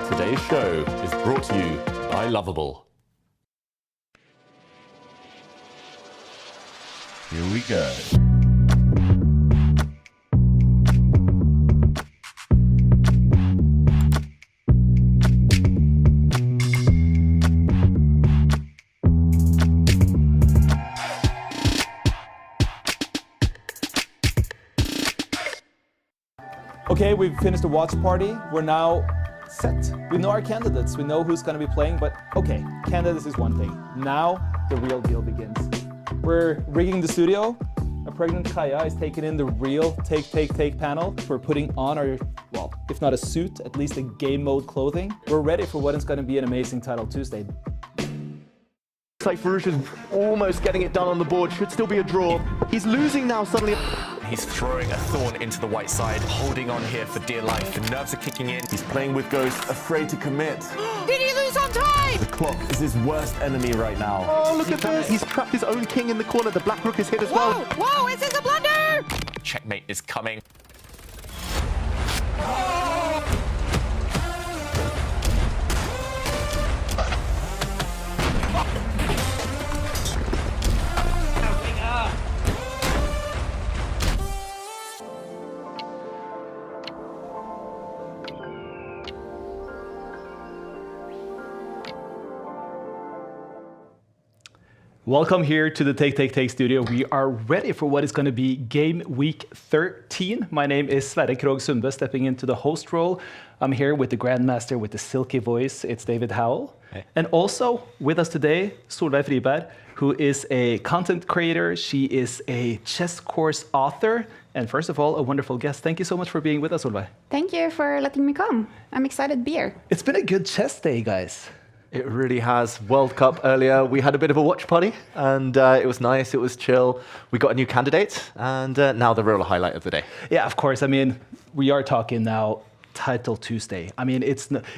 Today's show is brought to you by Lovable. Here we go. Okay, we've finished the watch party. We're now set. We know our candidates. We know who's going to be playing, but okay, candidates is one thing. Now the real deal begins. We're rigging the studio. A pregnant Kaya is taking in the real take panel. We're putting on our, well, if not a suit, at least a game mode clothing. We're ready for what is going to be an amazing Title Tuesday. Looks like Farouche is almost getting it done on the board. Should still be a draw. He's losing now suddenly. He's throwing a thorn into the white side, holding on here for dear life. The nerves are kicking in. He's playing with Ghost, afraid to commit. Did he lose on time? The clock is his worst enemy right now. Oh, look at this. He's trapped his own king in the corner. The black rook is hit as well. Whoa, is this a blunder? Checkmate is coming. Welcome here to the Take studio. We are ready for what is going to be Game Week 13. My name is Sverre Krogh Sundbø, stepping into the host role. I'm here with the Grandmaster with the silky voice. It's David Howell. Hey. And also with us today, Solveig Friberg, who is a content creator. She is a chess course author. And first of all, a wonderful guest. Thank you so much for being with us, Solveig. Thank you for letting me come. I'm excited to be here. It's been a good chess day, guys. It really has. World Cup earlier, we had a bit of a watch party, and it was nice, it was chill. We got a new candidate, and now the real highlight of the day. Yeah, of course. I mean, we are talking now Title Tuesday. I mean,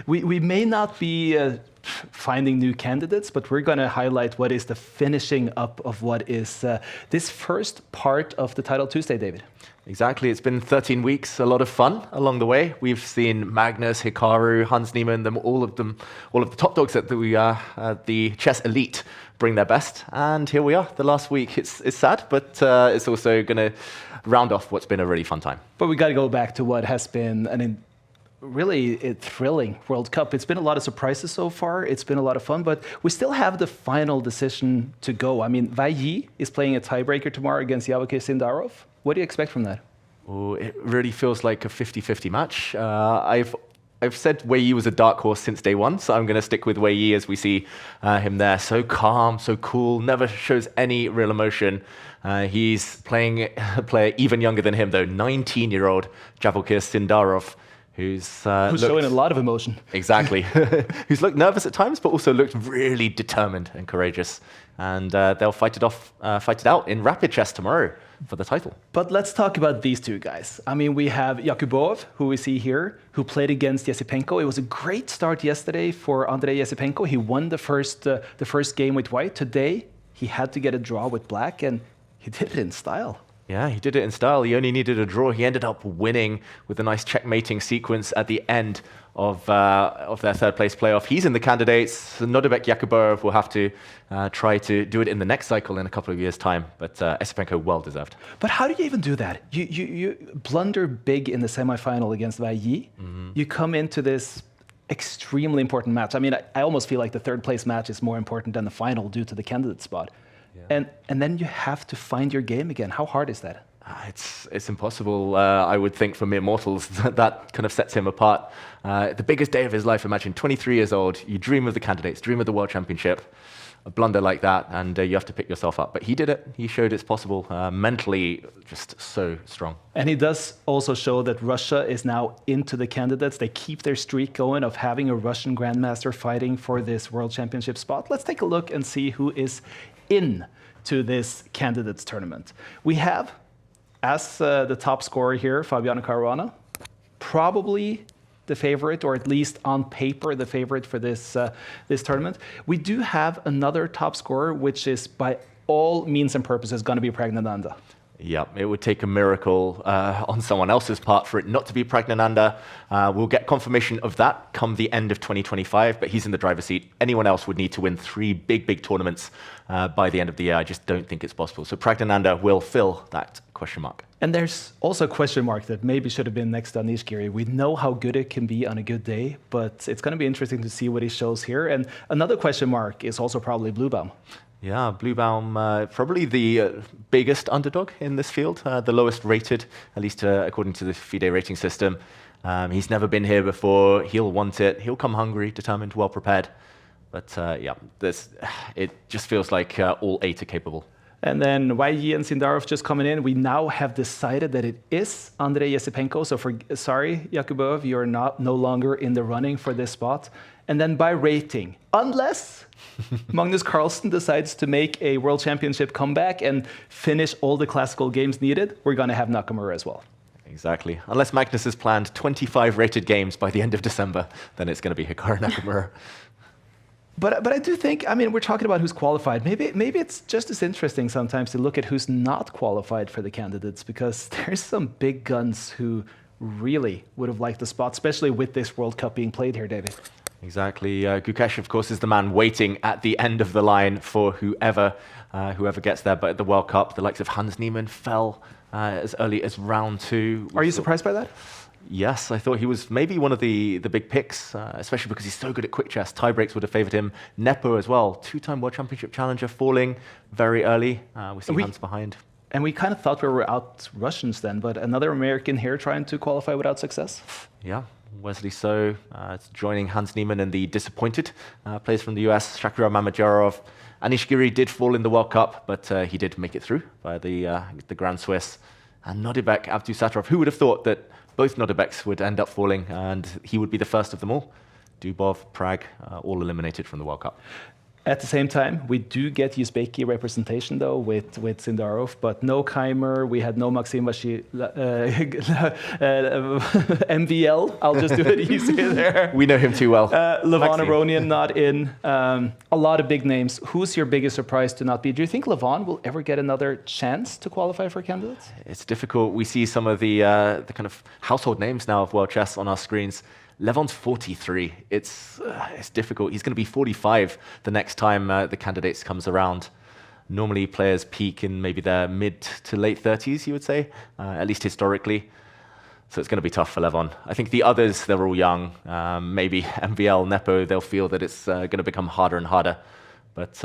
we may not be finding new candidates, but we're going to highlight what is the finishing up of what is this first part of the Title Tuesday, David. Exactly. It's been 13 weeks, a lot of fun along the way. We've seen Magnus, Hikaru, Hans Niemann, all of the top dogs at the chess elite bring their best. And here we are, the last week. It's sad, but it's also going to round off what's been a really fun time. But we got to go back to what has been really a thrilling World Cup. It's been a lot of surprises so far. It's been a lot of fun, but we still have the final decision to go. I mean, Wei Yi is playing a tiebreaker tomorrow against Yavukay Sindarov. What do you expect from that? Oh, it really feels like a 50-50 match. I've said Wei Yi was a dark horse since day one, so I'm going to stick with Wei Yi as we see him there. So calm, so cool, never shows any real emotion. He's playing a player even younger than him, though, 19-year-old Yavukay Sindarov, who's showing a lot of emotion. Exactly. Who's looked nervous at times, but also looked really determined and courageous. And they'll fight it out in rapid chess tomorrow for the title. But let's talk about these two guys. I mean, we have Yakubov, who we see here, who played against Yesipenko. It was a great start yesterday for Andrei Yesipenko. He won the first game with white. Today, he had to get a draw with black, and he did it in style. Yeah, he did it in style. He only needed a draw. He ended up winning with a nice checkmating sequence at the end of their third place playoff. He's in the candidates. Nodebek Yakubov will have to try to do it in the next cycle in a couple of years' time. But Yesipenko, well deserved. But how do you even do that? You blunder big in the semifinal against Wei Yi. Mm-hmm. You come into this extremely important match. I mean, I almost feel like the third place match is more important than the final due to the candidate spot. Yeah. And then you have to find your game again. How hard is that? It's impossible, I would think, for mere mortals. That kind of sets him apart. The biggest day of his life, imagine, 23 years old, you dream of the candidates, dream of the World Championship. a blunder like that, and you have to pick yourself up. But he did it. He showed it's possible. Mentally, just so strong. And he does also show that Russia is now into the candidates. They keep their streak going of having a Russian Grandmaster fighting for this World Championship spot. Let's take a look and see who is in to this candidates tournament. We have, as the top scorer here, Fabiano Caruana, probably the favorite, or at least on paper, the favorite for this tournament. We do have another top scorer, which is by all means and purposes going to be Praggnanandhaa. Yeah, it would take a miracle on someone else's part for it not to be Praggnanandhaa. We'll get confirmation of that come the end of 2025, but he's in the driver's seat. Anyone else would need to win 3 big tournaments by the end of the year. I just don't think it's possible. So Praggnanandhaa will fill that question mark. And there's also a question mark that maybe should have been next to Anish Giri. We know how good it can be on a good day, but it's going to be interesting to see what he shows here. And another question mark is also probably Bluebaum. Yeah, Bluebaum, probably the biggest underdog in this field, the lowest rated, at least according to the FIDE rating system. He's never been here before. He'll want it. He'll come hungry, determined, well prepared. But yeah, it just feels like all 8 are capable. And then Wei Yi and Sindarov just coming in. We now have decided that it is Andrei Yesipenko. So sorry, Yakubov, you're no longer in the running for this spot. And then by rating, unless Magnus Carlsen decides to make a World Championship comeback and finish all the classical games needed, we're going to have Nakamura as well. Exactly. Unless Magnus has planned 25 rated games by the end of December, then it's going to be Hikaru Nakamura. But I do think, I mean, we're talking about who's qualified. Maybe it's just as interesting sometimes to look at who's not qualified for the candidates, because there's some big guns who really would have liked the spot, especially with this World Cup being played here, David. Exactly. Gukesh, of course, is the man waiting at the end of the line for whoever gets there. But at the World Cup, the likes of Hans Niemann fell as early as round 2. Are you surprised by that? Yes, I thought he was maybe one of the big picks, especially because he's so good at quick chess. Tie breaks would have favored him. Nepo as well, 2-time World Championship challenger, falling very early. We see Hans behind. And we kind of thought we were out Russians then, but another American here trying to qualify without success. Yeah, Wesley So joining Hans Niemann and the disappointed players from the US, Shakira Mamedyarov. Anish Giri did fall in the World Cup, but he did make it through by the Grand Swiss. And Nodibek Abdusattorov, who would have thought that both Nodibeks would end up falling, and he would be the first of them all. Dubov, Prague, all eliminated from the World Cup. At the same time, we do get Uzbeki representation, though, with Sindarov, but no Keimer. We had no Maxim MVL. I'll just do it easy there. We know him too well. Levon Aronian not in. A lot of big names. Who's your biggest surprise to not be? Do you think Levon will ever get another chance to qualify for candidates? It's difficult. We see some of the kind of household names now of World Chess on our screens. Levon's 43. It's difficult. He's going to be 45 the next time the candidates comes around. Normally, players peak in maybe their mid to late 30s, you would say, at least historically. So it's going to be tough for Levon. I think the others, they're all young. Maybe MVL, Nepo, they'll feel that it's going to become harder and harder. But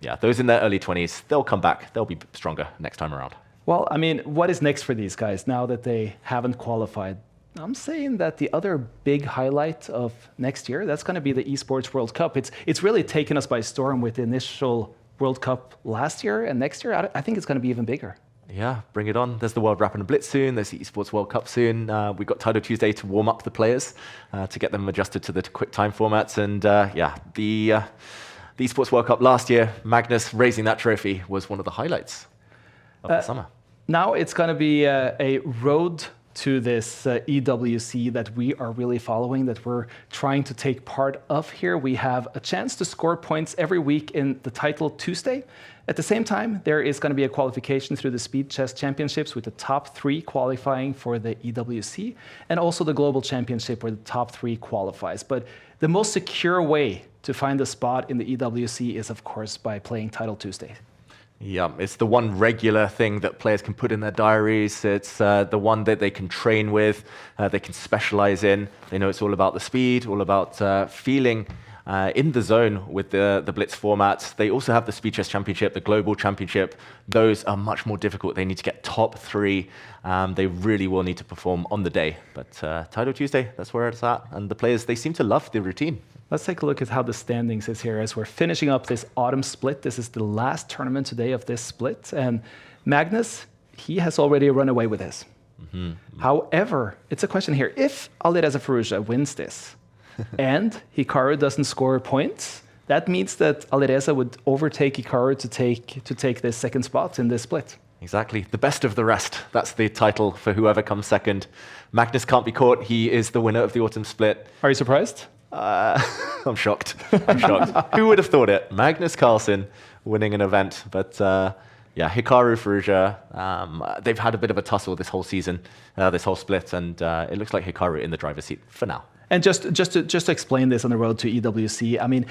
yeah, those in their early 20s, they'll come back. They'll be stronger next time around. Well, I mean, what is next for these guys now that they haven't qualified? I'm saying that the other big highlight of next year, that's going to be the Esports World Cup. It's really taken us by storm with the initial World Cup last year, and next year, I think it's going to be even bigger. Yeah, bring it on. There's the World Rapid and Blitz soon. There's the Esports World Cup soon. We've got Title Tuesday to warm up the players, to get them adjusted to the quick time formats. And yeah, the Esports World Cup last year, Magnus raising that trophy was one of the highlights of the summer. Now it's going to be a road to this EWC that we are really following, that we're trying to take part of here. We have a chance to score points every week in the Title Tuesday. At the same time, there is going to be a qualification through the Speed Chess Championships with the top 3 qualifying for the EWC, and also the Global Championship where the top 3 qualifies. But the most secure way to find a spot in the EWC is, of course, by playing Title Tuesday. Yeah, it's the one regular thing that players can put in their diaries. It's the one that they can train with, they can specialize in. They know it's all about the speed, all about feeling in the zone with the Blitz format. They also have the Speed Chess Championship, the Global Championship. Those are much more difficult. They need to get top 3. They really will need to perform on the day. But Title Tuesday, that's where it's at. And the players, they seem to love the routine. Let's take a look at how the standings is here as we're finishing up this autumn split. This is the last tournament today of this split. And Magnus, he has already run away with this. However, it's a question here. If Alireza Firouzja wins this and Hikaru doesn't score points, that means that Alireza would overtake Hikaru to take this second spot in this split. Exactly. The best of the rest. That's the title for whoever comes second. Magnus can't be caught. He is the winner of the autumn split. Are you surprised? I'm shocked. I'm shocked. Who would have thought it? Magnus Carlsen winning an event. But yeah, Hikaru Firouzja, they've had a bit of a tussle this whole season, this whole split, and it looks like Hikaru in the driver's seat for now. And just to explain this on the road to EWC, I mean,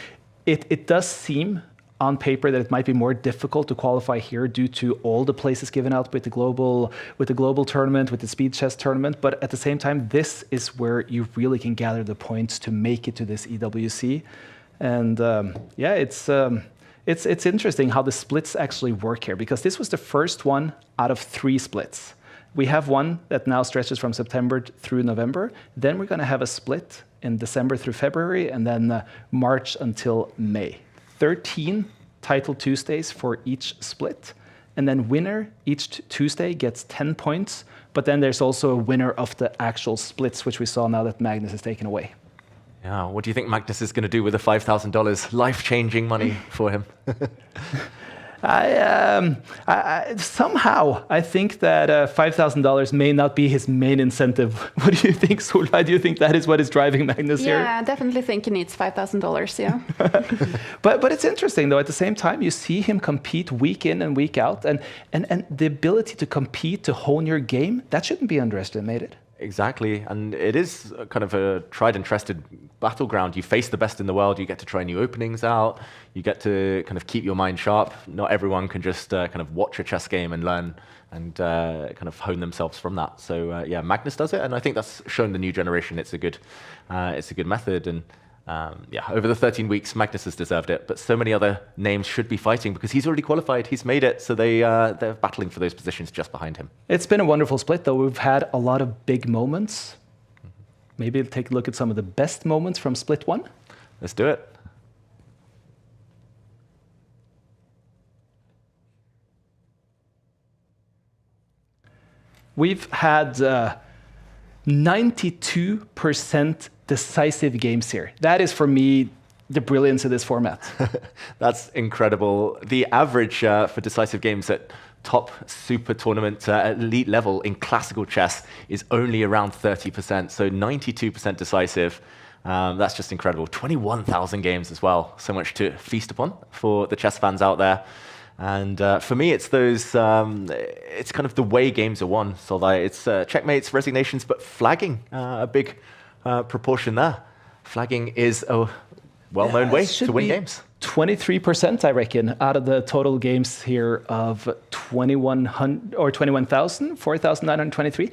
it does seem on paper that it might be more difficult to qualify here due to all the places given out with the global tournament, with the speed chess tournament. But at the same time, this is where you really can gather the points to make it to this EWC. And yeah, it's interesting how the splits actually work here, because this was the first one out of 3 splits. We have one that now stretches from September through November. Then we're going to have a split in December through February, and then March until May. 13 Title Tuesdays for each split. And then winner each Tuesday gets 10 points. But then there's also a winner of the actual splits, which we saw now that Magnus is taken away. Yeah, what do you think Magnus is going to do with the $5,000? Life-changing money for him. Somehow, I think that $5,000 may not be his main incentive. What do you think, Solveig? Do you think that is what is driving Magnus here? Yeah, I definitely think he needs $5,000, yeah. But it's interesting, though. At the same time, you see him compete week in and week out. And the ability to compete, to hone your game, that shouldn't be underestimated. Exactly, and it is kind of a tried and trusted battleground. You face the best in the world, you get to try new openings out, you get to kind of keep your mind sharp. Not everyone can just kind of watch a chess game and learn and kind of hone themselves from that. So yeah, Magnus does it, and I think that's shown the new generation it's a good method. And yeah, over the 13 weeks, Magnus has deserved it, but so many other names should be fighting because he's already qualified, he's made it, so they're battling for those positions just behind him. It's been a wonderful split, though. We've had a lot of big moments. Maybe take a look at some of the best moments from split 1. Let's do it. We've had 92% decisive games here. That is, for me, the brilliance of this format. That's incredible. The average for decisive games at top super tournament elite level in classical chess is only around 30%, so 92% decisive. That's just incredible. 21,000 games as well. So much to feast upon for the chess fans out there. And for me, it's those, it's kind of the way games are won. So like, it's checkmates, resignations, but flagging, a big proportion there. Flagging is a well-known way to win games. 23%, I reckon, out of the total games here of 21,000 or 21,000, 4,923.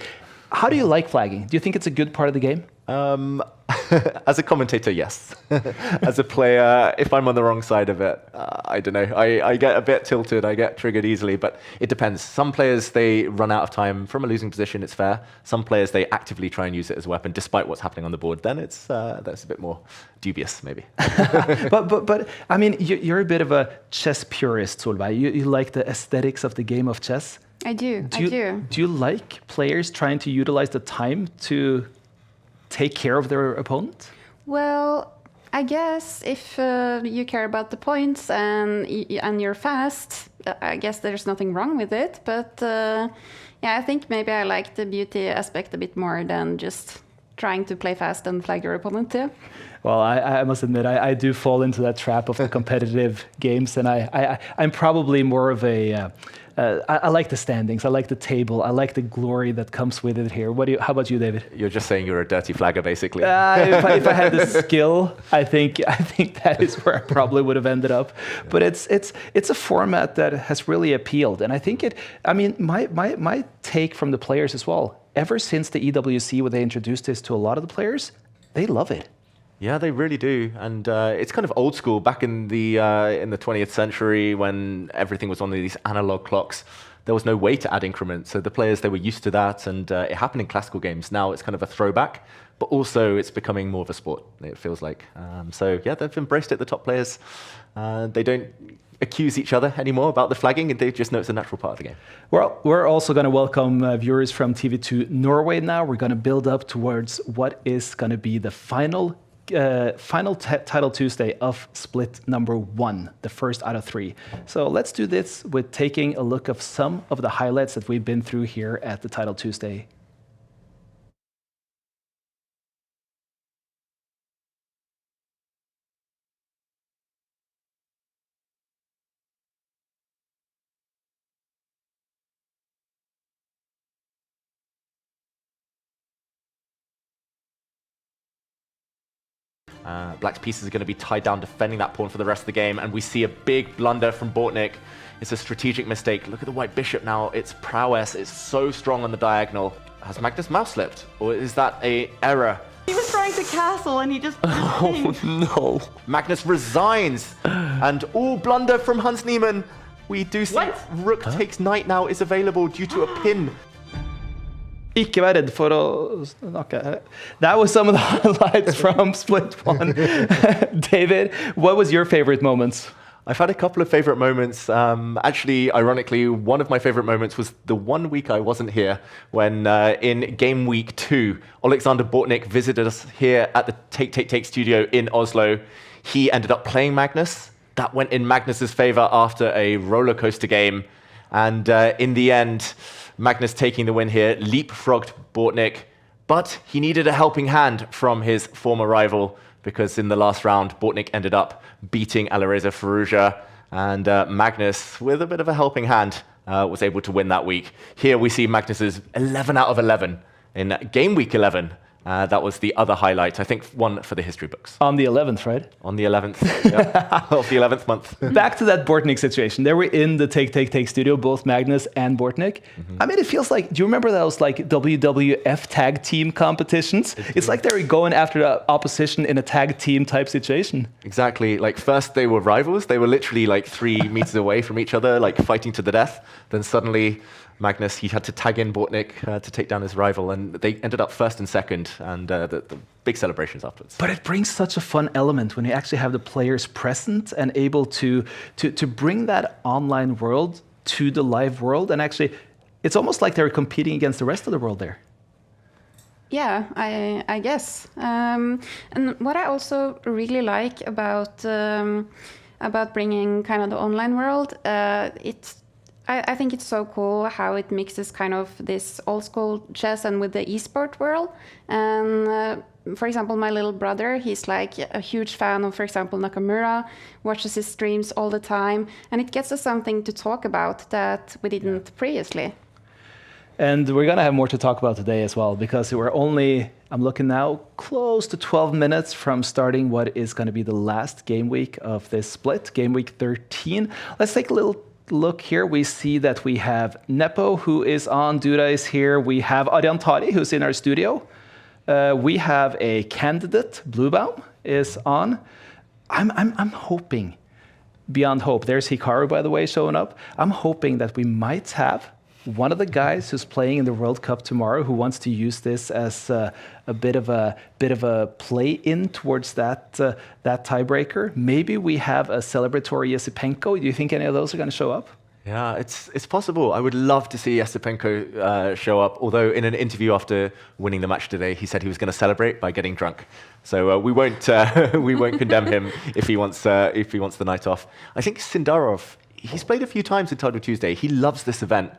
How do you like flagging? Do you think it's a good part of the game? As a commentator, yes. As a player, if I'm on the wrong side of it, I don't know. I get a bit tilted. I get triggered easily, but it depends. Some players, they run out of time from a losing position. It's fair. Some players, they actively try and use it as a weapon, despite what's happening on the board. Then that's a bit more dubious, maybe. but I mean, you're a bit of a chess purist, Solveig. You like the aesthetics of the game of chess. I do. Do you like players trying to utilize the time to take care of their opponent? Well, I guess if you care about the points and you're fast, I guess there's nothing wrong with it. But yeah, I think maybe I like the beauty aspect a bit more than just trying to play fast and flag your opponent too. Well, I must admit, I do fall into that trap of the competitive games, and I'm probably more of a I like the standings, I like the table, I like the glory that comes with it here. How about you, David? You're just saying you're a dirty flagger, basically. If I had the skill, I think that is where I probably would have ended up. But it's a format that has really appealed, and I think my take from the players as well. Ever since the EWC, where they introduced this to a lot of the players, they love it. Yeah, they really do, and it's kind of old school. Back in the 20th century, when everything was on these analog clocks, there was no way to add increments. So the players, they were used to that, and it happened in classical games. Now it's kind of a throwback, but also it's becoming more of a sport, it feels like. So yeah, they've embraced it, the top players. They don't accuse each other anymore about the flagging, and they just know it's a natural part of the game. Well, we're also going to welcome viewers from TV2 Norway now. We're going to build up towards what is going to be the final Title Tuesday of split number 1, the first out of 3. So let's do this with taking a look of some of the highlights that we've been through here at the Title Tuesday. Black's pieces are going to be tied down defending that pawn for the rest of the game, and we see a big blunder from Bortnik. It's a strategic mistake. Look at the white bishop now. Its prowess is so strong on the diagonal. Has Magnus mouse slipped, or is that a error? He was trying to castle and he just... Oh no. Magnus resigns, and all blunder from Hans Niemann. We do see rook takes knight now is available due to a pin. Ikke vær redd for å snakke. That was some of the highlights from Split 1. David, what was your favorite moments? I've had a couple of favorite moments. Actually, ironically, one of my favorite moments was the 1 week I wasn't here when in Game Week 2, Alexander Bortnik visited us here at the Take studio in Oslo. He ended up playing Magnus. That went in Magnus's favor after a roller coaster game. And in the end, Magnus taking the win here, leapfrogged Bortnik, but he needed a helping hand from his former rival because in the last round, Bortnik ended up beating Alireza Firouzja, and Magnus, with a bit of a helping hand, was able to win that week. Here we see Magnus's 11 out of 11 in Game Week 11. That was the other highlight, I think one for the history books. On the 11th, right? On the 11th, yeah, of the 11th month. Back to that Bortnik situation. They were in the Take studio, both Magnus and Bortnik. I mean, it feels like, do you remember those like WWF tag team competitions? It's like they were going after the opposition in a tag team type situation. Exactly. Like first they were rivals. They were literally like 3 meters away from each other, like fighting to the death. Then suddenly Magnus, he had to tag in Bortnik to take down his rival, and they ended up first and second, and the big celebrations afterwards. But it brings such a fun element when you actually have the players present and able to bring that online world to the live world, and actually, it's almost like they're competing against the rest of the world there. Yeah, I guess. And what I also really like about bringing kind of the online world, I think it's so cool how it mixes kind of this old school chess and with the esport world. And for example, my little brother, he's like a huge fan of, for example, Nakamura, watches his streams all the time. And it gets us something to talk about that we didn't previously. And we're going to have more to talk about today as well, because we're only, I'm looking now, close to 12 minutes from starting what is going to be the last game week of this split, Game Week 13. Let's take a little look here. We see that we have Nepo, who is on. Dura is here. We have Ariantari, who's in our studio. We have a candidate. Bluebaum is on. I'm hoping, beyond hope. There's Hikaru, by the way, showing up. I'm hoping that we might have one of the guys who's playing in the World Cup tomorrow who wants to use this as a bit of a play-in towards that tiebreaker. Maybe we have a celebratory Yesipenko. Do you think any of those are going to show up? Yeah, it's possible. I would love to see Yesipenko show up. Although in an interview after winning the match today, he said he was going to celebrate by getting drunk. So we won't condemn him if he wants the night off. I think Sindarov, he's played a few times in Title Tuesday. He loves this event.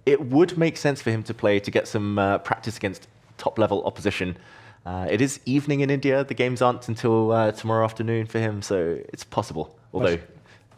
It would make sense for him to play to get some practice against top-level opposition. It is evening in India. The games aren't until tomorrow afternoon for him, so it's possible, although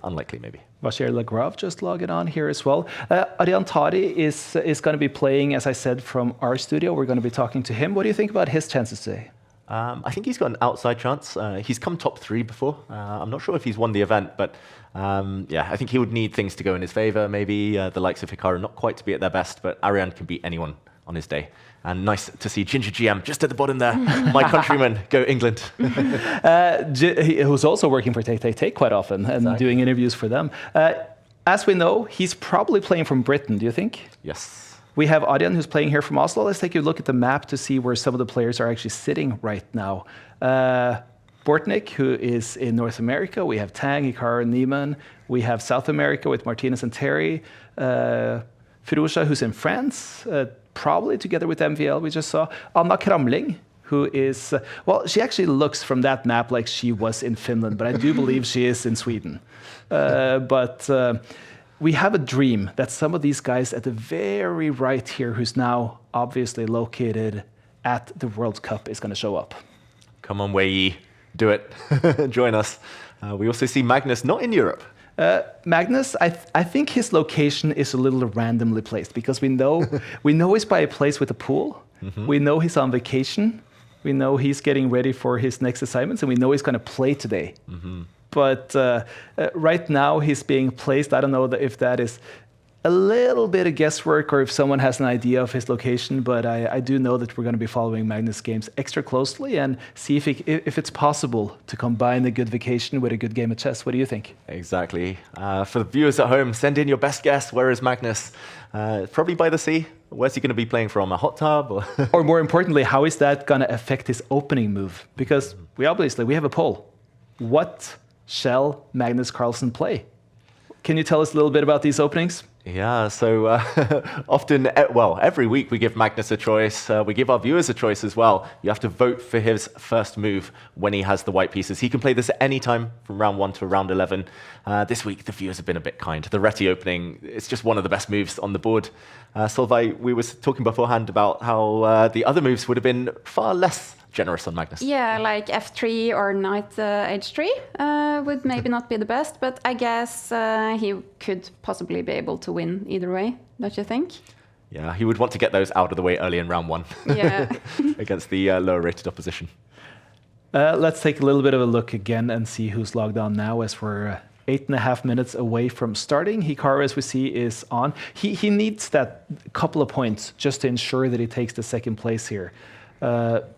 unlikely maybe. Bashir Lagrave just logging on here as well. Ariantari is going to be playing, as I said, from our studio. We're going to be talking to him. What do you think about his chances today? I think he's got an outside chance. He's come top 3 before. I'm not sure if he's won the event, but yeah, I think he would need things to go in his favor. Maybe the likes of Hikaru not quite to be at their best, but Arian can beat anyone on his day. And nice to see Ginger GM just at the bottom there. My countryman, go England. Who's also working for Take quite often and doing interviews for them. As we know, he's probably playing from Britain, do you think? Yes. We have Adrian, who's playing here from Oslo. Let's take a look at the map to see where some of the players are actually sitting right now. Bortnik, who is in North America. We have Tang, Hikaru, Neiman. We have South America with Martinez and Terry. Firusha, who's in France, probably together with MVL, we just saw. Anna Kramling, who is, well, she actually looks from that map like she was in Finland, but I do believe she is in Sweden. But we have a dream that some of these guys at the very right here, who's now obviously located at the World Cup, is going to show up. Come on, Wei Yi, do it. Join us. We also see Magnus not in Europe. Magnus, I think his location is a little randomly placed because we know he's by a place with a pool. We know he's on vacation. We know he's getting ready for his next assignments, and we know he's going to play today. But right now he's being placed. I don't know if that is a little bit of guesswork or if someone has an idea of his location, but I do know that we're going to be following Magnus' games extra closely and see if it's possible to combine a good vacation with a good game of chess. What do you think? Exactly. For the viewers at home, send in your best guess. Where is Magnus? Probably by the sea. Where's he going to be playing from? A hot tub? Or more importantly, how is that going to affect his opening move? Because we have a poll. What shall Magnus Carlsen play? Can you tell us a little bit about these openings? Yeah, so often, every week we give Magnus a choice. We give our viewers a choice as well. You have to vote for his first move when he has the white pieces. He can play this at any time from round 1 to round 11. This week, the viewers have been a bit kind. The Reti opening, it's just one of the best moves on the board. Solveig, we were talking beforehand about how the other moves would have been far less generous on Magnus. Yeah, like f3 or knight h3 would maybe not be the best, but I guess he could possibly be able to win either way, don't you think? Yeah, he would want to get those out of the way early in round 1 yeah. against the lower rated opposition. Let's take a little bit of a look again and see who's logged on now as we're 8.5 minutes away from starting. Hikaru, as we see, is on. He needs that couple of points just to ensure that he takes the second place here.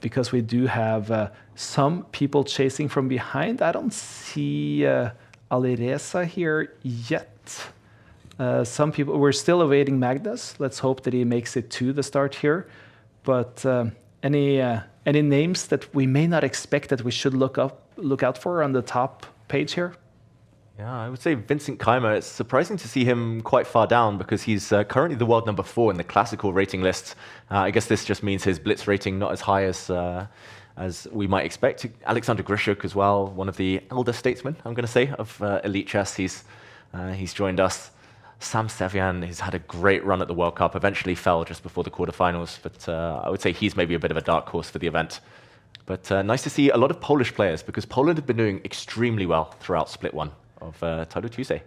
Because we do have some people chasing from behind. I don't see Alireza here yet. Some people, we're still awaiting Magnus. Let's hope that he makes it to the start here. But any names that we may not expect that we should look out for on the top page here? Yeah, I would say Vincent Keimer. It's surprising to see him quite far down because he's currently the world number 4 in the classical rating list. I guess this just means his blitz rating not as high as we might expect. Alexander Grishuk as well, one of the elder statesmen, I'm going to say, of elite chess. He's joined us. Sam Sevian has had a great run at the World Cup. Eventually fell just before the quarterfinals, but I would say he's maybe a bit of a dark horse for the event. But nice to see a lot of Polish players because Poland have been doing extremely well throughout Split 1 of Title Tuesday.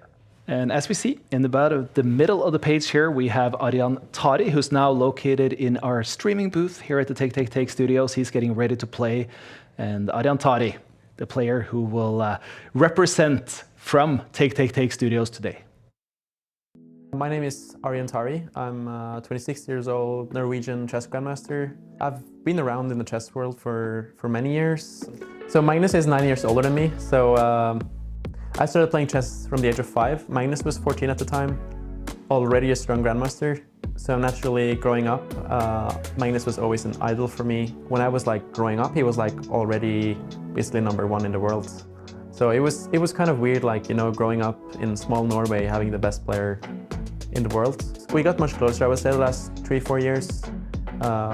And as we see in about the middle of the page here, we have Adrian Tari, who's now located in our streaming booth here at the Take studios. He's getting ready to play. And Adrian Tari, the player who will represent from Take studios today. My name is Aryan Tari. I'm 26 years old, Norwegian chess grandmaster. I've been around in the chess world for many years. So Magnus is 9 years older than me. So I started playing chess from the age of 5. Magnus was 14 at the time, already a strong grandmaster. So naturally, growing up, Magnus was always an idol for me. When I was growing up, he was already basically number 1 in the world. So it was kind of weird, growing up in small Norway, having the best player in the world. We got much closer, I would say, the last 3-4 years.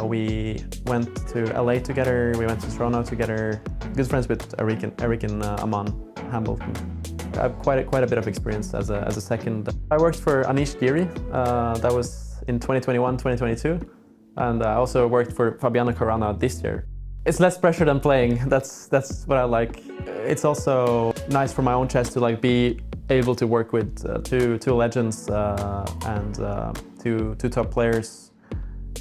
We went to LA together, we went to Toronto together. Good friends with Eric and Aman Hambleton. I have quite a bit of experience as a second. I worked for Anish Giri, that was in 2021, 2022. And I also worked for Fabiano Caruana this year. It's less pressure than playing, that's what I like. It's also nice for my own chess to be able to work with two legends and two top players.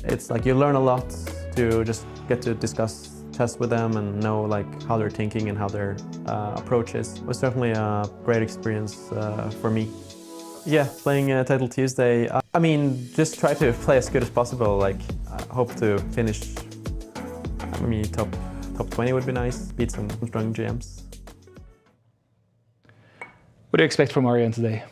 It's you learn a lot to just get to discuss chess with them and know how they're thinking and how their approach is. It was definitely a great experience for me. Yeah, playing Title Tuesday, I mean, just try to play as good as possible. hope to finish. Maybe top 20 would be nice. Beat some strong GMs. What do you expect from Arian today?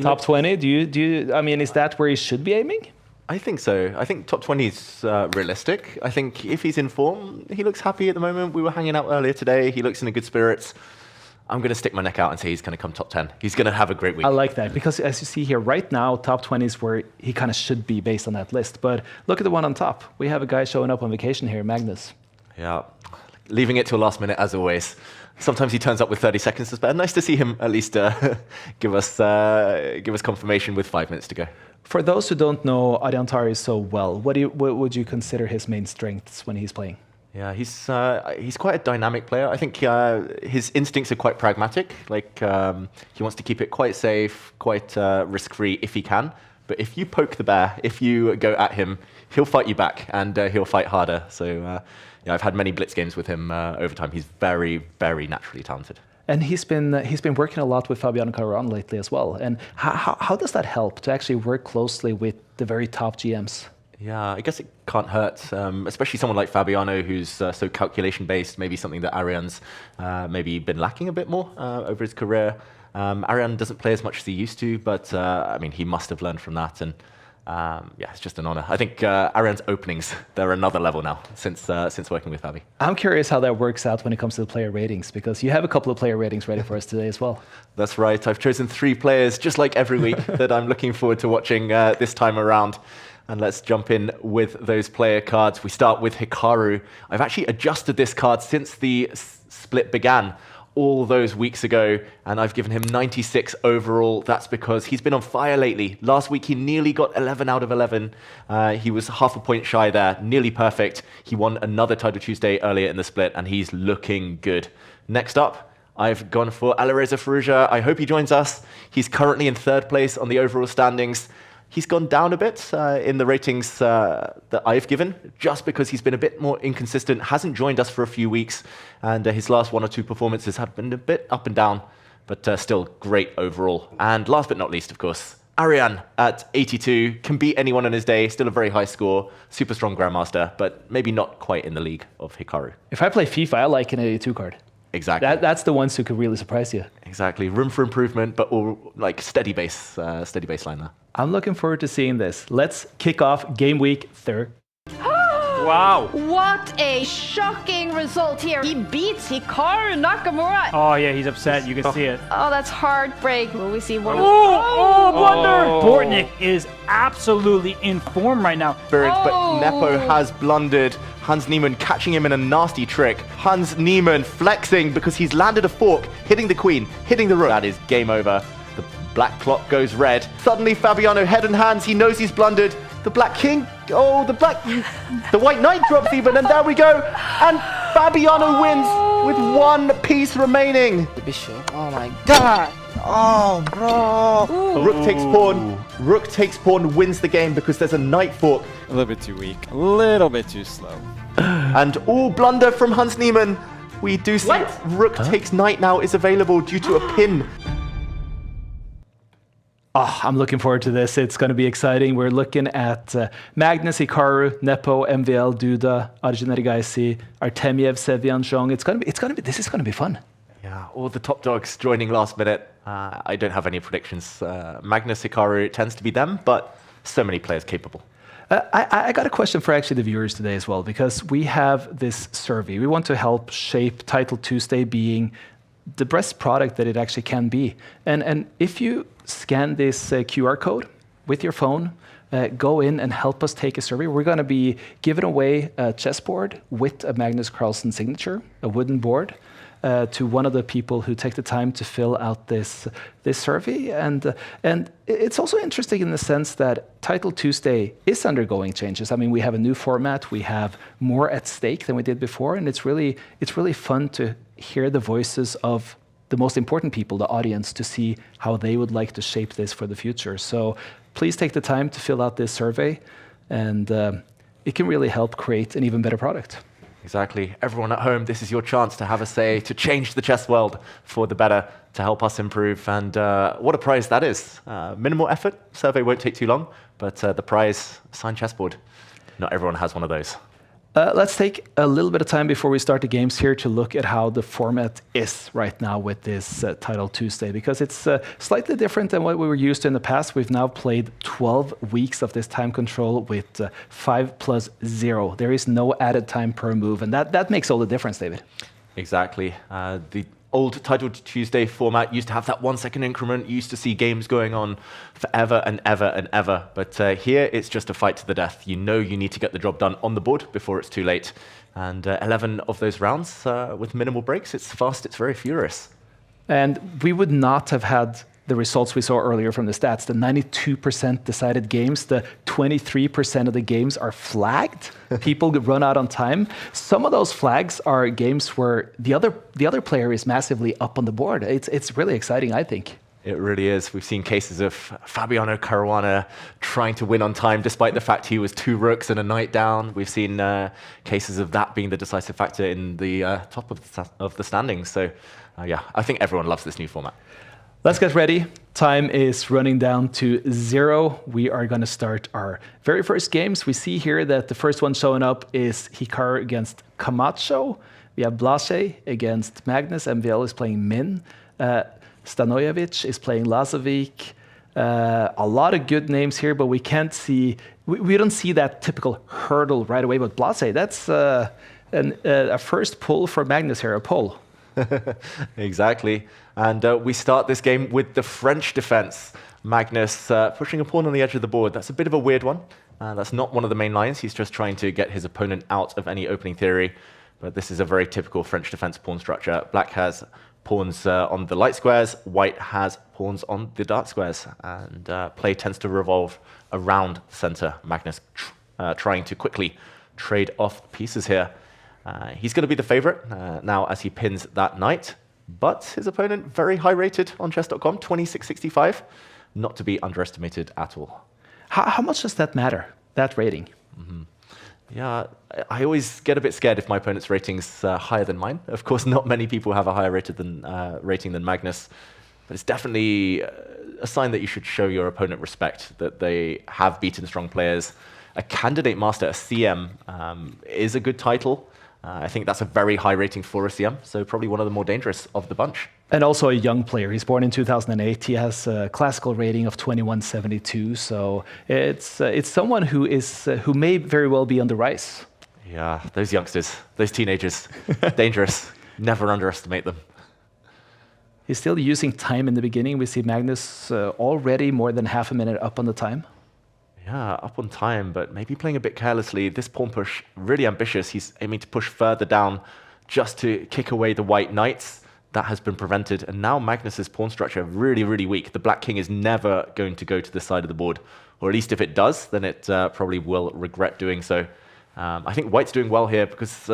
Top 20? Do you? I mean, is that where he should be aiming? I think so. I think top 20 is realistic. I think if he's in form, he looks happy at the moment. We were hanging out earlier today. He looks in good spirits. I'm going to stick my neck out and say he's going to come top 10. He's going to have a great week. I like that because as you see here right now, top 20 is where he kind of should be based on that list. But look at the one on top. We have a guy showing up on vacation here, Magnus. Yeah, leaving it till last minute as always. Sometimes he turns up with 30 seconds to spare. Nice to see him at least give us confirmation with 5 minutes to go. For those who don't know Ariantari so well, what would you consider his main strengths when he's playing? Yeah, he's quite a dynamic player. I think his instincts are quite pragmatic. Like he wants to keep it quite safe, quite risk-free if he can. But if you poke the bear, if you go at him, he'll fight you back and he'll fight harder. So yeah, I've had many blitz games with him over time. He's very, very naturally talented. And he's been working a lot with Fabiano Caron lately as well. And how does that help to actually work closely with the very top GMs? Yeah, I guess it can't hurt, especially someone like Fabiano, who's so calculation-based, maybe something that Arian's maybe been lacking a bit more over his career. Arian doesn't play as much as he used to, but I mean, he must have learned from that. And yeah, it's just an honor. I think Arian's openings, they're another level now since working with Fabi. I'm curious how that works out when it comes to the player ratings, because you have a couple of player ratings ready for us today as well. That's right. I've chosen 3 players, just like every week, that I'm looking forward to watching this time around. And let's jump in with those player cards. We start with Hikaru. I've actually adjusted this card since the split began all those weeks ago, and I've given him 96 overall. That's because he's been on fire lately. Last week, he nearly got 11 out of 11. He was half a point shy there, nearly perfect. He won another Title Tuesday earlier in the split, and he's looking good. Next up, I've gone for Alireza Firouzja. I hope he joins us. He's currently in 3rd place on the overall standings. He's gone down a bit in the ratings that I've given, just because he's been a bit more inconsistent, hasn't joined us for a few weeks, and his last 1 or 2 performances have been a bit up and down, but still great overall. And last but not least, of course, Arian at 82, can beat anyone on his day, still a very high score, super strong Grandmaster, but maybe not quite in the league of Hikaru. If I play FIFA, I like an 82 card. Exactly. That's the ones who could really surprise you. Exactly. Room for improvement, but all like steady baseline there. I'm looking forward to seeing this. Let's kick off Game Week 3. Wow. What a shocking result here. He beats Hikaru Nakamura. Oh, yeah, he's upset. You can see it. Oh, that's heartbreak. Will we see one? Oh, blunder! Bortnik is absolutely in form right now. But Nepo has blundered. Hans Niemann catching him in a nasty trick. Hans Niemann flexing because he's landed a fork, hitting the queen, hitting the rook. That is game over. The black clock goes red. Suddenly Fabiano head and hands. He knows he's blundered. The black king. Oh, the white knight drops even, and there we go. And Fabiano wins with 1 piece remaining. Oh my god. Oh, bro. Rook takes pawn. Rook takes pawn, wins the game because there's a knight fork. A little bit too weak. A little bit too slow. And all blunder from Hans Niemann. We do see Rook takes knight now is available due to a pin. Oh, I'm looking forward to this. It's going to be exciting. We're looking at Magnus, Hikaru, Nepo, MVL, Duda, Arjun Erigaisi, Artemiev, Sevian Zhong. This is going to be fun. Yeah, all the top dogs joining last minute. I don't have any predictions. Magnus, Hikaru tends to be them, but so many players capable. I got a question for actually the viewers today as well, because we have this survey. We want to help shape Title Tuesday being the best product that it actually can be. And if you scan this QR code with your phone, go in and help us take a survey. We're going to be giving away a chessboard with a Magnus Carlsen signature, a wooden board, to one of the people who take the time to fill out this survey. And it's also interesting in the sense that Title Tuesday is undergoing changes. I mean, we have a new format. We have more at stake than we did before. And it's really fun to hear the voices of the most important people, the audience, to see how they would like to shape this for the future. So please take the time to fill out this survey, and it can really help create an even better product. Exactly. Everyone at home, this is your chance to have a say, to change the chess world for the better, to help us improve. And what a prize that is. Minimal effort. Survey won't take too long, but the prize, signed chessboard. not everyone has one of those. Let's take a little bit of time before we start the games here to look at how the format is right now with this Title Tuesday, because it's slightly different than what we were used to in the past. We've now played 12 weeks of this time control with 5+0. There is no added time per move, and that makes all the difference, David. Exactly. The old Title Tuesday format used to have that 1 second increment. You used to see games going on forever and ever and ever. But here, it's just a fight to the death. You know you need to get the job done on the board before it's too late. And 11 of those rounds with minimal breaks. It's fast, it's very furious. And we would not have had the results we saw earlier from the stats. The 92% decided games, the 23% of the games are flagged. People run out on time. Some of those flags are games where the other player is massively up on the board. It's really exciting, I think. It really is. We've seen cases of Fabiano Caruana trying to win on time despite the fact he was 2 rooks and a knight down. We've seen cases of that being the decisive factor in the top of the standings. So yeah, I think everyone loves this new format. Let's get ready. Time is running down to 0. We are going to start our very first games. We see here that the first one showing up is Hikaru against Camacho. We have Blase against Magnus. MVL is playing Min. Stanojevic is playing Lazovic. A lot of good names here, but we can't see. We don't see that typical hurdle right away. But Blase, that's a first pull for Magnus here, a pull. Exactly. And we start this game with the French defense. Magnus pushing a pawn on the edge of the board. That's a bit of a weird one. That's not one of the main lines. He's just trying to get his opponent out of any opening theory. But this is a very typical French defense pawn structure. Black has pawns on the light squares. White has pawns on the dark squares. And play tends to revolve around the center. Magnus trying to quickly trade off pieces here. He's going to be the favorite now as he pins that knight. But his opponent, very high rated on chess.com, 2665. Not to be underestimated at all. How much does that matter, that rating? Mm-hmm. Yeah, I always get a bit scared if my opponent's rating's higher than mine. Of course, not many people have a higher rating than Magnus. But it's definitely a sign that you should show your opponent respect, that they have beaten strong players. A candidate master, a CM, is a good title. I think that's a very high rating for a CM, so probably one of the more dangerous of the bunch. And also a young player. He's born in 2008. He has a classical rating of 2172, so it's someone who may very well be on the rise. Yeah, those youngsters, those teenagers, dangerous. Never underestimate them. He's still using time in the beginning. We see Magnus already more than half a minute up on the time. Yeah, up on time, but maybe playing a bit carelessly. This pawn push, really ambitious. He's aiming to push further down just to kick away the white knights. That has been prevented. And now Magnus's pawn structure, really, really weak. The black king is never going to go to the side of the board. Or at least if it does, then it probably will regret doing so. I think white's doing well here because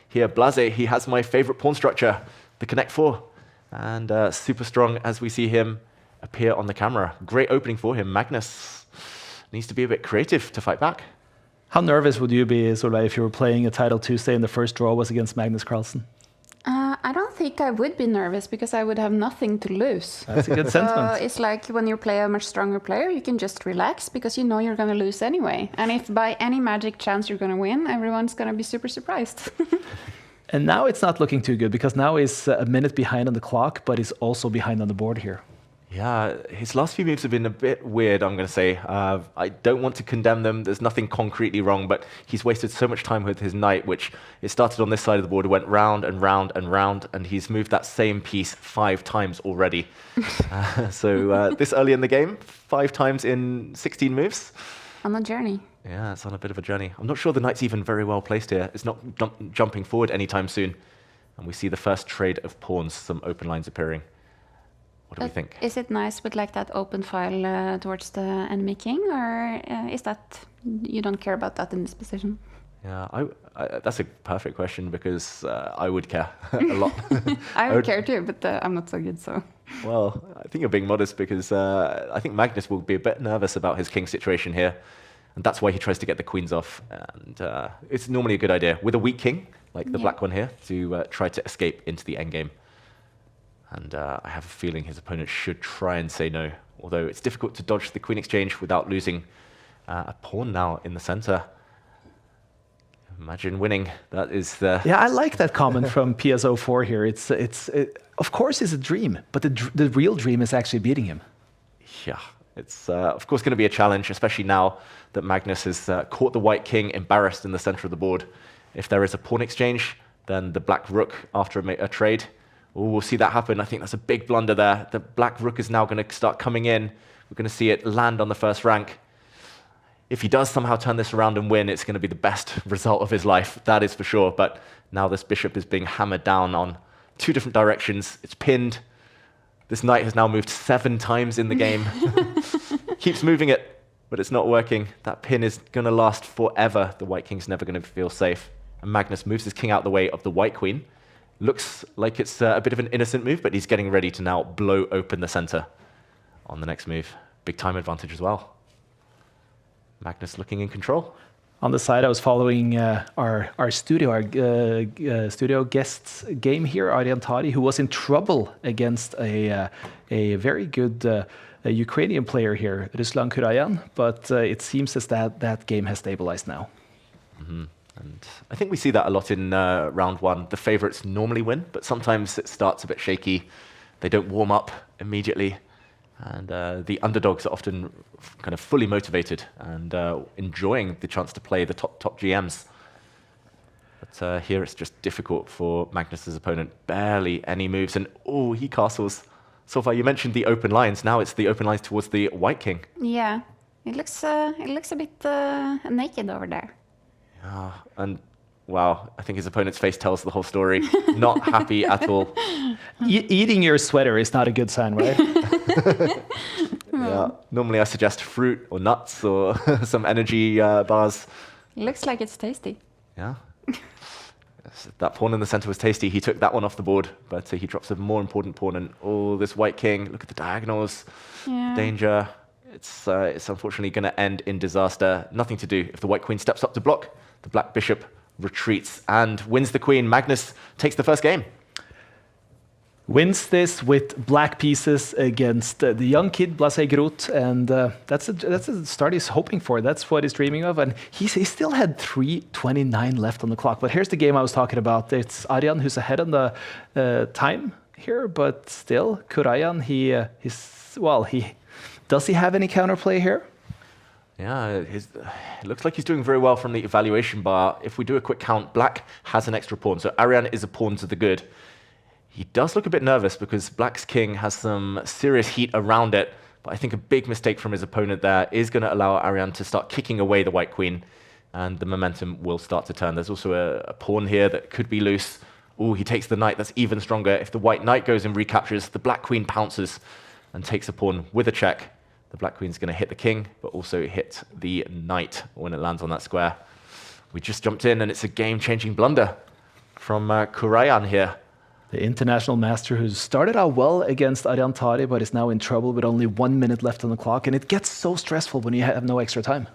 here, Blase, he has my favorite pawn structure, the Connect 4. And super strong as we see him appear on the camera. Great opening for him. Magnus needs to be a bit creative to fight back. How nervous would you be, Solveig, if you were playing a Title Tuesday and the first draw was against Magnus Carlsen? I don't think I would be nervous because I would have nothing to lose. That's a good sentiment. So it's like when you play a much stronger player, you can just relax because you know you're going to lose anyway. And if by any magic chance you're going to win, everyone's going to be super surprised. And now it's not looking too good because now he's a minute behind on the clock, but he's also behind on the board here. Yeah, his last few moves have been a bit weird, I'm going to say. I don't want to condemn them. There's nothing concretely wrong, but he's wasted so much time with his knight, which it started on this side of the board, went round and round and round, and he's moved that same piece 5 times already. So this early in the game, 5 times in 16 moves. On a journey. Yeah, it's on a bit of a journey. I'm not sure the knight's even very well placed here. It's not jumping forward anytime soon. And we see the first trade of pawns, some open lines appearing. What do we think? Is it nice with like that open file towards the enemy king, or is that you don't care about that in this position? Yeah, that's a perfect question because I would care a lot. I would care too, but I'm not so good, so. Well, I think you're being modest because I think Magnus will be a bit nervous about his king situation here, and that's why he tries to get the queens off. And it's normally a good idea with a weak king, like the black one here, to try to escape into the endgame. And I have a feeling his opponent should try and say no, although it's difficult to dodge the queen exchange without losing a pawn now in the center. Imagine winning. That is the... Yeah, I like that comment from PSO4 here. Of course it's a dream, but the real dream is actually beating him. Yeah, it's of course going to be a challenge, especially now that Magnus has caught the white king embarrassed in the center of the board. If there is a pawn exchange, then the black rook after a trade, we'll see that happen. I think that's a big blunder there. The black rook is now going to start coming in. We're going to see it land on the first rank. If he does somehow turn this around and win, it's going to be the best result of his life, that is for sure. But now this bishop is being hammered down on 2 different directions. It's pinned. This knight has now moved 7 times in the game. Keeps moving it, but it's not working. That pin is going to last forever. The white king's never going to feel safe. And Magnus moves his king out the way of the white queen. Looks like it's a bit of an innocent move, but he's getting ready to now blow open the center on the next move. Big time advantage as well. Magnus looking in control. On the side, I was following our studio guest's game here, Arjan Tari, who was in trouble against a very good Ukrainian player here, Ruslan Kurayan, but it seems as that game has stabilized now. Mm-hmm. And I think we see that a lot in round 1. The favorites normally win, but sometimes it starts a bit shaky. They don't warm up immediately. And the underdogs are often kind of fully motivated and enjoying the chance to play the top GMs. But here it's just difficult for Magnus's opponent. Barely any moves, and oh, he castles. Solveig, you mentioned the open lines. Now it's the open lines towards the white king. Yeah, it looks a bit naked over there. Yeah, and wow, I think his opponent's face tells the whole story. Not happy at all. Eating your sweater is not a good sign, right? Yeah. Normally I suggest fruit or nuts or some energy bars. Looks like it's tasty. Yeah. That pawn in the center was tasty. He took that one off the board, but he drops a more important pawn. And oh, this white king, look at the diagonals. Yeah. Danger. It's unfortunately going to end in disaster. Nothing to do. If the white queen steps up to block, the black bishop retreats and wins the queen. Magnus takes the first game. Wins this with black pieces against the young kid Blase Groth, and that's a start he's hoping for. That's what he's dreaming of, and he still had 3:29 left on the clock. But here's the game I was talking about. It's Arjan who's ahead on the time here, but still Kurayan. Does he have any counterplay here? Yeah, it looks like he's doing very well from the evaluation bar. If we do a quick count, black has an extra pawn, so Arjan is a pawn to the good. He does look a bit nervous because black's king has some serious heat around it, but I think a big mistake from his opponent there is going to allow Arjan to start kicking away the white queen, and the momentum will start to turn. There's also a pawn here that could be loose. Oh, he takes the knight. That's even stronger. If the white knight goes and recaptures, the black queen pounces and takes a pawn with a check. The black queen's going to hit the king, but also hit the knight when it lands on that square. We just jumped in, and it's a game-changing blunder from Kurayan here. The international master who started out well against Arjan Tari, but is now in trouble with only 1 minute left on the clock. And it gets so stressful when you have no extra time.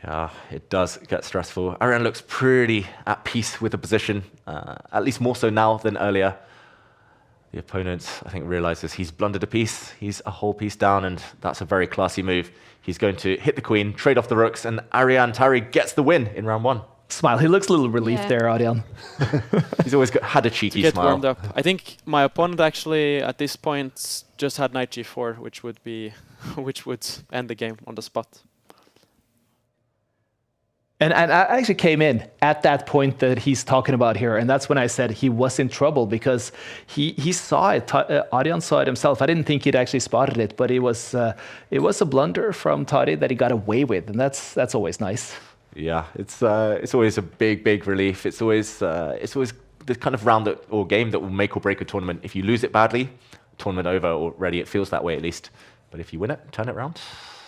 Yeah, it does get stressful. Arjan looks pretty at peace with the position, at least more so now than earlier. The opponent, I think, realizes he's blundered a piece. He's a whole piece down, and that's a very classy move. He's going to hit the queen, trade off the rooks, and Arjan Tari gets the win in round 1. Smile. He looks a little relieved there, Arjan. He's always had a cheeky to get smile. Warmed up. I think my opponent actually, at this point, just had knight g4, which would end the game on the spot. And I actually came in at that point that he's talking about here, and that's when I said he was in trouble because he saw it. Arjan saw it himself. I didn't think he'd actually spotted it, but it was a blunder from Tari that he got away with, and that's always nice. Yeah, it's always a big relief. It's always the kind of round or game that will make or break a tournament. If you lose it badly, tournament over already. It feels that way at least. But if you win it, turn it around,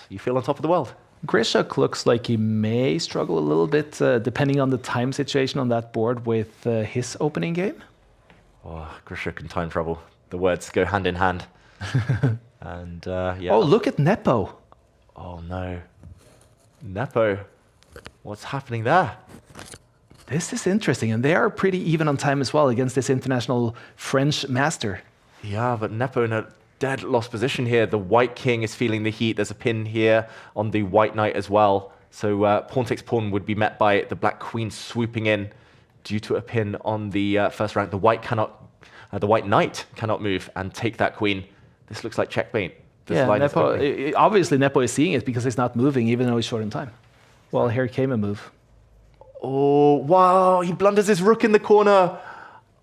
you feel on top of the world. Grishuk looks like he may struggle a little bit, depending on the time situation on that board with his opening game. Oh, Grishuk in time trouble. The words go hand in hand. And yeah. Oh, look at Nepo. Oh no, Nepo. What's happening there? This is interesting, and they are pretty even on time as well against this international French master. Yeah, but Nepo in a dead lost position here. The white king is feeling the heat. There's a pin here on the white knight as well. So pawn takes pawn would be met by the black queen swooping in due to a pin on the first rank. The white knight cannot move and take that queen. This looks like checkmate. This line is opening. Obviously Nepo is seeing it because he's not moving, even though he's short in time. Well, here came a move. Oh, wow, he blunders his rook in the corner.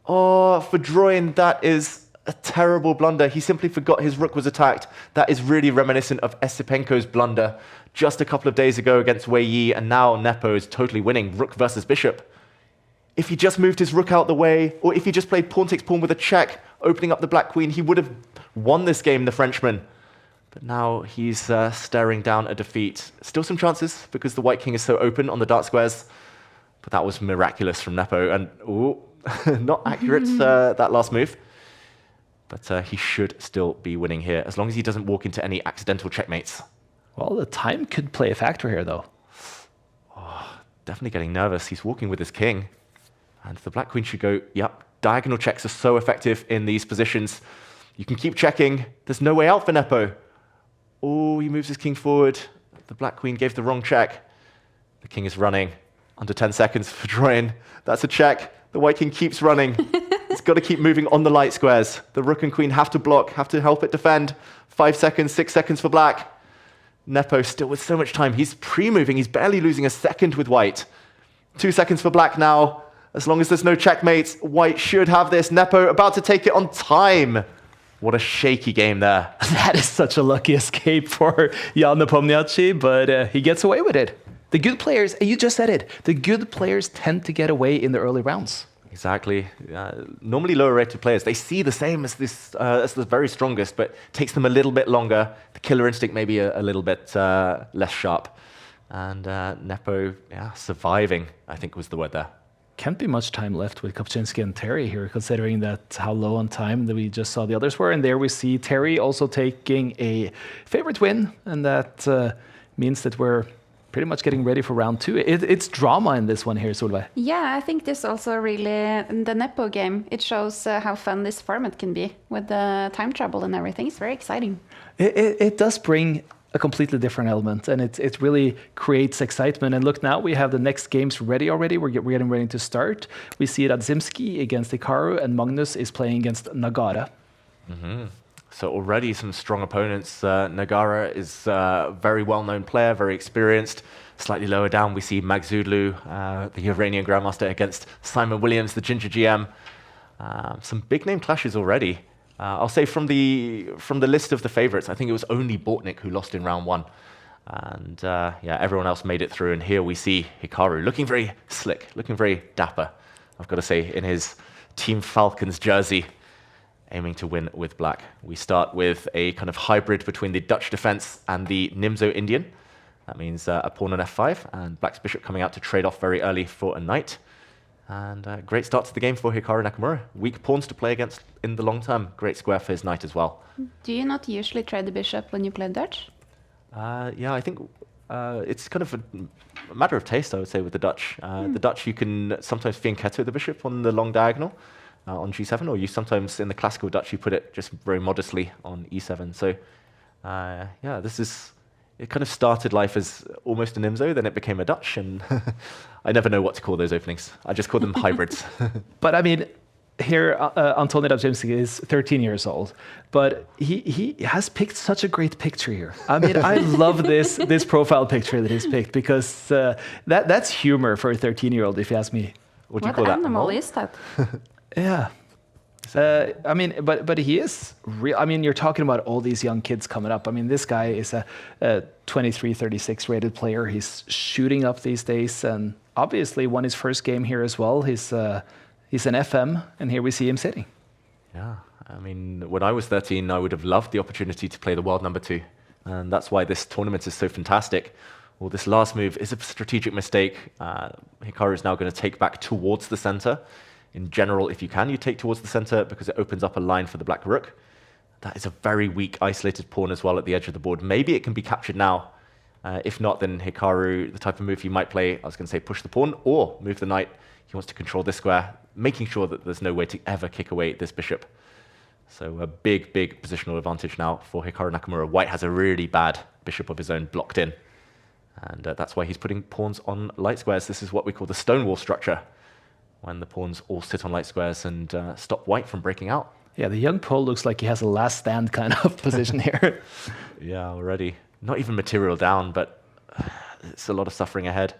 Oh, for Droin, that is a terrible blunder. He simply forgot his rook was attacked. That is really reminiscent of Esipenko's blunder just a couple of days ago against Wei Yi, and now Nepo is totally winning, rook versus bishop. If he just moved his rook out the way, or if he just played pawn takes pawn with a check, opening up the black queen, he would have won this game, the Frenchman. But now he's staring down a defeat. Still some chances, because the white king is so open on the dark squares. But that was miraculous from Nepo, and ooh, not accurate, that last move. But he should still be winning here, as long as he doesn't walk into any accidental checkmates. Well, the time could play a factor here, though. Oh, definitely getting nervous. He's walking with his king. And the black queen should go, yep, diagonal checks are so effective in these positions. You can keep checking. There's no way out for Nepo. Oh, he moves his king forward. The black queen gave the wrong check. The king is running. Under 10 seconds for Droin. That's a check. The white king keeps running. It's got to keep moving on the light squares. The rook and queen have to block, have to help it defend. 5 seconds, 6 seconds for black. Nepo still with so much time. He's pre-moving. He's barely losing a second with white. 2 seconds for black now. As long as there's no checkmates, white should have this. Nepo about to take it on time. What a shaky game there. That is such a lucky escape for Jan Nepomniachtchi, but he gets away with it. The good players, you just said it, the good players tend to get away in the early rounds. Exactly. Normally lower rated players, they see the same as as the very strongest, but it takes them a little bit longer. The killer instinct maybe a little bit less sharp. And Nepo, surviving, I think was the word there. Can't be much time left with Kopczynski and Terry here, considering that how low on time that we just saw the others were. And there we see Terry also taking a favorite win, and that means that we're pretty much getting ready for round 2. It's drama in this one here, Solveig. Yeah, I think this also really, the Nepo game, it shows how fun this format can be with the time trouble and everything. It's very exciting. It does bring a completely different element, and it really creates excitement. And look, now we have the next games ready already. We're getting ready to start. We see Radzimski against Hikaru, and Magnus is playing against Nagara. Mm-hmm. So already some strong opponents. Nagara is a very well-known player, very experienced. Slightly lower down, we see Magzudlu, the Iranian Grandmaster, against Simon Williams, the Ginger GM. Some big-name clashes already. I'll say from the list of the favorites, I think it was only Bortnik who lost in round 1. And everyone else made it through. And here we see Hikaru looking very slick, looking very dapper, I've got to say, in his Team Falcons jersey, aiming to win with black. We start with a kind of hybrid between the Dutch defense and the Nimzo Indian. That means a pawn on f5, and black's bishop coming out to trade off very early for a knight. And great start to the game for Hikaru Nakamura. Weak pawns to play against in the long term. Great square for his knight as well. Do you not usually trade the bishop when you play Dutch? I think it's kind of a matter of taste, I would say, with the Dutch. The Dutch, you can sometimes fianchetto the bishop on the long diagonal on g7, or you sometimes, in the classical Dutch, you put it just very modestly on e7. So, this is... It kind of started life as almost an Nimzo, then it became a Dutch, and I never know what to call those openings. I just call them hybrids. But I mean, here Antoni Radzimski is 13 years old, but he has picked such a great picture here. I mean, I love this profile picture that he's picked, because that's humor for a 13-year-old, if you ask me. What do you call that? What animal is that? Yeah. I mean, but he is real. I mean, you're talking about all these young kids coming up. I mean, this guy is a 23, 36 rated player. He's shooting up these days, and obviously won his first game here as well. He's an FM, and here we see him sitting. Yeah, I mean, when I was 13, I would have loved the opportunity to play the world number 2, and that's why this tournament is so fantastic. Well, this last move is a strategic mistake. Hikaru is now going to take back towards the center. In general, if you can, you take towards the center because it opens up a line for the black rook. That is a very weak, isolated pawn as well at the edge of the board. Maybe it can be captured now. If not, then Hikaru, the type of move he might play, I was going to say push the pawn or move the knight. He wants to control this square, making sure that there's no way to ever kick away this bishop. So a big, big positional advantage now for Hikaru Nakamura. White has a really bad bishop of his own blocked in. And that's why he's putting pawns on light squares. This is what we call the stonewall structure, when the pawns all sit on light squares and stop white from breaking out. Yeah, the young Pole looks like he has a last stand kind of position here. Yeah, already. Not even material down, but it's a lot of suffering ahead.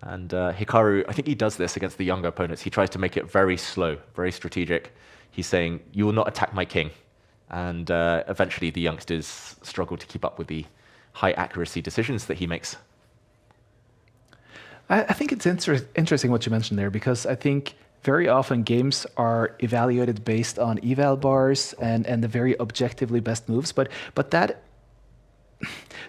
And Hikaru, I think he does this against the younger opponents. He tries to make it very slow, very strategic. He's saying, you will not attack my king. And eventually the youngsters struggle to keep up with the high accuracy decisions that he makes. I think it's interesting what you mentioned there, because I think very often games are evaluated based on eval bars and the very objectively best moves. But that,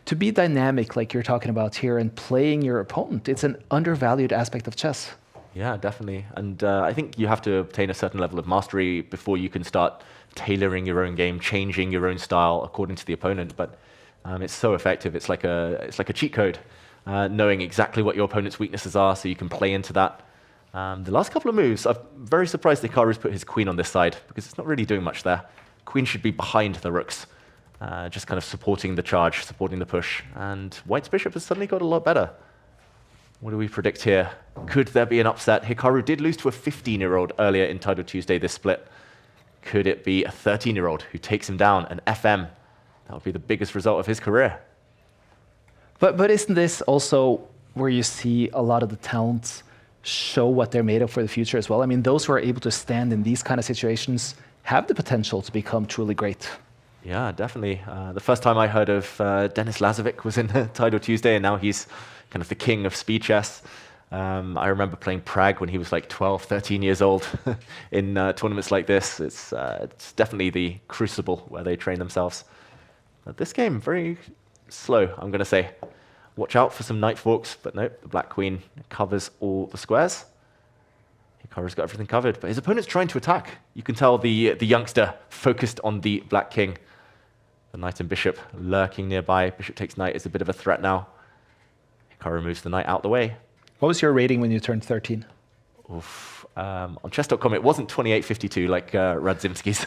to be dynamic like you're talking about here and playing your opponent, it's an undervalued aspect of chess. Yeah, definitely. And I think you have to obtain a certain level of mastery before you can start tailoring your own game, changing your own style according to the opponent. But it's so effective. It's like a cheat code, knowing exactly what your opponent's weaknesses are so you can play into that. The last couple of moves, I'm very surprised Hikaru's put his queen on this side, because it's not really doing much there. Queen should be behind the rooks, just kind of supporting the charge, supporting the push. And White's bishop has suddenly got a lot better. What do we predict here? Could there be an upset? Hikaru did lose to a 15-year-old earlier in Title Tuesday this split. Could it be a 13-year-old who takes him down, an FM? That would be the biggest result of his career. But isn't this also where you see a lot of the talents show what they're made of for the future as well? I mean, those who are able to stand in these kind of situations have the potential to become truly great. Yeah, definitely. The first time I heard of Denis Lazovic was in Tidal Tuesday, and now he's kind of the king of speed chess. I remember playing Prague when he was like 12, 13 years old in tournaments like this. It's definitely the crucible where they train themselves. But this game, very slow, I'm going to say. Watch out for some knight forks, but nope, the black queen covers all the squares. Hikaru's got everything covered, but his opponent's trying to attack. You can tell the youngster focused on the black king. The knight and bishop lurking nearby. Bishop takes knight is a bit of a threat now. Hikaru moves the knight out the way. What was your rating when you turned 13? Oof. On chess.com, it wasn't 2852 like Radzimski's.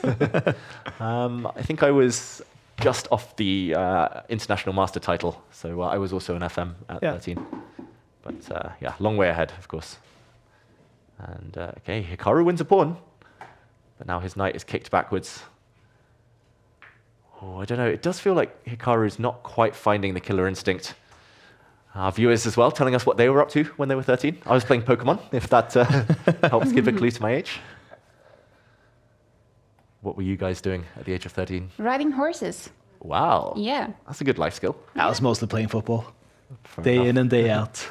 I think I was just off the international master title, so I was also an FM at 13. But yeah, long way ahead, of course. And okay, Hikaru wins a pawn, but now his knight is kicked backwards. Oh, I don't know. It does feel like Hikaru's not quite finding the killer instinct. Our viewers as well telling us what they were up to when they were 13. I was playing Pokemon, if that helps give a clue to my age. What were you guys doing at the age of 13? Riding horses. Wow. Yeah. That's a good life skill. I was mostly playing football. Day in and day out.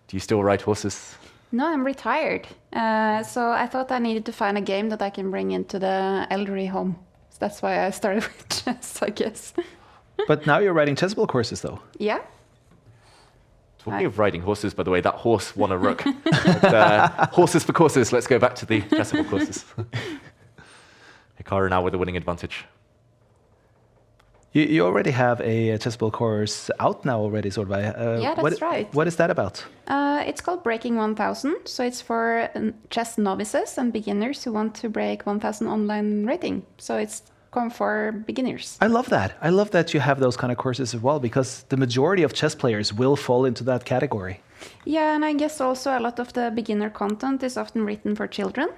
Do you still ride horses? No, I'm retired. So I thought I needed to find a game that I can bring into the elderly home. So that's why I started with chess, I guess. But now you're riding chessable courses, though. Yeah. Talking of riding horses, by the way, that horse won a rook. Horses for courses. Let's go back to the chessable courses. Hikaru now with a winning advantage. You already have a chessable course out now already, Solveig. Yeah, that's right. What is that about? It's called Breaking 1000. So it's for chess novices and beginners who want to break 1000 online rating. So it's come for beginners. I love that. I love that you have those kind of courses as well, because the majority of chess players will fall into that category. Yeah, and I guess also a lot of the beginner content is often written for children.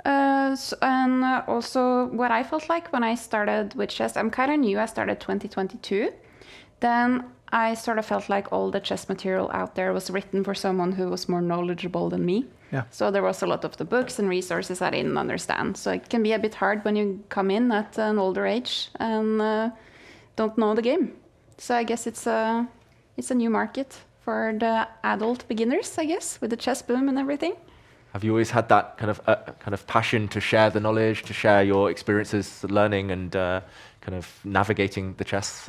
And also what I felt like when I started with chess, I'm kind of new, I started 2022. Then I sort of felt like all the chess material out there was written for someone who was more knowledgeable than me. Yeah. So there was a lot of the books and resources I didn't understand. So it can be a bit hard when you come in at an older age and don't know the game. So I guess it's a new market for the adult beginners, I guess, with the chess boom and everything. Have you always had that kind of passion to share the knowledge, to share your experiences learning and kind of navigating the chess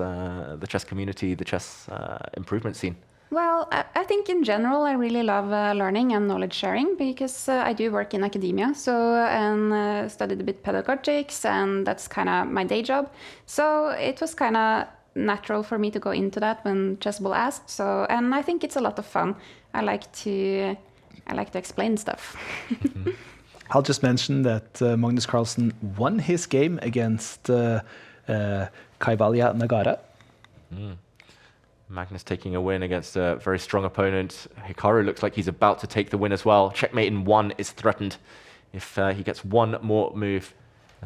community, the chess improvement scene? Well, I think in general I really love learning and knowledge sharing because I do work in academia, and studied a bit pedagogics, and that's kind of my day job. So it was kind of natural for me to go into that when Chessable asked. So, and I think it's a lot of fun. I like to explain stuff. Mm-hmm. I'll just mention that Magnus Carlsen won his game against Kaivalya Nagara. Magnus taking a win against a very strong opponent. Hikaru looks like he's about to take the win as well. Checkmate in 1 is threatened if he gets one more move.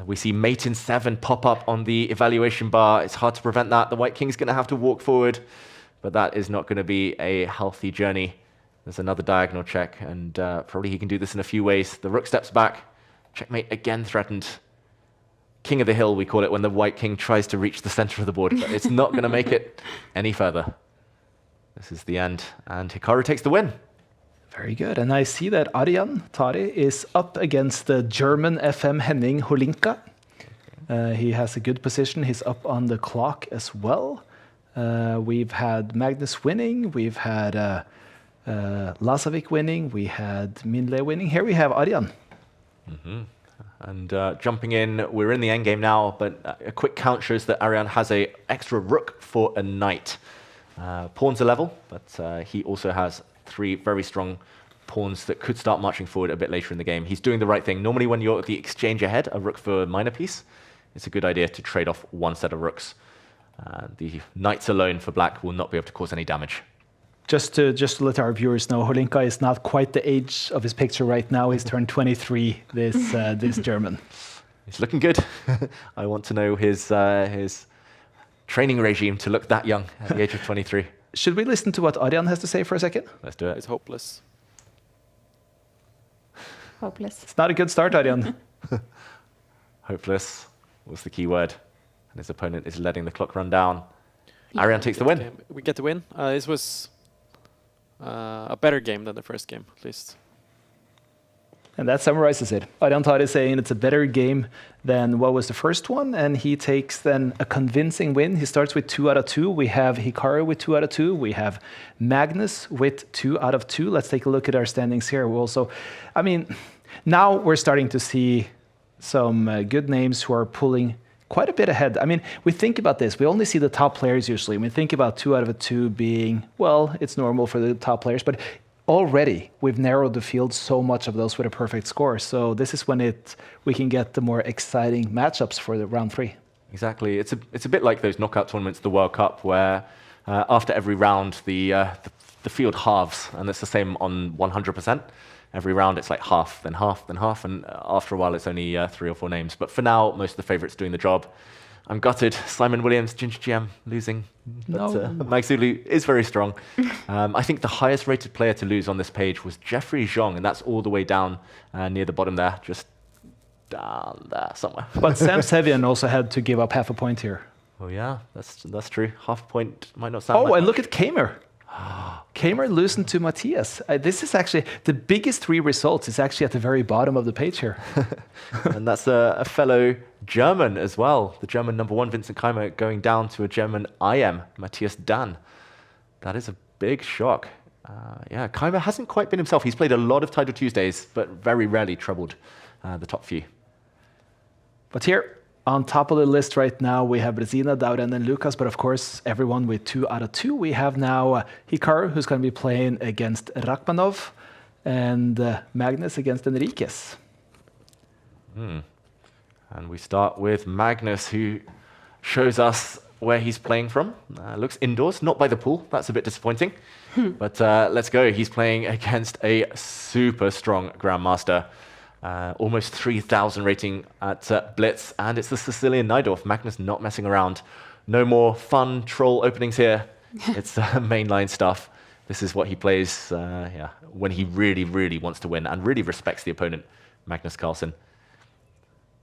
We see mate in 7 pop up on the evaluation bar. It's hard to prevent that. The White King's going to have to walk forward, but that is not going to be a healthy journey. There's another diagonal check, and probably he can do this in a few ways. The rook steps back. Checkmate again threatened. King of the hill, we call it, when the White King tries to reach the center of the board, but it's not going to make it any further. This is the end, and Hikaru takes the win. Very good. And I see that Arjan Tari is up against the German FM Henning Holinka. He has a good position. He's up on the clock as well. We've had Magnus winning. We've had Lazovic winning. We had Minle winning. Here we have Arjan. And jumping in, we're in the endgame now, but a quick count shows that Arian has an extra rook for a knight. Pawns are level, but he also has 3 very strong pawns that could start marching forward a bit later in the game. He's doing the right thing. Normally when you're at the exchange ahead, a rook for a minor piece, it's a good idea to trade off 1 set of rooks. The knights alone for black will not be able to cause any damage. Just to let our viewers know, Holinka is not quite the age of his picture right now. He's turned 23, this German. He's looking good. I want to know his training regime to look that young at the age of 23. Should we listen to what Arjan has to say for a second? Let's do it. It's hopeless. Hopeless. It's not a good start, Arjan. Hopeless was the key word. And his opponent is letting the clock run down. Arian takes the win. We get the win. This was a better game than the first game, at least. And that summarizes it. Arjan Tari is saying it's a better game than what was the first one, and he takes then a convincing win. He starts with 2 out of 2. We have Hikaru with 2 out of 2. We have Magnus with 2 out of 2. Let's take a look at our standings here. We also, I mean, now we're starting to see some good names who are pulling quite a bit ahead. I mean, we think about this. We only see the top players usually. We think about 2 out of 2 being, well, it's normal for the top players, but already we've narrowed the field so much of those with a perfect score. So this is when we can get the more exciting matchups for the round 3. Exactly. It's a bit like those knockout tournaments, the World Cup, where after every round the field halves, and it's the same on 100%. Every round it's like half, then half, then half, and after a while it's only 3 or 4 names. But for now, most of the favourites doing the job. I'm gutted. Simon Williams, Ginger GM, losing. But Mike Zulu is very strong. I think the highest rated player to lose on this page was Jeffrey Zhong, and that's all the way down near the bottom there, just down there somewhere. But Sam Sevian also had to give up half a point here. Oh yeah, that's true. Half a point might not sound Oh, like and much. look at Kamer. Kamer losing to Matthias. This is actually, the biggest 3 results is actually at the very bottom of the page here. And that's a fellow German as well. The German #1, Vincent Keimer, going down to a German IM, Matthias Dan. That is a big shock. Yeah, Keimer hasn't quite been himself. He's played a lot of Tidal Tuesdays, but very rarely troubled the top few. But here, on top of the list right now, we have Brezina, Dauren, and Lucas, but of course, everyone with 2 out of 2. We have now Hikaru, who's going to be playing against Rachmanov, and Magnus against Enriquez. And we start with Magnus, who shows us where he's playing from. Looks indoors, not by the pool. That's a bit disappointing. But let's go. He's playing against a super strong Grandmaster. Almost 3,000 rating at Blitz, and it's the Sicilian Najdorf. Magnus not messing around. No more fun troll openings here. It's mainline stuff. This is what he plays when he really, really wants to win and really respects the opponent, Magnus Carlsen.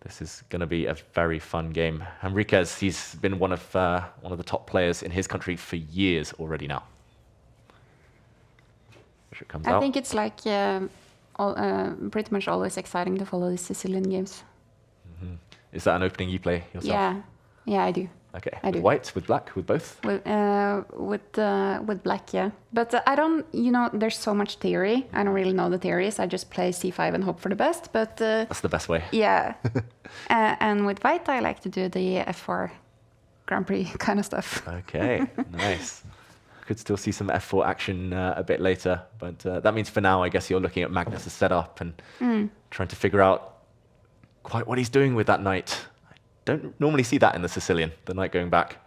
This is going to be a very fun game. Enriquez, he's been one of the top players in his country for years already now. I think it's like pretty much always exciting to follow the Sicilian games. Is that an opening you play yourself? Yeah, I do. Okay. I do. White, with black, with both? With black, yeah. But I don't, there's so much theory. I don't really know the theories. I just play c5 and hope for the best. But that's the best way. Yeah. And with white, I like to do the f4 Grand Prix kind of stuff. Okay, nice. Could still see some f4 action a bit later, but that means for now, I guess you're looking at Magnus' setup and trying to figure out quite what he's doing with that knight. I don't normally see that in the Sicilian, the knight going back.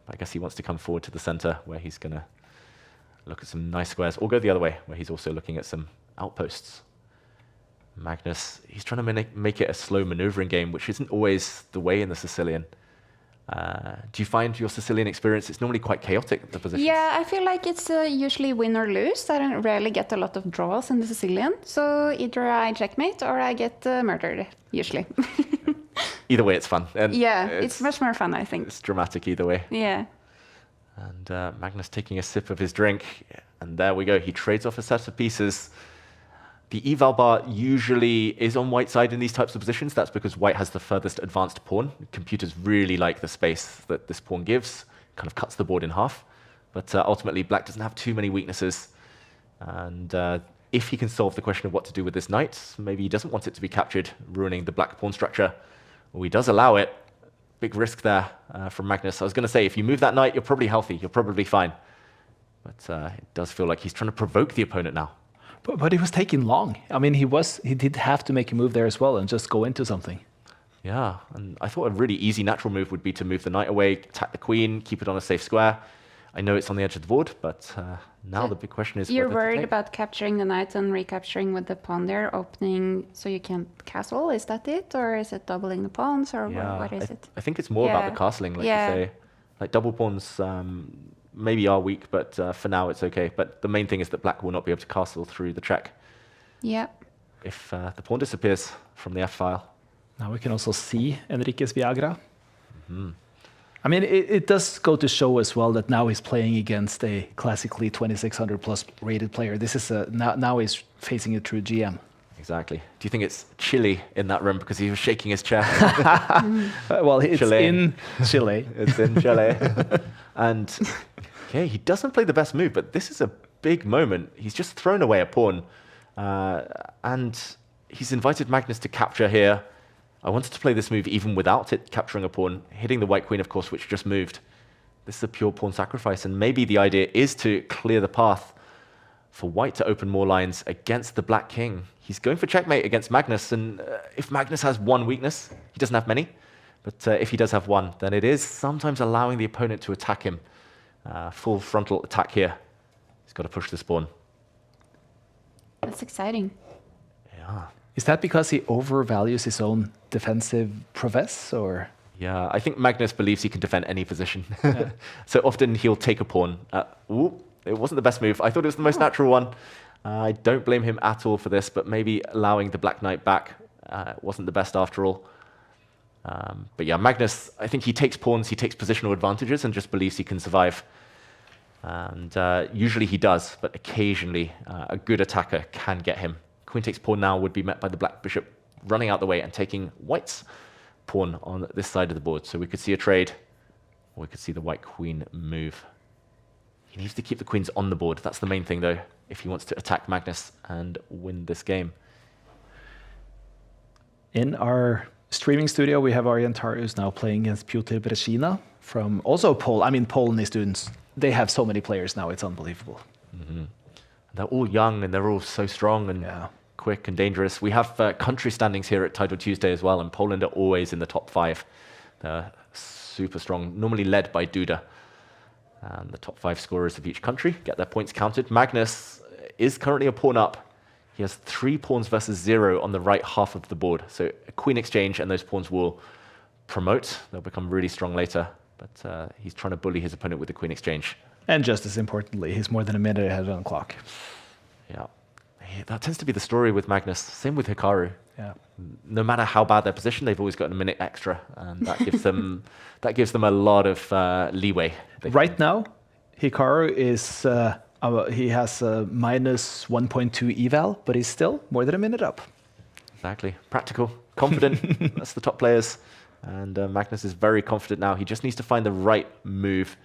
I guess he wants to come forward to the center where he's going to look at some nice squares, or go the other way where he's also looking at some outposts. Magnus, he's trying to make it a slow maneuvering game, which isn't always the way in the Sicilian. Do you find your Sicilian experience, it's normally quite chaotic, the positions? Yeah, I feel like it's usually win or lose. I don't rarely get a lot of draws in the Sicilian. So either I checkmate or I get murdered, usually. Either way, it's fun. And yeah, it's much more fun, I think. It's dramatic either way. Yeah. And Magnus taking a sip of his drink. And there we go. He trades off a set of pieces. The eval bar usually is on white side in these types of positions. That's because white has the furthest advanced pawn. Computers really like the space that this pawn gives. Kind of cuts the board in half. But ultimately, black doesn't have too many weaknesses. And if he can solve the question of what to do with this knight, maybe he doesn't want it to be captured, ruining the black pawn structure. Or he does allow it. Big risk there from Magnus. I was going to say, if you move that knight, you're probably healthy. You're probably fine. But it does feel like he's trying to provoke the opponent now. But it was taking long. I mean, he did have to make a move there as well and just go into something. Yeah, and I thought a really easy natural move would be to move the knight away, attack the queen, keep it on a safe square. I know it's on the edge of the board, but now the big question is... You're worried about capturing the knight and recapturing with the pawn there, opening so you can't castle? Is that it? Or is it doubling the pawns? Or what is it? I think it's more about the castling, like you say. Like double pawns maybe are weak, but for now it's okay. But the main thing is that black will not be able to castle through the check. Yeah. If the pawn disappears from the f-file. Now we can also see Enrique's Viagra. Mm-hmm. I mean, it does go to show as well that now he's playing against a classically 2600 plus rated player. This is now he's facing a true GM. Exactly. Do you think it's chilly in that room because he was shaking his chair? Well, it's in Chile. It's in Chile. And okay, he doesn't play the best move, but this is a big moment. He's just thrown away a pawn. And he's invited Magnus to capture here. I wanted to play this move even without it capturing a pawn, hitting the white queen, of course, which just moved. This is a pure pawn sacrifice, and maybe the idea is to clear the path for white to open more lines against the black king. He's going for checkmate against Magnus, and if Magnus has one weakness, he doesn't have many, but if he does have one, then it is sometimes allowing the opponent to attack him. Full frontal attack here. He's got to push this pawn. That's exciting. Yeah. Is that because he overvalues his own defensive prowess, or? Yeah, I think Magnus believes he can defend any position. Yeah. So often he'll take a pawn. Ooh, it wasn't the best move. I thought it was the most natural one. I don't blame him at all for this, but maybe allowing the black knight back wasn't the best after all. But yeah, Magnus, I think he takes pawns, he takes positional advantages and just believes he can survive. And usually he does, but occasionally a good attacker can get him. Queen takes pawn now would be met by the black bishop running out the way and taking white's pawn on this side of the board. So we could see a trade, or we could see the white queen move. He needs to keep the queens on the board. That's the main thing, though, if he wants to attack Magnus and win this game. In our streaming studio, we have Ariantar, who's now playing against Piotr Brezina from also Poland. I mean, Poland students, they have so many players now, it's unbelievable. Mm-hmm. They're all young and they're all so strong and quick and dangerous. We have country standings here at Tidal Tuesday as well, and Poland are always in the top 5. They're super strong, normally led by Duda. And the top 5 scorers of each country get their points counted. Magnus is currently a pawn up. He has 3 pawns versus 0 on the right half of the board. So a queen exchange and those pawns will promote. They'll become really strong later. But he's trying to bully his opponent with the queen exchange. And just as importantly, he's more than a minute ahead on the clock. Yeah. That tends to be the story with Magnus. Same with Hikaru. Yeah. No matter how bad their position, they've always got a minute extra. And that gives them a lot of leeway. Right now, Hikaru is... he has a minus 1.2 eval, but he's still more than a minute up. Exactly. Practical, confident. That's the top players. And Magnus is very confident now. He just needs to find the right move.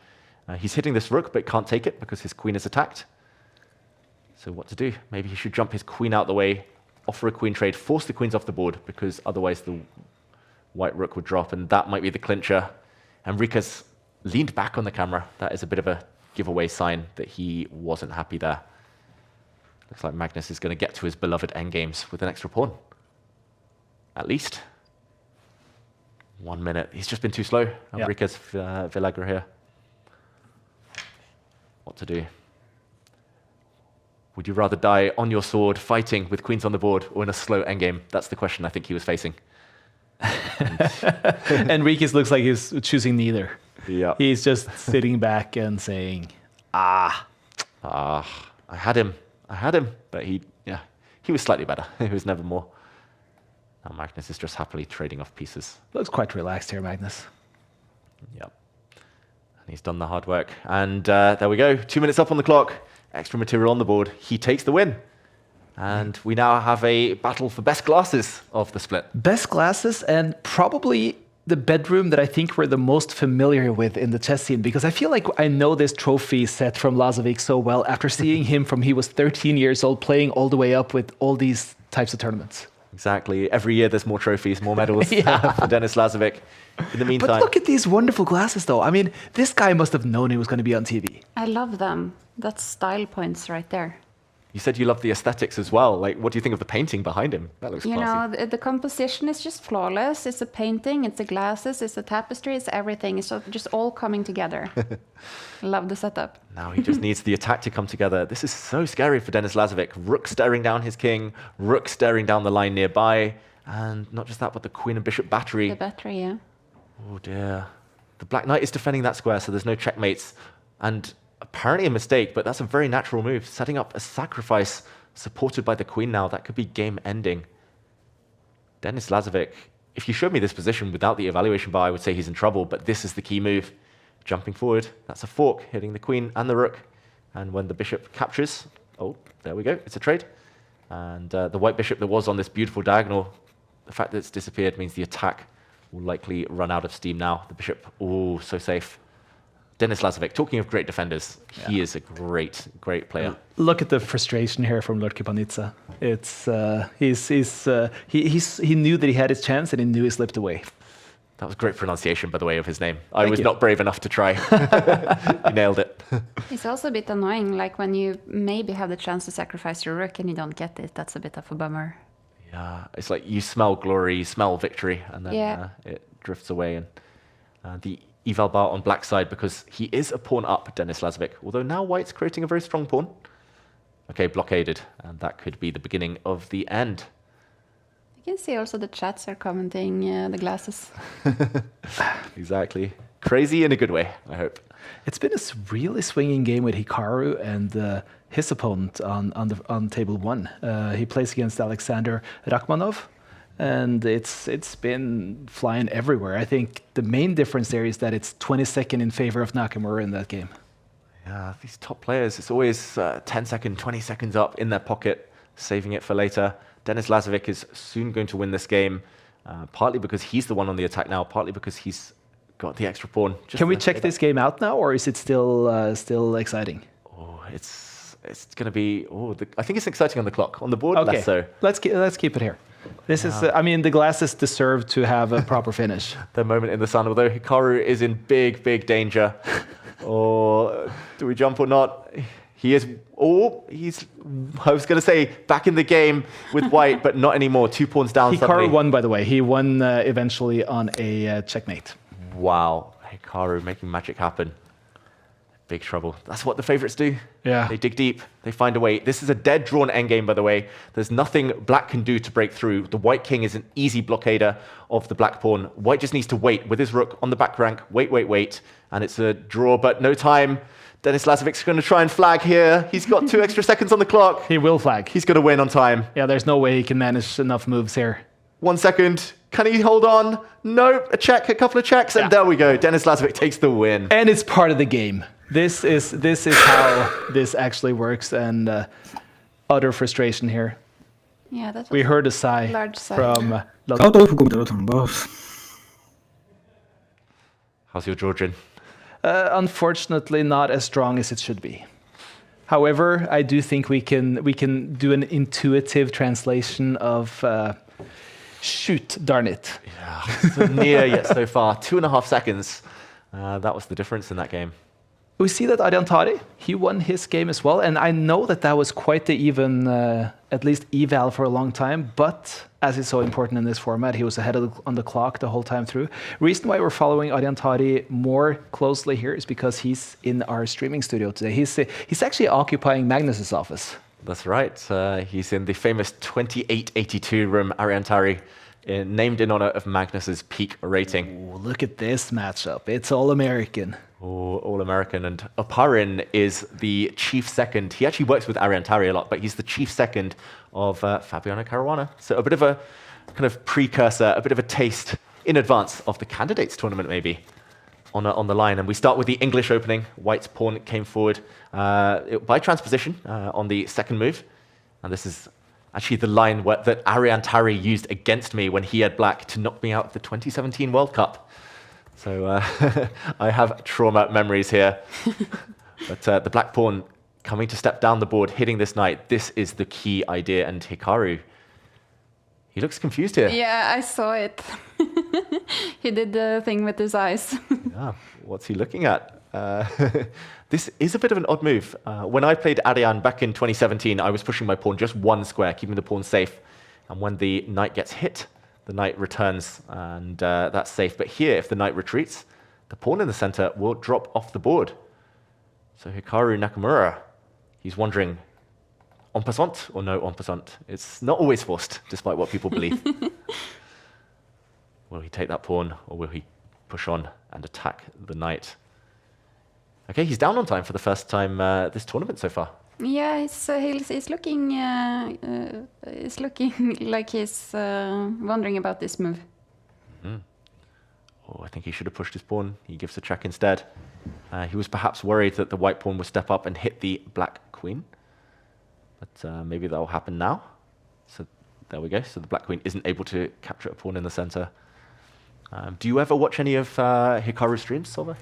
He's hitting this rook, but can't take it because his queen is attacked. So what to do? Maybe he should jump his queen out the way, offer a queen trade, force the queens off the board, because otherwise the white rook would drop, and that might be the clincher. Enrique's leaned back on the camera. That is a bit of a giveaway sign that he wasn't happy there. Looks like Magnus is going to get to his beloved endgames with an extra pawn. At least. 1 minute. He's just been too slow. Enrique's Villagra here. what to do. Would you rather die on your sword, fighting with queens on the board, or in a slow endgame? That's the question I think he was facing. Enriquez looks like he's choosing neither. Yeah. He's just sitting back and saying, I had him, but he was slightly better. He was never more. Now Magnus is just happily trading off pieces. Looks quite relaxed here, Magnus. Yep. And he's done the hard work. And there we go. 2 minutes up on the clock. Extra material on the board. He takes the win. And we now have a battle for best glasses of the split. Best glasses, and probably the bedroom that I think we're the most familiar with in the chess scene, because I feel like I know this trophy set from Lazovic so well after seeing him from he was 13 years old playing all the way up with all these types of tournaments. Exactly. Every year there's more trophies, more medals for Denis Lazovic. In the meantime... But look at these wonderful glasses, though. I mean, this guy must have known he was going to be on TV. I love them. That's style points right there. You said you love the aesthetics as well. Like, what do you think of the painting behind him? That looks classy. You know, the composition is just flawless. It's a painting, it's the glasses, it's the tapestry, it's everything. It's just all coming together. Love the setup. Now he just needs the attack to come together. This is so scary for Denis Lazovic. Rook staring down his king, rook staring down the line nearby, and not just that, but the queen and bishop battery. The battery, yeah. Oh dear. The black knight is defending that square, so there's no checkmates. And apparently a mistake, but that's a very natural move. Setting up a sacrifice supported by the queen now. That could be game ending. Denis Lazovic, if you showed me this position without the evaluation bar, I would say he's in trouble, but this is the key move. Jumping forward, that's a fork, hitting the queen and the rook. And when the bishop captures, oh, there we go, it's a trade. And the white bishop that was on this beautiful diagonal, the fact that it's disappeared means the attack will likely run out of steam now. The bishop, oh, so safe. Denis Lazovic, talking of great defenders, he is a great, great player. Look at the frustration here from Lord Kipanitsa. It's he knew that he had his chance and he knew he slipped away. That was great pronunciation, by the way, of his name. I was not brave enough to try. You nailed it. It's also a bit annoying, like when you maybe have the chance to sacrifice your rook and you don't get it. That's a bit of a bummer. Yeah, it's like you smell glory, you smell victory, and then it drifts away. And the eval bar on black side, because he is a pawn up, Denis Lazovic. Although now white's creating a very strong pawn. Okay, blockaded, and that could be the beginning of the end. You can see also the chats are commenting the glasses. Exactly. Crazy in a good way, I hope. It's been a really swinging game with Hikaru and his opponent on table one. He plays against Alexander Rachmanov, and it's been flying everywhere. I think the main difference there is that it's 22nd in favor of Nakamura in that game. Yeah, these top players, it's always 10 seconds, 20 seconds up in their pocket, saving it for later. Denis Lazovic is soon going to win this game, partly because he's the one on the attack now, partly because he's got the extra pawn. Can we check this game out now, or is it still exciting? Oh, it's going to be. Oh, I think it's exciting on the clock. On the board, okay. Less so. Let's keep it here. This is. I mean, the glasses deserve to have a proper finish. The moment in the sun, although Hikaru is in big danger. Or do we jump or not? He is. Oh, he's. I was going to say back in the game with white, but not anymore. 2 pawns down. Hikaru won, by the way. He won eventually on a checkmate. Wow, Hikaru making magic happen. Big trouble. That's what the favorites do. Yeah. They dig deep. They find a way. This is a dead drawn endgame, by the way. There's nothing black can do to break through. The white king is an easy blockader of the black pawn. White just needs to wait with his rook on the back rank. Wait. And it's a draw, but no time. Denis Lazovic's going to try and flag here. He's got 2 extra seconds on the clock. He will flag. He's going to win on time. Yeah, there's no way he can manage enough moves here. 1 second. Can he hold on? No, a couple of checks, and there we go. Denis Lazovic takes the win. And it's part of the game. This is how this actually works, and utter frustration here. Yeah, that was we heard a sigh large sigh. from. How's your Georgian? Unfortunately, not as strong as it should be. However, I do think we can do an intuitive translation of. Shoot, darn it. Yeah, so near yet so far. 2.5 seconds. That was the difference in that game. We see that Ariantari, he won his game as well, and I know that that was quite the even, at least eval for a long time, but as is so important in this format, he was ahead on the clock the whole time through. Reason why we're following Ariantari more closely here is because he's in our streaming studio today. He's actually occupying Magnus's office. That's right. He's in the famous 2882 room, Ariantari, named in honor of Magnus's peak rating. Ooh, look at this matchup. It's all American. Oh, all American. And Oparin is the chief second. He actually works with Ariantari a lot, but he's the chief second of Fabiano Caruana. So a bit of a kind of precursor, a bit of a taste in advance of the candidates tournament, maybe, on the line. And we start with the English opening. White's pawn came forward by transposition on the second move. And this is actually the line that Ariantari used against me when he had black to knock me out of the 2017 World Cup. So I have trauma memories here. But the black pawn coming to step down the board, hitting this knight. This is the key idea. And Hikaru, he looks confused here. Yeah, I saw it. He did the thing with his eyes. Yeah, what's he looking at? This is a bit of an odd move. When I played Ariane back in 2017, I was pushing my pawn just one square, keeping the pawn safe. And when the knight gets hit, the knight returns, and that's safe. But here, if the knight retreats, the pawn in the center will drop off the board. So Hikaru Nakamura, he's wondering, en passant or no en passant? It's not always forced, despite what people believe. Will he take that pawn, or will he push on and attack the knight? Okay, he's down on time for the first time this tournament so far. Yeah, he's looking like he's wondering about this move. Mm. Oh, I think he should have pushed his pawn. He gives the check instead. He was perhaps worried that the white pawn would step up and hit the black queen. But maybe that will happen now. So there we go. So the black queen isn't able to capture a pawn in the center. Do you ever watch any of Hikaru's streams, Solveig?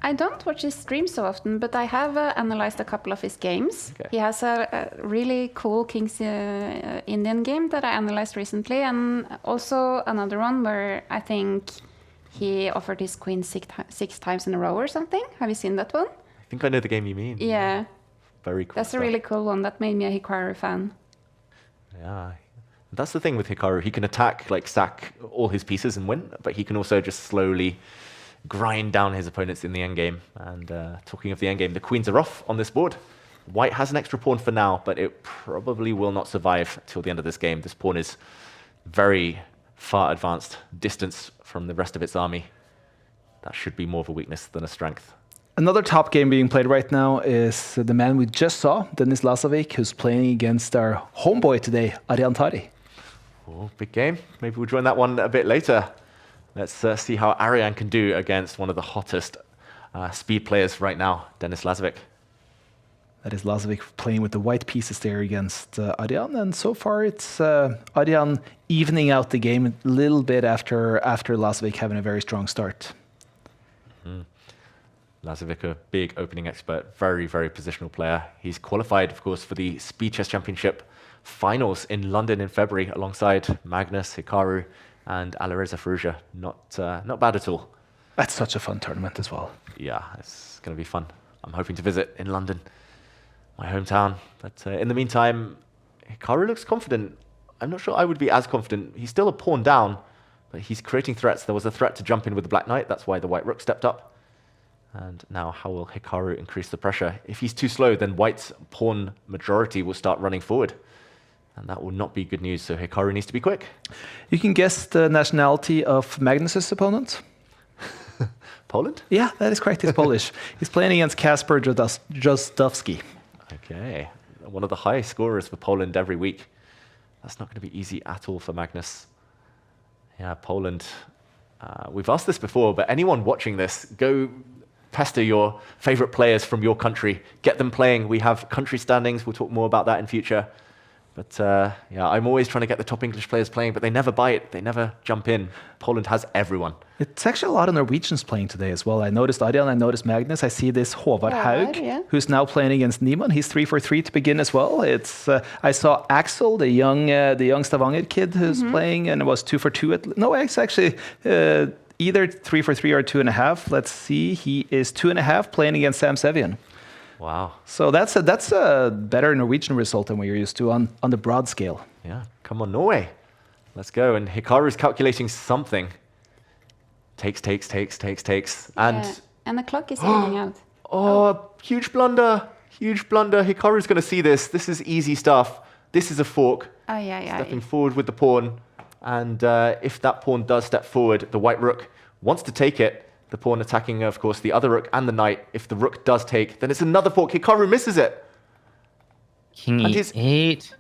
I don't watch his streams so often, but I have analyzed a couple of his games. Okay. He has a really cool King's Indian game that I analyzed recently, and also another one where I think he offered his queen six times in a row or something. Have you seen that one? I think I know the game you mean. Yeah. Very cool. That's a really cool one. That made me a Hikaru fan. Yeah. That's the thing with Hikaru. He can attack, like sack all his pieces and win, but he can also just slowly grind down his opponents in the endgame. And talking of the endgame, the queens are off on this board. White has an extra pawn for now, but it probably will not survive till the end of this game. This pawn is very far advanced distance from the rest of its army. That should be more of a weakness than a strength. Another top game being played right now is the man we just saw, Denis Lazovic, who's playing against our homeboy today, Ariantari. Oh, big game. Maybe we'll join that one a bit later. Let's see how Ariane can do against one of the hottest speed players right now, Denis Lazovic. That is Lazovic playing with the white pieces there against Ariane, and so far it's Ariane evening out the game a little bit after Lazovic having a very strong start. Mm. Lazovic, a big opening expert, very, very positional player. He's qualified, of course, for the Speed Chess Championship finals in London in February alongside Magnus, Hikaru, and Alireza Firouzja. Not bad at all. That's such a fun tournament as well. Yeah, it's going to be fun. I'm hoping to visit in London, my hometown. But in the meantime, Hikaru looks confident. I'm not sure I would be as confident. He's still a pawn down, but he's creating threats. There was a threat to jump in with the black knight. That's why the white rook stepped up. And now how will Hikaru increase the pressure? If he's too slow, then white's pawn majority will start running forward. And that will not be good news, so Hikaru needs to be quick. You can guess the nationality of Magnus's opponent. Poland? Yeah, that is correct. He's Polish. He's playing against Kasper Jostowski. Okay. One of the high scorers for Poland every week. That's not going to be easy at all for Magnus. Yeah, Poland. We've asked this before, but anyone watching this, go pester your favorite players from your country. Get them playing. We have country standings. We'll talk more about that in future. But yeah, I'm always trying to get the top English players playing, but they never bite. They never jump in. Poland has everyone. It's actually a lot of Norwegians playing today as well. I noticed Arian, I noticed Magnus. I see this Håvard Haug, who's now playing against Niemann. He's 3 for 3 to begin as well. It's I saw Axel, the young Stavanger kid who's playing, and it was 2 for 2. No, it's actually either 3 for 3 or 2.5. Let's see. He is 2.5 playing against Sam Sevian. Wow. So that's a better Norwegian result than what you're used to on the broad scale. Yeah, come on, Norway. Let's go. And Hikaru's calculating something. Takes. And the clock is evening out. Oh, huge blunder. Huge blunder. Hikaru's going to see this. This is easy stuff. This is a fork. Oh, yeah. Stepping forward with the pawn. And if that pawn does step forward, the white rook wants to take it. The pawn attacking, of course, the other rook and the knight. If the rook does take, then it's another fork. Hikaru misses it. King E8,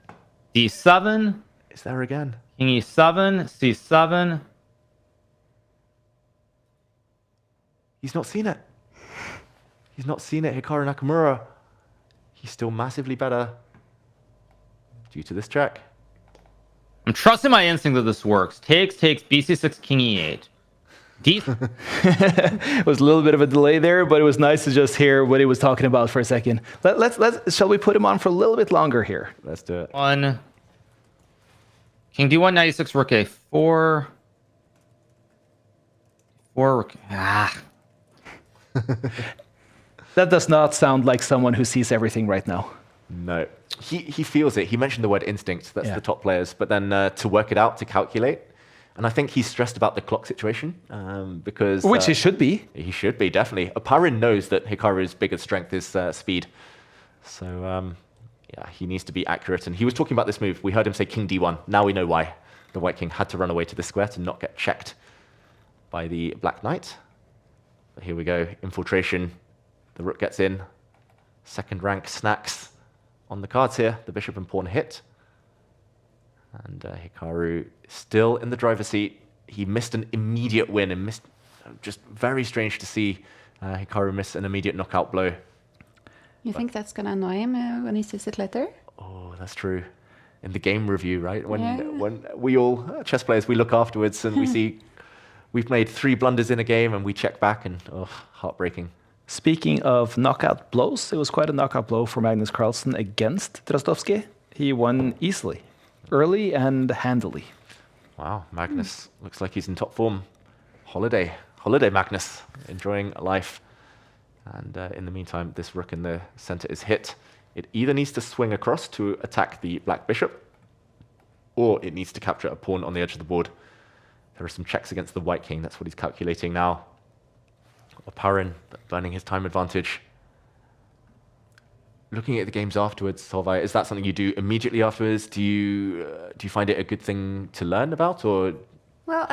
D7. Is there again? King E7, C7. He's not seen it. He's not seen it. Hikaru Nakamura. He's still massively better due to this check. I'm trusting my instinct that this works. Takes, BC6, King E8. It was a little bit of a delay there, but it was nice to just hear what he was talking about for a second. Shall we put him on for a little bit longer here? Let's do it. One. King D1, 96, Rook A4. 4, Rook. That does not sound like someone who sees everything right now. No. He feels it. He mentioned the word instinct. That's the top players. But then to work it out, to calculate. And I think he's stressed about the clock situation because... Which he should be. He should be, definitely. Oparin knows that Hikaru's biggest strength is speed. So, yeah, he needs to be accurate. And he was talking about this move. We heard him say King D1. Now we know why. The White King had to run away to the square to not get checked by the Black Knight. But here we go. Infiltration. The rook gets in. Second rank snacks on the cards here. The bishop and pawn hit. And Hikaru still in the driver's seat. He missed an immediate win and missed... Just very strange to see Hikaru miss an immediate knockout blow. You think that's going to annoy him when he sees it later? Oh, that's true. In the game review, right? When we all, chess players, we look afterwards and we see we've made 3 blunders in a game and we check back and, heartbreaking. Speaking of knockout blows, it was quite a knockout blow for Magnus Carlsen against Drastovsky. He won easily, early and handily. Wow, Magnus looks like he's in top form. Holiday Magnus, enjoying life. And in the meantime, this rook in the center is hit. It either needs to swing across to attack the black bishop, or it needs to capture a pawn on the edge of the board. There are some checks against the white king. That's what he's calculating now. Oparin burning his time advantage. Looking at the games afterwards, Solveig, is that something you do immediately afterwards? Do you find it a good thing to learn about, or? Well,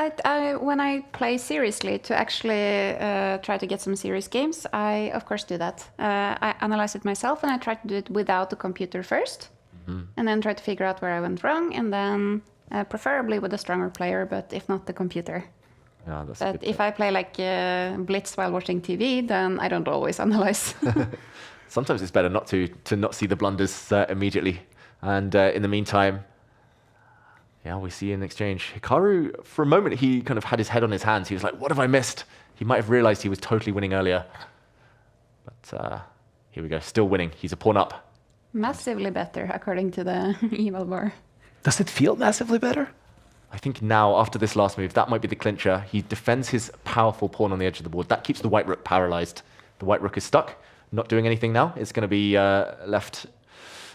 when I play seriously to actually try to get some serious games, I of course do that. I analyze it myself and I try to do it without the computer first, and then try to figure out where I went wrong, and then preferably with a stronger player, but if not, the computer. Yeah, that's but if I play like Blitz while watching TV, then I don't always analyze. Sometimes it's better not to not see the blunders immediately. And in the meantime, yeah, we see an exchange. Hikaru, for a moment, he kind of had his head on his hands. He was like, what have I missed? He might have realized he was totally winning earlier. But here we go, still winning. He's a pawn up. Massively better, according to the evil bar. Does it feel massively better? I think now, after this last move, that might be the clincher. He defends his powerful pawn on the edge of the board. That keeps the white rook paralyzed. The white rook is stuck, not doing anything now. It's going to be left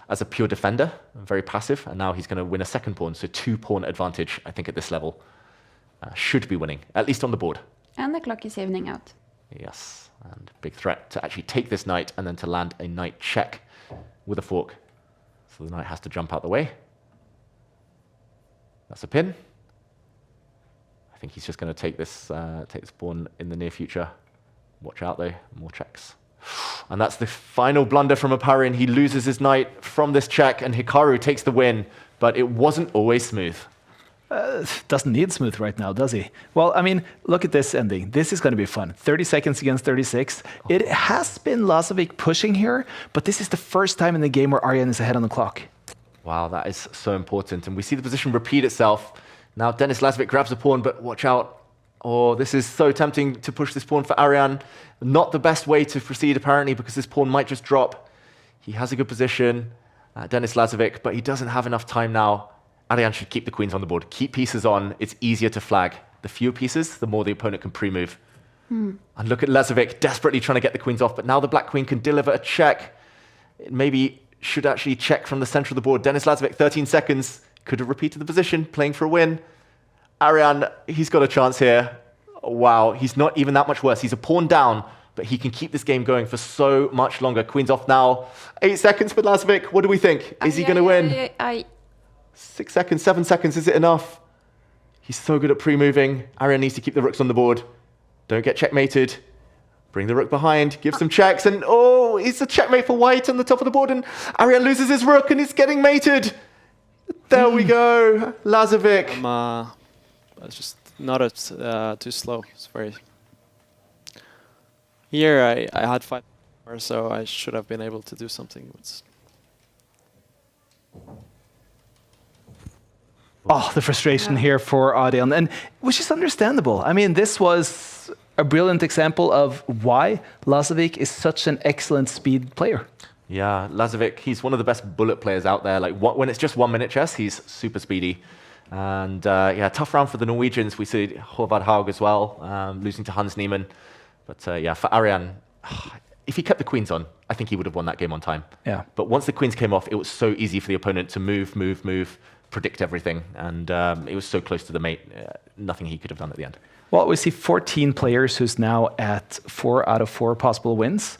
as a pure defender, very passive, and now he's going to win a second pawn, so 2-pawn advantage, I think, at this level. Should be winning, at least on the board. And the clock is evening out. Yes, and big threat to actually take this knight and then to land a knight check with a fork. So the knight has to jump out the way. That's a pin. I think he's just going to take this pawn in the near future. Watch out, though. More checks. And that's the final blunder from Oparin. He loses his knight from this check, and Hikaru takes the win. But it wasn't always smooth. Doesn't need smooth right now, does he? Well, I mean, look at this ending. This is going to be fun. 30 seconds against 36. It has been Lazovic pushing here, but this is the first time in the game where Arjan is ahead on the clock. Wow, that is so important. And we see the position repeat itself. Now, Denis Lazovic grabs a pawn, but watch out. Oh, this is so tempting to push this pawn for Arjan. Not the best way to proceed, apparently, because this pawn might just drop. He has a good position, Denis Lazovic, but he doesn't have enough time now. Arjan should keep the queens on the board. Keep pieces on. It's easier to flag. the fewer pieces, the more the opponent can pre-move. And look at Lazovic desperately trying to get the queens off, but now the black queen can deliver a check. It maybe should actually check from the center of the board. Denis Lazovic, 13 seconds, could have repeated the position, playing for a win. Arian, he's got a chance here. Wow, he's not even that much worse. He's a pawn down, but he can keep this game going for so much longer. Queen's off now. 8 seconds for Lazovic. What do we think? Is he going to win? 6 seconds, 7 seconds, is it enough? He's so good at pre-moving. Arian needs to keep the rooks on the board. Don't get checkmated. Bring the rook behind, give some checks, and oh, it's a checkmate for white on the top of the board, and Arian loses his rook, and he's getting mated. There we go, Lazovic. It's just not too slow. It's very... Here I had 5 more, so I should have been able to do something. Oh, the frustration here for Adrian, and which is understandable. I mean, this was a brilliant example of why Lazovic is such an excellent speed player. Yeah, Lazovic, he's one of the best bullet players out there. Like when it's just 1 minute chess, he's super speedy. And yeah, tough round for the Norwegians. We see Håvard Haug as well, losing to Hans Niemann. But yeah, for Arian, if he kept the queens on, I think he would have won that game on time. Yeah. But once the queens came off, it was so easy for the opponent to move, predict everything. And it was so close to the mate, nothing he could have done at the end. Well, we see 14 players who's now at 4 out of 4 possible wins.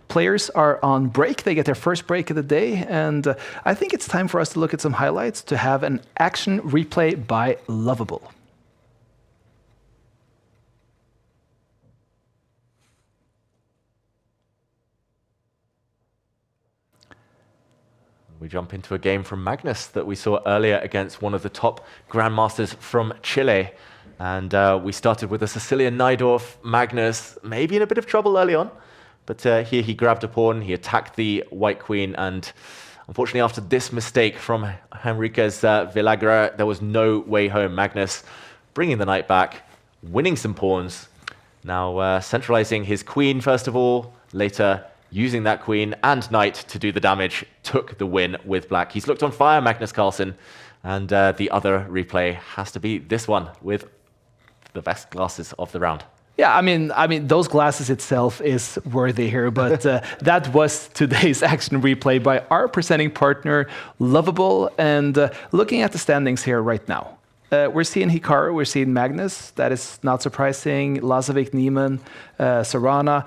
Players are on break. They get their first break of the day. And I think it's time for us to look at some highlights to have an action replay by Lovable. We jump into a game from Magnus that we saw earlier against one of the top Grandmasters from Chile. And we started with a Sicilian Najdorf. Magnus maybe in a bit of trouble early on, but here he grabbed a pawn, he attacked the white queen, and unfortunately after this mistake from Henriquez Villagra, there was no way home. Magnus bringing the knight back, winning some pawns, now centralizing his queen first of all, later using that queen and knight to do the damage, took the win with black. He's looked on fire, Magnus Carlsen, and the other replay has to be this one with the best glasses of the round. Yeah, I mean, those glasses itself is worthy here, but that was today's action replay by our presenting partner, Lovable. And looking at the standings here right now, we're seeing Hikaru, we're seeing Magnus. That is not surprising. Lazovic, Niemann, Sarana.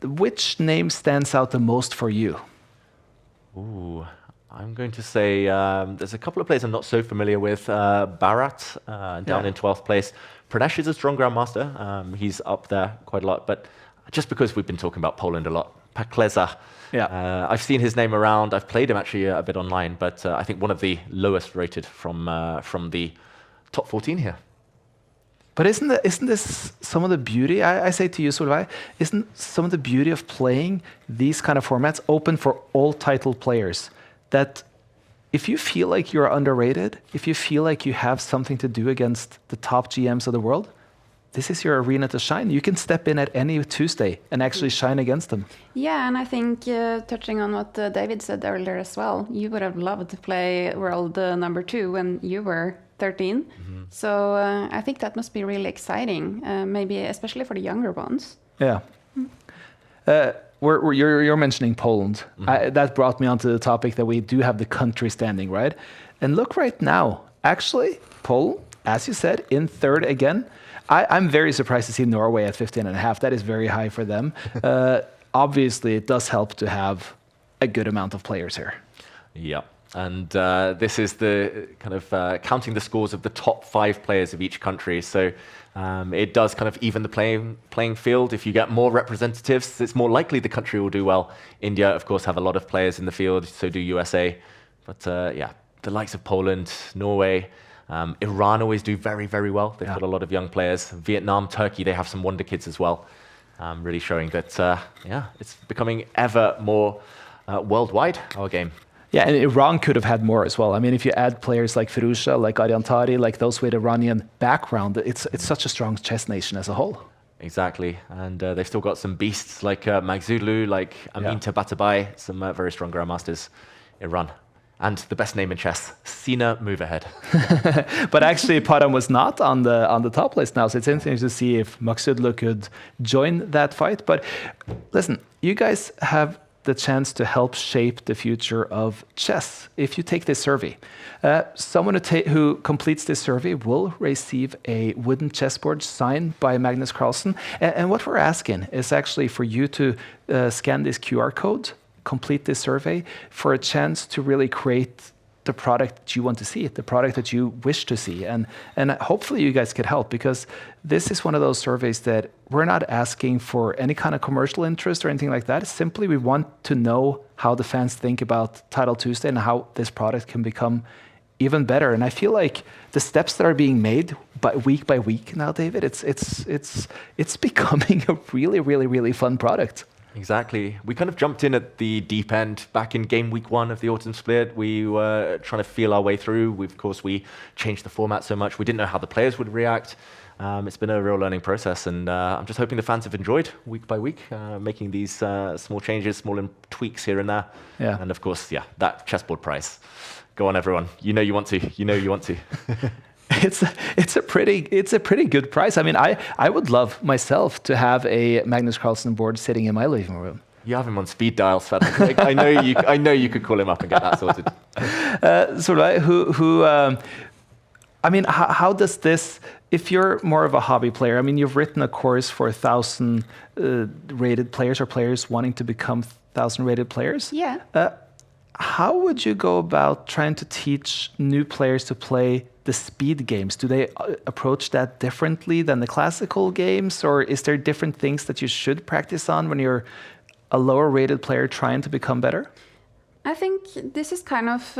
Which name stands out the most for you? Ooh, I'm going to say there's a couple of players I'm not so familiar with. Barat, down in 12th place. Pranesh is a strong Grandmaster. He's up there quite a lot. But just because we've been talking about Poland a lot, Pakleza. Yeah. I've seen his name around. I've played him actually a bit online, but I think one of the lowest rated from the top 14 here. But isn't this some of the beauty? I say to you, Solveig, isn't some of the beauty of playing these kind of formats open for all title players? That if you feel like you're underrated, if you feel like you have something to do against the top GMs of the world, this is your arena to shine. You can step in at any Tuesday and actually shine against them. Yeah, and I think touching on what David said earlier as well, you would have loved to play world number 2 when you were 13. Mm-hmm. So I think that must be really exciting, maybe especially for the younger ones. Yeah. You're mentioning Poland. Mm-hmm. That brought me onto the topic that we do have the country standing, right? And look right now, actually, Poland, as you said, in 3rd again. I'm very surprised to see Norway at 15.5. That is very high for them. Obviously, it does help to have a good amount of players here. Yeah. And this is the kind of counting the scores of the top 5 players of each country. So it does kind of even the playing field. If you get more representatives, it's more likely the country will do well. India, of course, have a lot of players in the field, so do USA. But yeah, the likes of Poland, Norway, Iran always do very, very well. They've got a lot of young players. Vietnam, Turkey, they have some wonder kids as well. Really showing that, yeah, it's becoming ever more worldwide, our game. Yeah, and Iran could have had more as well. I mean, if you add players like Firuzha, like Ariantari, like those with Iranian background, it's such a strong chess nation as a whole. Exactly, and they've still got some beasts like Magzulu, like Amin Tabatabai, some very strong Grandmasters. Iran. And the best name in chess, Sina Move Ahead. But actually, Padam was not on the top list now, so it's interesting to see if Maksudlu could join that fight. But listen, you guys have the chance to help shape the future of chess if you take this survey. Someone who completes this survey will receive a wooden chessboard signed by Magnus Carlsen. And what we're asking is actually for you to scan this QR code, complete this survey, for a chance to really create the product that you want to see, the product that you wish to see. And hopefully you guys could help, because this is one of those surveys that we're not asking for any kind of commercial interest or anything like that. Simply, we want to know how the fans think about Title Tuesday and how this product can become even better. And I feel like the steps that are being made by week now, David, it's becoming a really, really, really fun product. Exactly. We kind of jumped in at the deep end back in game week 1 of the Autumn Split. We were trying to feel our way through. Of course, we changed the format so much. We didn't know how the players would react. It's been a real learning process, and I'm just hoping the fans have enjoyed week by week, making these small changes, small tweaks here and there. Yeah. And of course, that chessboard price. Go on, everyone. You know you want to. You know you want to. It's a pretty good price. I mean, I would love myself to have a Magnus Carlsen board sitting in my living room. You have him on speed dial, Sverre. I know you could call him up and get that sorted. Solveig, I mean, how does this? If you're more of a hobby player, I mean, you've written a course for 1,000 rated players or players wanting to become 1,000 rated players. Yeah. How would you go about trying to teach new players to play the speed games? Do they approach that differently than the classical games, or is there different things that you should practice on when you're a lower rated player trying to become better? I think this is kind of,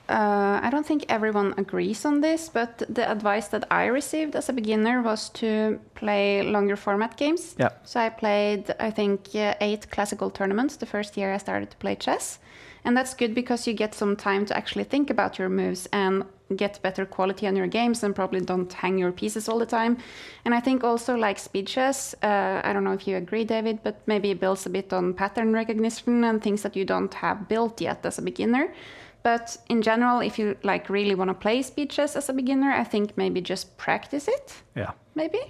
I don't think everyone agrees on this, but the advice that I received as a beginner was to play longer format games. Yeah. So I played, I think, 8 classical tournaments the first year I started to play chess. And that's good because you get some time to actually think about your moves and get better quality on your games and probably don't hang your pieces all the time. And I think also like speed chess, I don't know if you agree, David, but maybe it builds a bit on pattern recognition and things that you don't have built yet as a beginner. But in general, if you like really want to play speed chess as a beginner, I think maybe just practice it. Yeah. Maybe.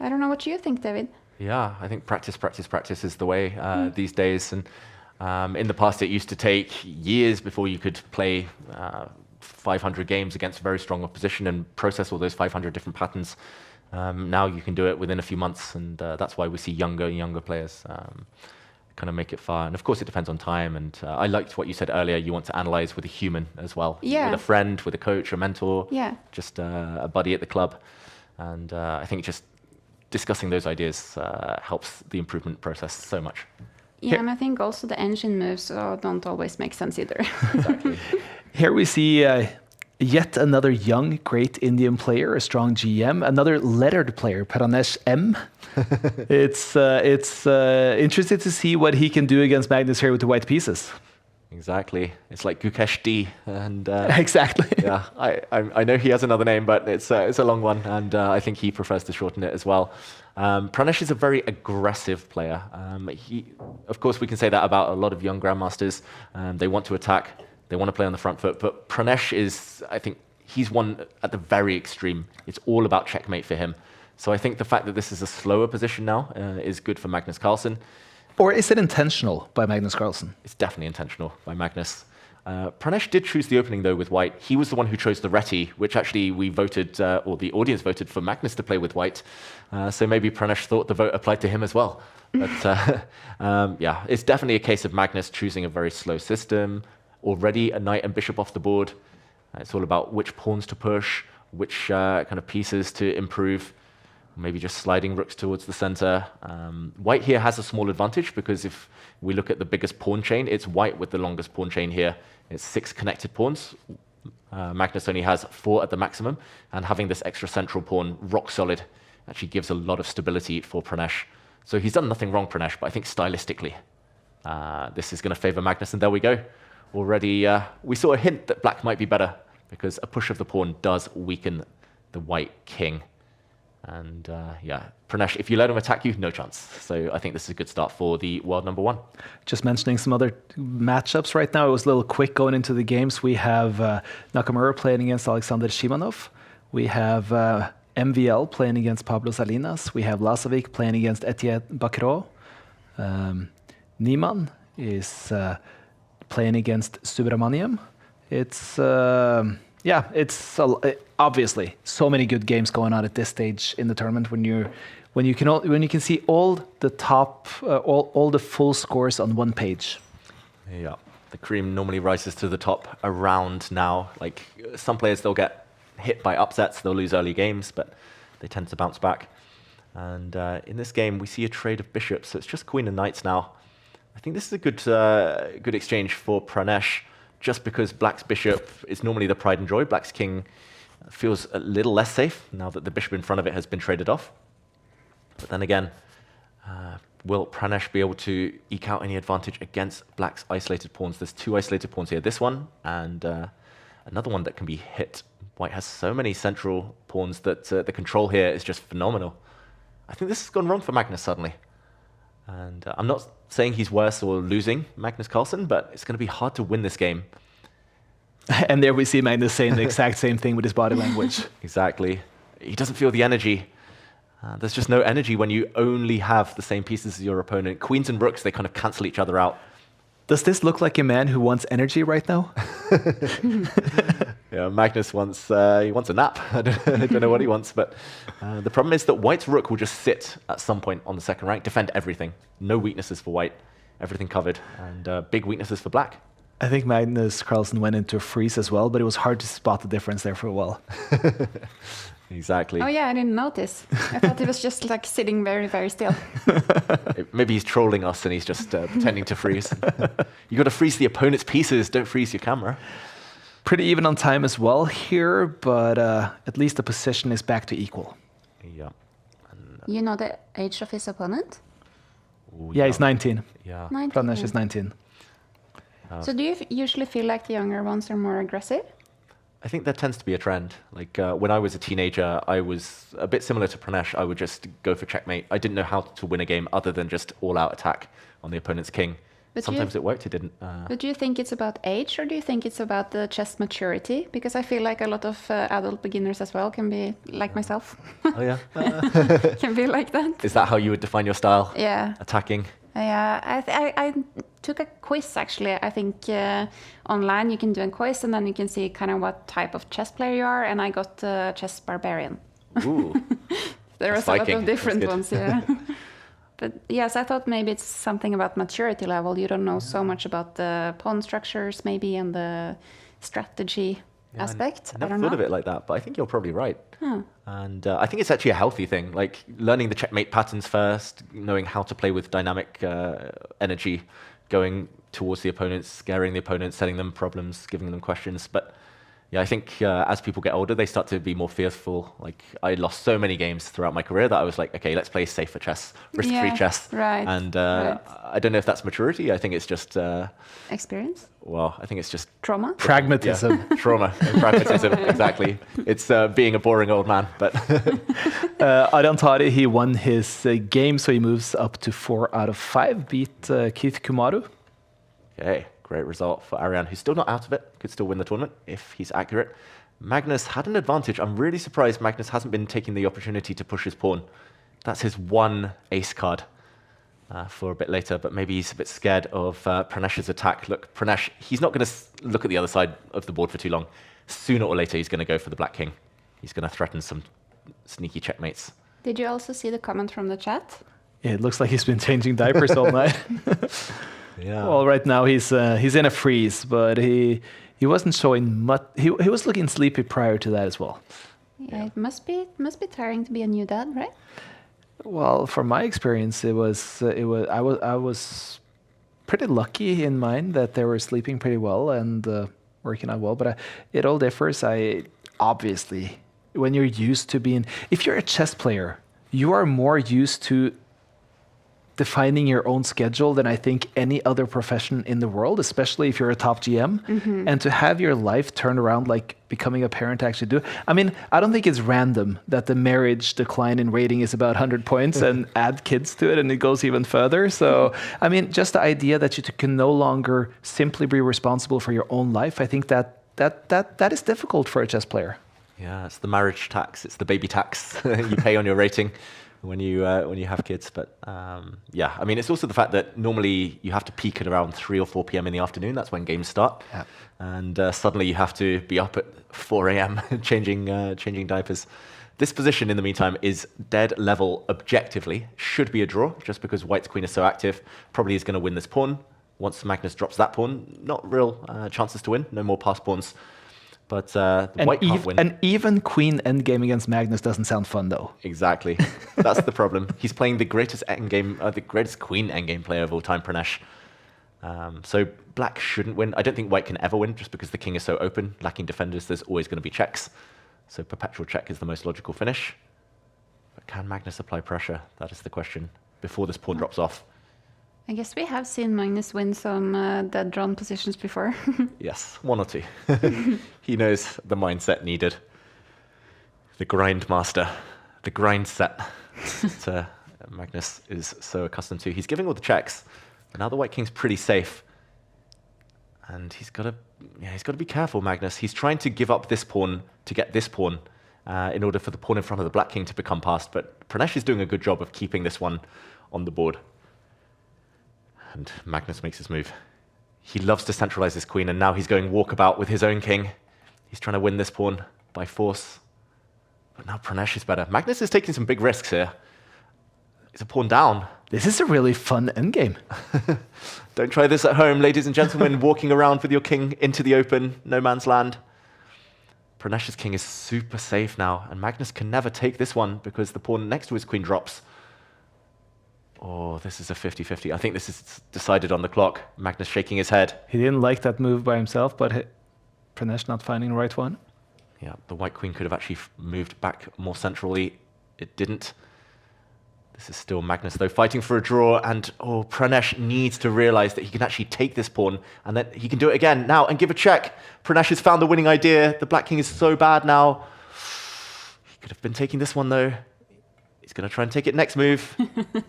I don't know what you think, David. Yeah, I think practice is the way these days. And in the past, it used to take years before you could play 500 games against very strong opposition and process all those 500 different patterns. Now you can do it within a few months, and that's why we see younger players kind of make it far. And of course, it depends on time. And I liked what you said earlier. You want to analyze with a human as well. Yeah. With a friend, with a coach, a mentor, yeah. Just a buddy at the club. And I think just discussing those ideas helps the improvement process so much. Yeah, and I think also the engine moves don't always make sense either. Exactly. Here we see yet another young, great Indian player, a strong GM, another lettered player, Pranesh M. It's interesting to see what he can do against Magnus here with the white pieces. Exactly. It's like Gukesh D. And, exactly. Yeah, I know he has another name, but it's a long one, and I think he prefers to shorten it as well. Pranesh is a very aggressive player. Of course, we can say that about a lot of young Grandmasters. They want to attack. They want to play on the front foot. But Pranesh I think he's one at the very extreme. It's all about checkmate for him. So I think the fact that this is a slower position now is good for Magnus Carlsen. Or is it intentional by Magnus Carlsen? It's definitely intentional by Magnus. Pranesh did choose the opening, though, with white. He was the one who chose the reti, which actually we voted, or the audience voted for Magnus to play with white. So maybe Pranesh thought the vote applied to him as well. But yeah, it's definitely a case of Magnus choosing a very slow system. Already a knight and bishop off the board. It's all about which pawns to push, which kind of pieces to improve. Maybe just sliding rooks towards the center. White here has a small advantage because if we look at the biggest pawn chain, it's white with the longest pawn chain here. It's 6 connected pawns. Magnus only has 4 at the maximum, and having this extra central pawn rock solid actually gives a lot of stability for Pranesh. So he's done nothing wrong, Pranesh, but I think stylistically, this is going to favor Magnus, and there we go. Already, we saw a hint that black might be better because a push of the pawn does weaken the white king. And yeah, Pranesh, if you let him attack you, no chance. So I think this is a good start for the world number 1. Just mentioning some other matchups right now. It was a little quick going into the games. We have Nakamura playing against Alexander Shimanov. We have MVL playing against Pablo Salinas. We have Lasovic playing against Etienne Bacro. Niemann is playing against Subramaniam. It's obviously so many good games going on at this stage in the tournament when you can see all the top all the full scores on one page. Yeah, the cream normally rises to the top around now. Like some players, they'll get hit by upsets, they'll lose early games, but they tend to bounce back. And in this game, we see a trade of bishops, so it's just queen and knights now. I think this is a good exchange for Pranesh, just because Black's bishop is normally the pride and joy. Black's king feels a little less safe now that the bishop in front of it has been traded off. But then again, will Pranesh be able to eke out any advantage against Black's isolated pawns? There's 2 isolated pawns here. This one and another one that can be hit. White has so many central pawns that the control here is just phenomenal. I think this has gone wrong for Magnus suddenly. And I'm not saying he's worse or losing Magnus Carlsen, but it's going to be hard to win this game. And there we see Magnus saying the exact same thing with his body language. Exactly. He doesn't feel the energy. There's just no energy when you only have the same pieces as your opponent. Queens and rooks, they kind of cancel each other out. Does this look like a man who wants energy right now? Yeah, Magnus wants he wants a nap. I don't know what he wants, but the problem is that White's rook will just sit at some point on the second rank, defend everything. No weaknesses for White, everything covered, and big weaknesses for Black. I think Magnus Carlsen went into a freeze as well, but it was hard to spot the difference there for a while. Exactly. Oh yeah, I didn't notice. I thought he was just like sitting very, very still. Maybe he's trolling us and he's just pretending to freeze. You got to freeze the opponent's pieces, don't freeze your camera. Pretty even on time as well here, but at least the position is back to equal. Yeah. You know the age of his opponent? Ooh, yeah, he's 19. Yeah. Pranesh is 19. So do you usually feel like the younger ones are more aggressive? I think there tends to be a trend. Like when I was a teenager, I was a bit similar to Pranesh. I would just go for checkmate. I didn't know how to win a game other than just all-out attack on the opponent's king. But sometimes it worked, it didn't. But do you think it's about age or do you think it's about the chess maturity? Because I feel like a lot of adult beginners as well can be like myself. Oh yeah? Can be like that. Is that how you would define your style? Yeah. Attacking? Yeah, I took a quiz actually. I think online you can do a quiz and then you can see kind of what type of chess player you are. And I got chess barbarian. Ooh. There was a lot of different ones, yeah. But yes, I thought maybe it's something about maturity level. You don't know so much about the pawn structures maybe and the strategy aspect. I never thought of it like that, but I think you're probably right. Huh. And I think it's actually a healthy thing, like learning the checkmate patterns first, knowing how to play with dynamic energy, going towards the opponents, scaring the opponents, setting them problems, giving them questions. But yeah, I think as people get older, they start to be more fearful. Like I lost so many games throughout my career that I was like, okay, let's play safer chess, risk-free chess. Right. And I don't know if that's maturity. I think it's just experience. Well, I think it's just trauma. Pragmatism. Yeah, trauma and pragmatism. Exactly. It's being a boring old man. But Arantari, he won his game, so he moves up to 4 out of 5. Beat Keith Kumaru. Okay. Great result for Ariane, who's still not out of it. Could still win the tournament if he's accurate. Magnus had an advantage. I'm really surprised Magnus hasn't been taking the opportunity to push his pawn. That's his one ace card for a bit later, but maybe he's a bit scared of Pranesh's attack. Look, Pranesh, he's not going to look at the other side of the board for too long. Sooner or later, he's going to go for the black king. He's going to threaten some sneaky checkmates. Did you also see the comment from the chat? Yeah, it looks like he's been changing diapers all night. Yeah. Well, right now he's in a freeze, but he wasn't showing much. He was looking sleepy prior to that as well. Yeah, it must be tiring to be a new dad, right? Well, from my experience, I was pretty lucky in mine that they were sleeping pretty well and working out well. But it all differs. Obviously, when you're used to being, if you're a chess player, you are more used to defining your own schedule than I think any other profession in the world, especially if you're a top GM. And to have your life turn around like becoming a parent actually do. I mean, I don't think it's random that the marriage decline in rating is about 100 points and add kids to it and it goes even further. So, I mean, just the idea that you can no longer simply be responsible for your own life, I think that is difficult for a chess player. Yeah, it's the marriage tax. It's the baby tax you pay on your rating when you have kids. But yeah, I mean, it's also the fact that normally you have to peak at around 3 or 4 p.m. in the afternoon. That's when games start. Yeah. And suddenly you have to be up at 4 a.m. changing diapers. This position, in the meantime, is dead level objectively. Should be a draw, just because White's queen is so active. Probably is going to win this pawn. Once Magnus drops that pawn, not real chances to win. No more pass pawns. But White can't win. An even queen endgame against Magnus doesn't sound fun, though. Exactly. That's the problem. He's playing the greatest endgame, the greatest queen endgame player of all time, Pranesh. So Black shouldn't win. I don't think White can ever win, just because the king is so open. Lacking defenders, there's always going to be checks. So perpetual check is the most logical finish. But can Magnus apply pressure? That is the question before this pawn drops off. I guess we have seen Magnus win some dead drawn positions before. Yes, 1 or 2. He knows the mindset needed. The Grandmaster, the grind set that Magnus is so accustomed to. He's giving all the checks, but now the White King's pretty safe. And he's got to be careful, Magnus. He's trying to give up this pawn to get this pawn in order for the pawn in front of the Black King to become passed. But Pranesh is doing a good job of keeping this one on the board. And Magnus makes his move. He loves to centralize his queen, and now he's going walkabout with his own king. He's trying to win this pawn by force. But now Pranesh is better. Magnus is taking some big risks here. It's a pawn down. This is a really fun endgame. Don't try this at home, ladies and gentlemen, walking around with your king into the open, no man's land. Pranesh's king is super safe now, and Magnus can never take this one because the pawn next to his queen drops. Oh, this is a 50-50. I think this is decided on the clock. Magnus shaking his head. He didn't like that move by himself, but Pranesh not finding the right one. Yeah, the White Queen could have actually moved back more centrally. It didn't. This is still Magnus, though, fighting for a draw. And, oh, Pranesh needs to realize that he can actually take this pawn and that he can do it again now and give a check. Pranesh has found the winning idea. The Black King is so bad now. He could have been taking this one, though. He's going to try and take it next move.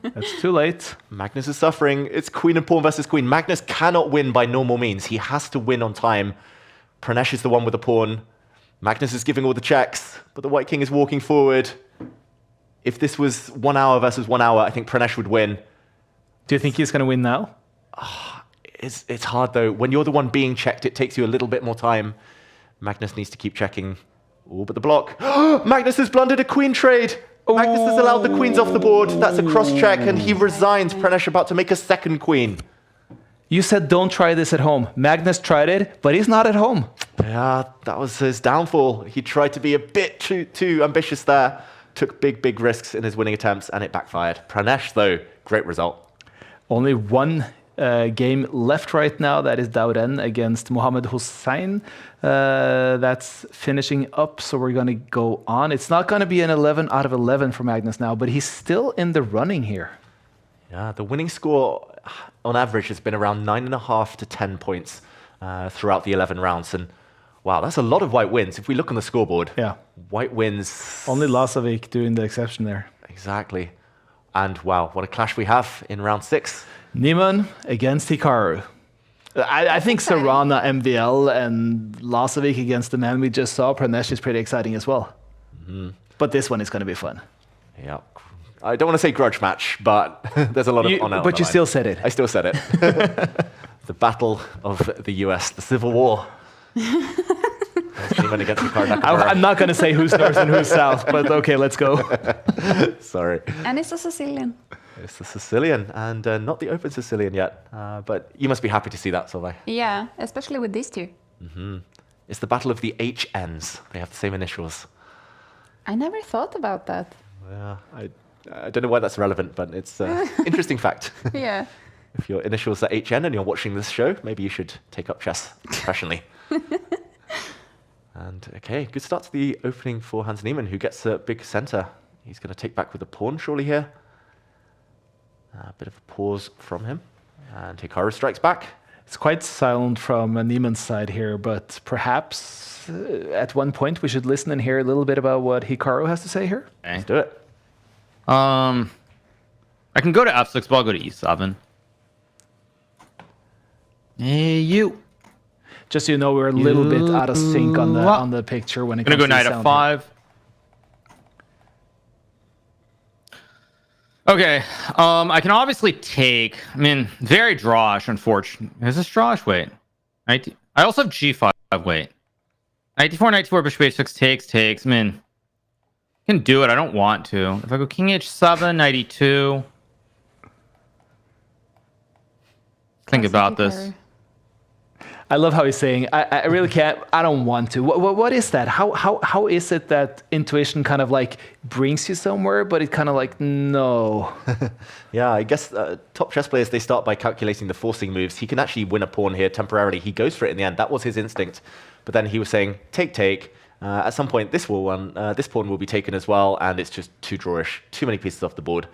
That's too late. Magnus is suffering. It's queen and pawn versus queen. Magnus cannot win by normal means. He has to win on time. Pranesh is the one with the pawn. Magnus is giving all the checks, but the White King is walking forward. If this was 1 hour versus 1 hour, I think Pranesh would win. Do you think he's going to win now? It's hard, though. When you're the one being checked, it takes you a little bit more time. Magnus needs to keep checking. Oh, but the block. Magnus has blundered a queen trade. Magnus has allowed the queens off the board. That's a cross-check, and he resigns. Pranesh about to make a second queen. You said don't try this at home. Magnus tried it, but he's not at home. Yeah, that was his downfall. He tried to be a bit too ambitious there. Took big risks in his winning attempts, and it backfired. Pranesh, though, great result. Only one game left right now. That is Dowden against Mohammed Hussein. That's finishing up, so we're going to go on. It's not going to be an 11 out of 11 for Magnus now, but he's still in the running here. Yeah, the winning score on average has been around 9.5 to 10 points throughout the 11 rounds. And wow, that's a lot of White wins. If we look on the scoreboard, yeah, White wins. Only Solveig doing the exception there. Exactly. And wow, what a clash we have in round 6. Niemann against Hikaru. I think Serrana, MVL, and Solveig against the man we just saw, Pranesh, is pretty exciting as well. Mm-hmm. But this one is going to be fun. Yeah. I don't want to say grudge match, but there's a lot of honor. But you still said it. I still said it. The battle of the US, the Civil War. Against I'm not going to say who's north and who's south, but okay, let's go. Sorry. And it's a Sicilian. It's the Sicilian, and not the open Sicilian yet. But you must be happy to see that, Solveig. Yeah, especially with these two. Mm-hmm. It's the battle of the HNs. They have the same initials. I never thought about that. Yeah, I don't know why that's relevant, but it's an interesting fact. Yeah. If your initials are HN and you're watching this show, maybe you should take up chess professionally. And okay, good start to the opening for Hans Niemann, who gets a big center. He's going to take back with the pawn, surely, here. A bit of a pause from him. And Hikaru strikes back. It's quite silent from Niemann's side here, but perhaps at one point we should listen and hear a little bit about what Hikaru has to say here. Okay. Let's do it. I can go to F6, but I'll go to E7. Hey, you. Just so you know, we're a little bit out of sync on the picture when it comes to Gonna go knight F5. Okay, I can obviously take. I mean, very drawish, unfortunately. Is this drawish? Wait, I also have G5. Wait, knight d4, knight d4, bishop h6 takes. I mean, I can do it. I don't want to. If I go king h7, knight e2. Think about this. I love how he's saying, I really can't, I don't want to. What is that? How is it that intuition kind of like brings you somewhere, but it kind of like, no. Yeah, I guess top chess players, they start by calculating the forcing moves. He can actually win a pawn here temporarily. He goes for it in the end. That was his instinct. But then he was saying, take. At some point, this pawn will be taken as well, and it's just too drawish. Too many pieces off the board.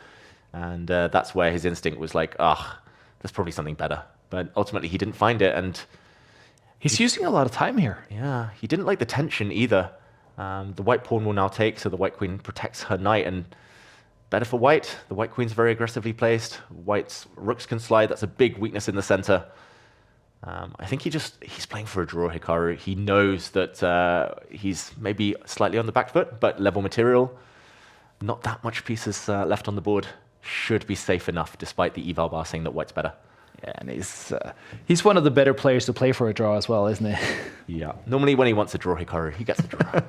And that's where his instinct was like, there's probably something better. But ultimately, he didn't find it, and he's using a lot of time here. Yeah, he didn't like the tension either. The white pawn will now take, so the white queen protects her knight, and better for white. The white queen's very aggressively placed. White's rooks can slide. That's a big weakness in the center. I think he's playing for a draw, Hikaru. He knows that he's maybe slightly on the back foot, but level material, not that much pieces left on the board. Should be safe enough, despite the eval bar saying that white's better. Yeah, and he's one of the better players to play for a draw as well, isn't he? Yeah. Normally when he wants a draw, Hikaru, he gets a draw.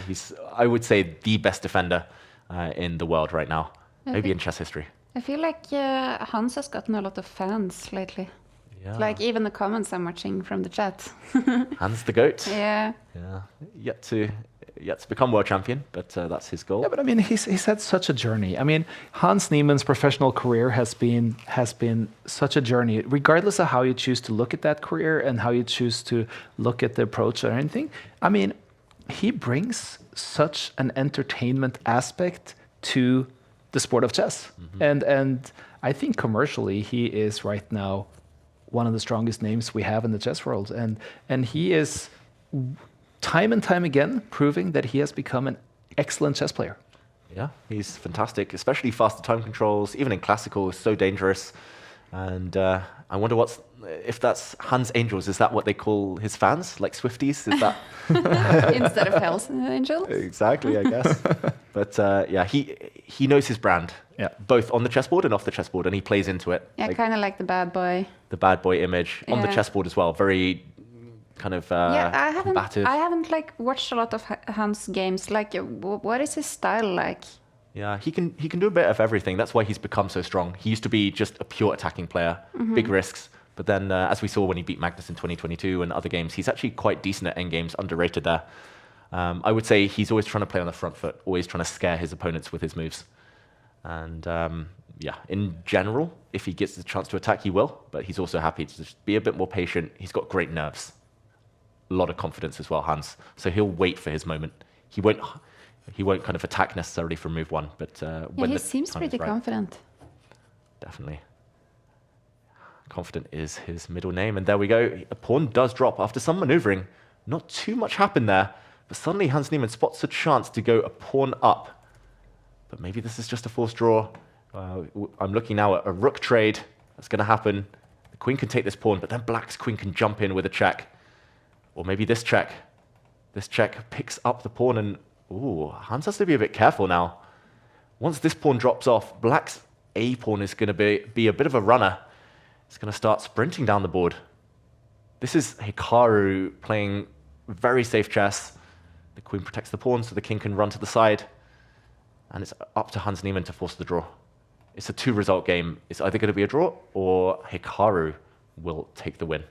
He's, I would say, the best defender in the world right now. Maybe in chess history. I feel like Hans has gotten a lot of fans lately. Yeah. Like even the comments I'm watching from the chat. Hans the GOAT. Yeah. Yeah. Yet to become world champion, but that's his goal. Yeah, but I mean, he's had such a journey. I mean, Hans Niemann's professional career has been such a journey, regardless of how you choose to look at that career and how you choose to look at the approach or anything. I mean, he brings such an entertainment aspect to the sport of chess, and I think commercially he is right now one of the strongest names we have in the chess world, and he is time and time again proving that he has become an excellent chess player. Yeah, he's fantastic, especially faster time controls, even in classical, is so dangerous. And I wonder if that's Hans Angels, is that what they call his fans, like Swifties? Is that instead of Hell's Angels? Exactly, I guess. But yeah, he knows his brand, both on the chessboard and off the chessboard, and he plays into it. Yeah, kind of like the bad boy. The bad boy image on the chessboard as well, very kind of combative. I haven't like watched a lot of Hans games. Like, what is his style like? Yeah, he can do a bit of everything. That's why he's become so strong. He used to be just a pure attacking player, big risks. But then, as we saw when he beat Magnus in 2022 and other games, he's actually quite decent at endgames, underrated there. I would say he's always trying to play on the front foot, always trying to scare his opponents with his moves. And yeah, in general, if he gets the chance to attack, he will. But he's also happy to just be a bit more patient. He's got great nerves. A lot of confidence as well, Hans. So he'll wait for his moment. He won't kind of attack necessarily from move one, but when he the seems time is pretty right. confident. Definitely. Confident is his middle name, and there we go. A pawn does drop after some maneuvering. Not too much happened there, but suddenly Hans Niemann spots a chance to go a pawn up. But maybe this is just a forced draw. I'm looking now at a rook trade. That's going to happen. The queen can take this pawn, but then black's queen can jump in with a check. Or maybe this check. This check picks up the pawn, and ooh, Hans has to be a bit careful now. Once this pawn drops off, black's A pawn is going to be a bit of a runner. It's going to start sprinting down the board. This is Hikaru playing very safe chess. The queen protects the pawn, so the king can run to the side. And it's up to Hans Niemann to force the draw. It's a two-result game. It's either going to be a draw, or Hikaru will take the win.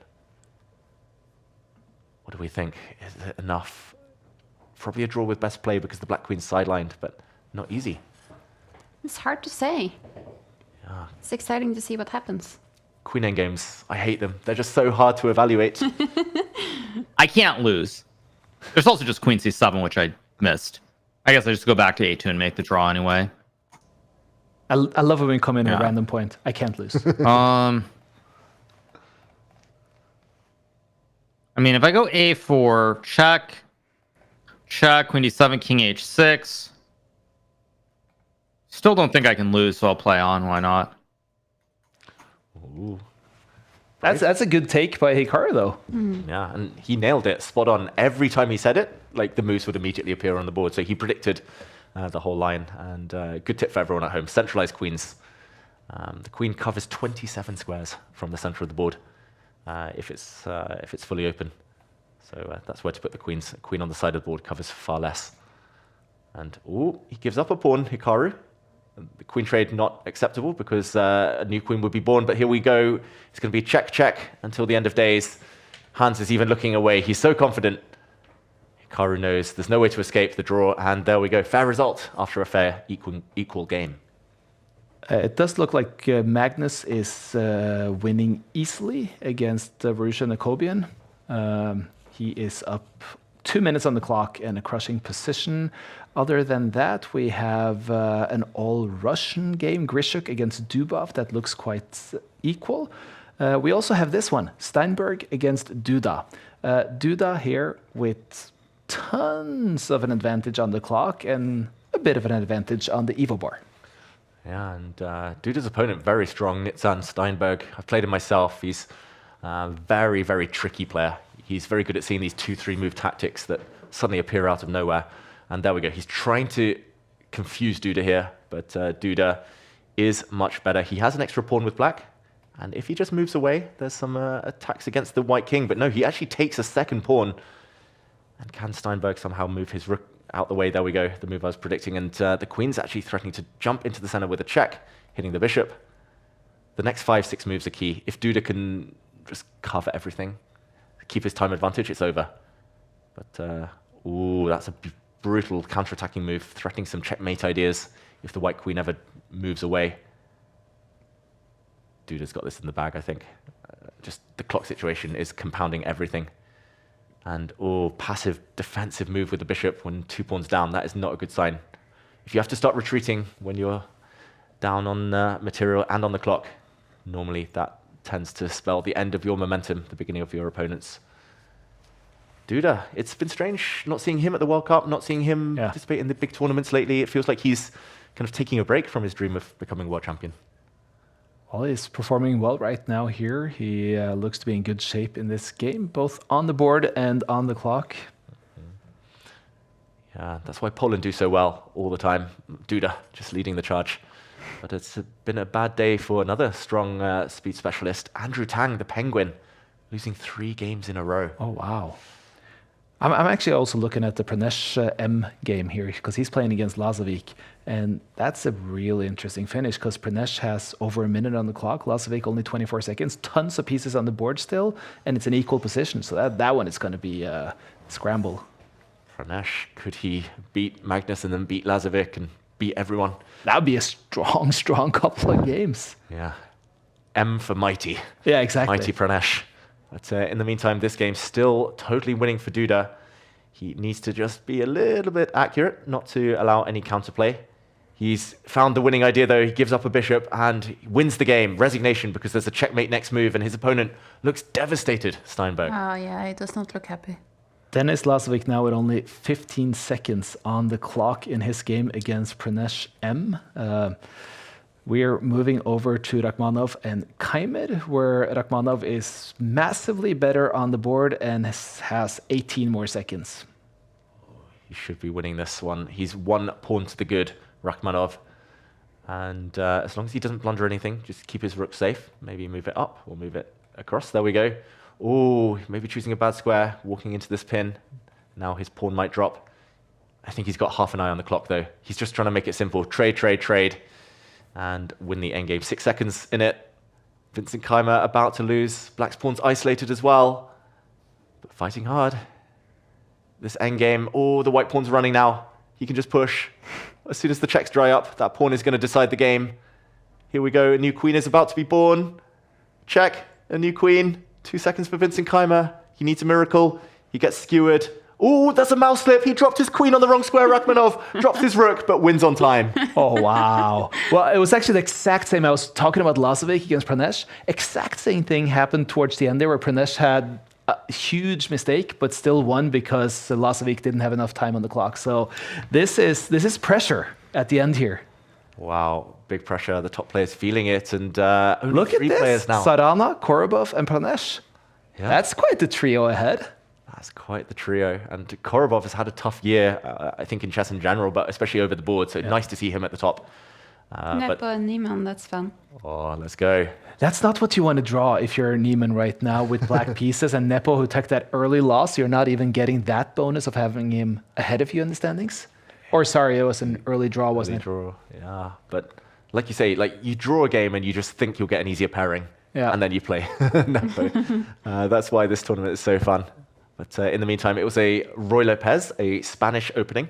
What do we think? Is it enough? Probably a draw with best play because the black queen's sidelined, but not easy. It's hard to say. Yeah. It's exciting to see what happens. Queen endgames, I hate them. They're just so hard to evaluate. I can't lose. There's also just queen c7, which I missed. I guess I just go back to a2 and make the draw anyway. I love when we come in at a random point. I can't lose. I mean, if I go a4, check, queen d7, king h6. Still don't think I can lose, so I'll play on. Why not? Ooh. That's a good take by Hikaru, though. Yeah, and he nailed it spot on. Every time he said it, like the moves would immediately appear on the board. So he predicted the whole line. And good tip for everyone at home: centralized queens. The queen covers 27 squares from the center of the board if it's fully open. So that's where to put the queens. A queen on the side of the board covers far less. And he gives up a pawn, Hikaru. The queen trade not acceptable because a new queen would be born, but here we go. It's going to be check until the end of days. Hans is even looking away. He's so confident. Hikaru knows there's no way to escape the draw, and there we go. Fair result after a fair equal game. It does look like Magnus is winning easily against Borussia Jacobian. He is up 2 minutes on the clock and a crushing position. Other than that, we have an all-Russian game, Grishuk against Dubov, that looks quite equal. We also have this one, Steinberg against Duda. Duda here with tons of an advantage on the clock and a bit of an advantage on the Evo bar. Yeah, and Duda's opponent, very strong, Nitzan Steinberg. I've played him myself. He's a very, very tricky player. He's very good at seeing these 2-3 move tactics that suddenly appear out of nowhere. And there we go. He's trying to confuse Duda here, but Duda is much better. He has an extra pawn with black, and if he just moves away, there's some attacks against the white king. But no, he actually takes a second pawn. And can Steinberg somehow move his rook out the way? There we go, the move I was predicting. And the queen's actually threatening to jump into the center with a check, hitting the bishop. The next 5-6 moves are key. If Duda can just cover everything, keep his time advantage, it's over. But, that's a brutal counter-attacking move, threatening some checkmate ideas if the white queen ever moves away. Duda's got this in the bag, I think. Just the clock situation is compounding everything. And, passive defensive move with the bishop when 2 pawns down. That is not a good sign. If you have to start retreating when you're down on material and on the clock, normally that tends to spell the end of your momentum, the beginning of your opponent's. Duda, it's been strange not seeing him at the World Cup, not seeing him participate in the big tournaments lately. It feels like he's kind of taking a break from his dream of becoming world champion. Well, he's performing well right now here. He looks to be in good shape in this game, both on the board and on the clock. Yeah, that's why Poland do so well all the time. Duda just leading the charge. But it's been a bad day for another strong speed specialist, Andrew Tang, the Penguin, losing 3 games in a row. Oh, wow. I'm actually also looking at the Pranesh M game here because he's playing against Lazovic. And that's a really interesting finish because Pranesh has over a minute on the clock, Lazovic only 24 seconds, tons of pieces on the board still, and it's an equal position. So that one is going to be a scramble. Pranesh, could he beat Magnus and then beat Lazovic and beat everyone? That would be a strong, strong couple of games. Yeah. M for mighty. Yeah, exactly. Mighty Pranesh. But in the meantime, this game's still totally winning for Duda. He needs to just be a little bit accurate, not to allow any counterplay. He's found the winning idea, though. He gives up a bishop and wins the game. Resignation, because there's a checkmate next move, and his opponent looks devastated, Steinberg. Oh, yeah, he does not look happy. Denis Lazovic now with only 15 seconds on the clock in his game against Pranesh M. We're moving over to Rakhmanov and Kaimed, where Rakhmanov is massively better on the board and has 18 more seconds. He should be winning this one. He's 1 pawn to the good, Rakhmanov. And as long as he doesn't blunder anything, just keep his rook safe. Maybe move it up or move it across. There we go. Oh, maybe choosing a bad square, walking into this pin. Now his pawn might drop. I think he's got half an eye on the clock, though. He's just trying to make it simple. Trade, trade, trade. And win the endgame. 6 seconds in it. Vincent Keimer about to lose. Black's pawn's isolated as well. But fighting hard. This endgame. Oh, the white pawn's running now. He can just push. As soon as the checks dry up, that pawn is going to decide the game. Here we go. A new queen is about to be born. Check. A new queen. 2 seconds for Vincent Keimer. He needs a miracle. He gets skewered. Oh, that's a mouse slip. He dropped his queen on the wrong square. Rachmanov drops his rook, but wins on time. Oh, wow. Well, it was actually the exact same. I was talking about Lasovic against Pranesh. Exact same thing happened towards the end there, where Pranesh had a huge mistake, but still won because Lasovic didn't have enough time on the clock. So this is pressure at the end here. Wow, big pressure. The top player's feeling it, and only Look at 3 this. players now. Sarana, Korobov, and Pranesh. Yeah. That's quite the trio ahead. That's quite the trio. And Korobov has had a tough year, I think, in chess in general, but especially over the board. So nice to see him at the top. Nepo and Niemann, that's fun. Oh, let's go. That's not what you want to draw if you're Niemann right now with black pieces and Nepo, who took that early loss. You're not even getting that bonus of having him ahead of you in the standings. Or sorry, it was an early draw, wasn't it? Draw, yeah. But like you say, like you draw a game and you just think you'll get an easier pairing. Yeah. And then you play Nepo. That's why this tournament is so fun. But in the meantime, it was a Roy Lopez, a Spanish opening.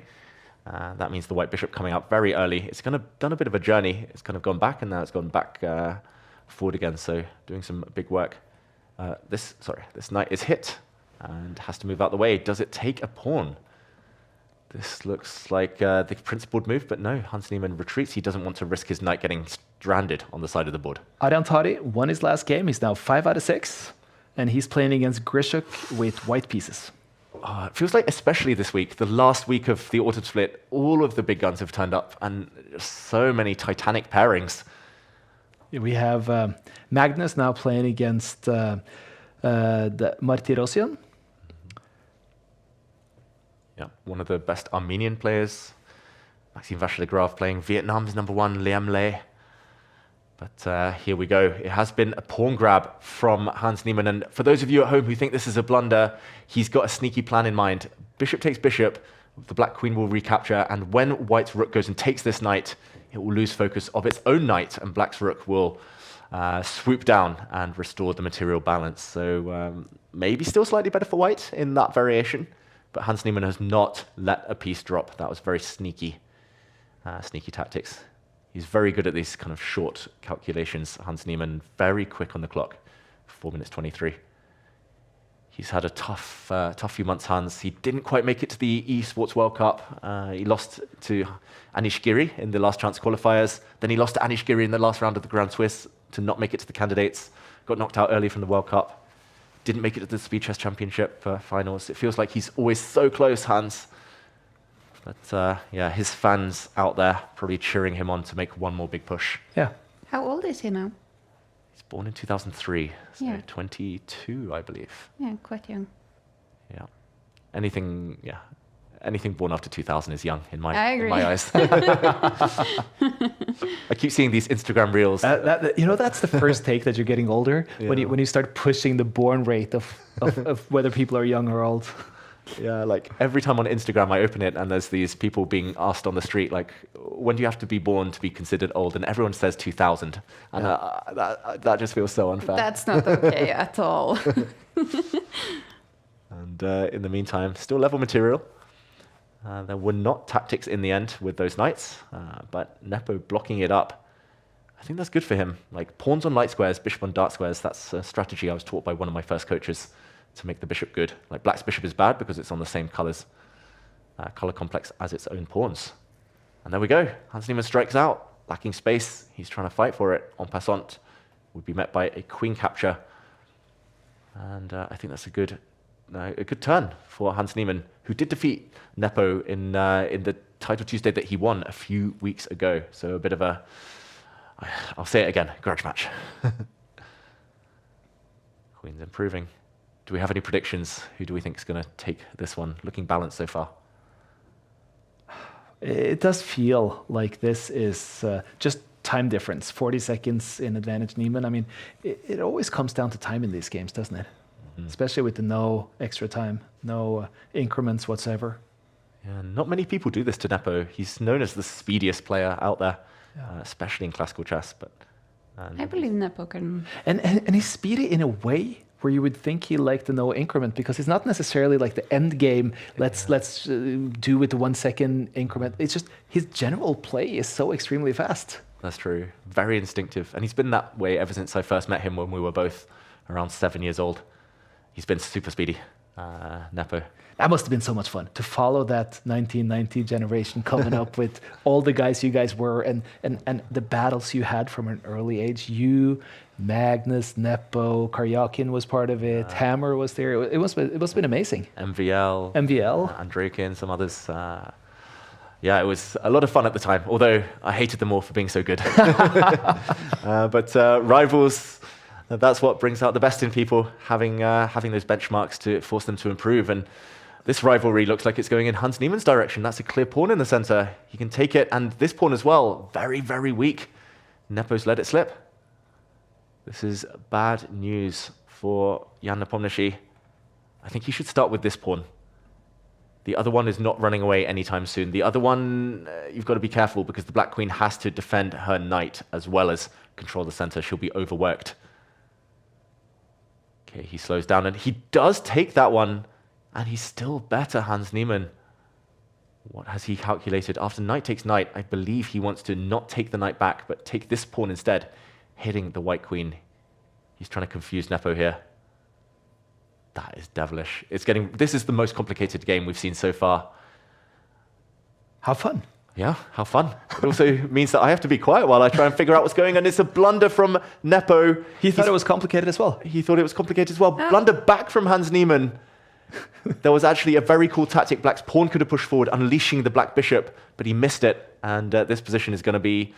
That means the white bishop coming out very early. It's kind of done a bit of a journey. It's kind of gone back, and now it's gone back forward again. So doing some big work. This knight is hit and has to move out the way. Does it take a pawn? This looks like the principled move, but no, Hans Niemann retreats. He doesn't want to risk his knight getting stranded on the side of the board. Arjan Tari won his last game. He's now 5 out of 6, and he's playing against Grishuk with white pieces. It feels like, especially this week, the last week of the autumn split, all of the big guns have turned up, and so many titanic pairings. We have Magnus now playing against the Martirosyan. Yeah, one of the best Armenian players. Maxime Vachier-Lagrave playing Vietnam's #1, Liam Le. But here we go. It has been a pawn grab from Hans Niemann. And for those of you at home who think this is a blunder, he's got a sneaky plan in mind. Bishop takes bishop, the black queen will recapture, and when white's rook goes and takes this knight, it will lose focus of its own knight, and black's rook will swoop down and restore the material balance. So maybe still slightly better for white in that variation, but Hans Niemann has not let a piece drop. That was very sneaky tactics. He's very good at these kind of short calculations. Hans Niemann, very quick on the clock, 4 minutes 23. He's had a tough few months, Hans. He didn't quite make it to the eSports World Cup. He lost to Anish Giri in the last chance qualifiers. Then he lost to Anish Giri in the last round of the Grand Swiss to not make it to the candidates. Got knocked out early from the World Cup. Didn't make it to the Speed Chess Championship finals. It feels like he's always so close, Hans. But yeah, his fans out there probably cheering him on to make one more big push. Yeah. How old is he now? He's born in 2003, so Yeah. 22, I believe. Yeah, quite young. Yeah. Anything born after 2000 is young in my agree. eyes. I keep seeing these Instagram reels. That's the first take that you're getting older, when you start pushing the born rate of whether people are young or old. Yeah, like every time on Instagram I open it and there's these people being asked on the street, like, when do you have to be born to be considered old? And everyone says 2000. And that just feels so unfair. That's not okay at all. And in the meantime, still level material. There were not tactics in the end with those knights, but Nepo blocking it up. I think that's good for him. Like pawns on light squares, bishop on dark squares, that's a strategy I was taught by one of my first coaches to make the bishop good. Like black's bishop is bad because it's on the same color complex as its own pawns. And there we go. Hans Niemann strikes out, lacking space. He's trying to fight for it. En passant would be met by a queen capture. And I think that's a good turn for Hans Niemann, who did defeat Nepo in the Title Tuesday that he won a few weeks ago. So a bit of a, I'll say it again, grudge match. Queen's improving. Do we have any predictions? Who do we think is going to take this one? Looking balanced so far. It does feel like this is just time difference, 40 seconds in advantage Niemann. I mean, it always comes down to time in these games, doesn't it? Mm-hmm. Especially with the no extra time, no increments whatsoever. Yeah, not many people do this to Nepo. He's known as the speediest player out there, especially in classical chess. But I believe Nepo can. And he's speedy in a way where you would think he liked the no increment, because it's not necessarily like the end game. Let's do with the 1 second increment. It's just his general play is so extremely fast. That's true. Very instinctive, and he's been that way ever since I first met him when we were both around 7 years old. He's been super speedy. Nepo. That must have been so much fun to follow that 1990 generation coming up with all the guys you guys were and the battles you had from an early age. You, Magnus, Nepo, Karyakin was part of it. Hammer was there. It must have been amazing. MVL. Andrakin, some others. Yeah, it was a lot of fun at the time, although I hated them all for being so good. But rivals, that's what brings out the best in people, having those benchmarks to force them to improve. And this rivalry looks like it's going in Hans Niemann's direction. That's a clear pawn in the center. He can take it, and this pawn as well, very, very weak. Nepo's let it slip. This is bad news for Jan Nepomniachtchi. I think he should start with this pawn. The other one is not running away anytime soon. The other one, you've got to be careful because the Black Queen has to defend her knight as well as control the center. She'll be overworked. Okay, he slows down, and he does take that one, and he's still better, Hans Niemann. What has he calculated? After knight takes knight, I believe he wants to not take the knight back, but take this pawn instead, hitting the white queen. He's trying to confuse Nepo here. That is devilish. This is the most complicated game we've seen so far. How fun. Yeah, how fun. It also means that I have to be quiet while I try and figure out what's going on. It's a blunder from Nepo. He thought it was complicated as well. He thought it was complicated as well. Blunder back from Hans Niemann. There was actually a very cool tactic. Black's pawn could have pushed forward, unleashing the black bishop, but he missed it. And this position is going to be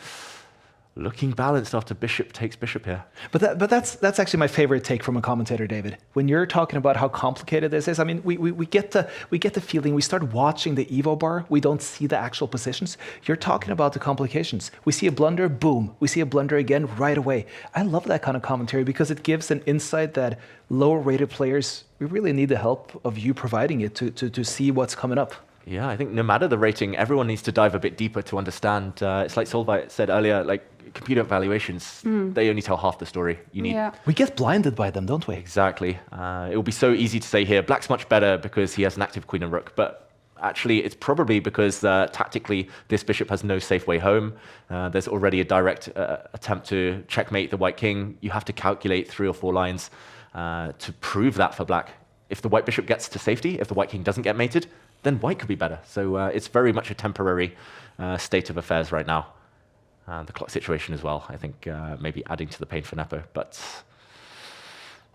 looking balanced after bishop takes bishop here. But that's actually my favorite take from a commentator, David. When you're talking about how complicated this is, I mean, we get the feeling, we start watching the Evo bar, we don't see the actual positions. You're talking about the complications. We see a blunder, boom. We see a blunder again right away. I love that kind of commentary because it gives an insight that lower rated players, we really need the help of you providing it to see what's coming up. Yeah, I think no matter the rating, everyone needs to dive a bit deeper to understand. It's like Solveig said earlier, like computer evaluations, they only tell half the story. We get blinded by them, don't we? Exactly. It will be so easy to say here, Black's much better because he has an active queen and rook, but actually it's probably because tactically this bishop has no safe way home. There's already a direct attempt to checkmate the white king. You have to calculate 3 or 4 lines to prove that for Black. If the white bishop gets to safety, if the white king doesn't get mated, then white could be better. So it's very much a temporary state of affairs right now. The clock situation as well, I think maybe adding to the pain for Nepo. But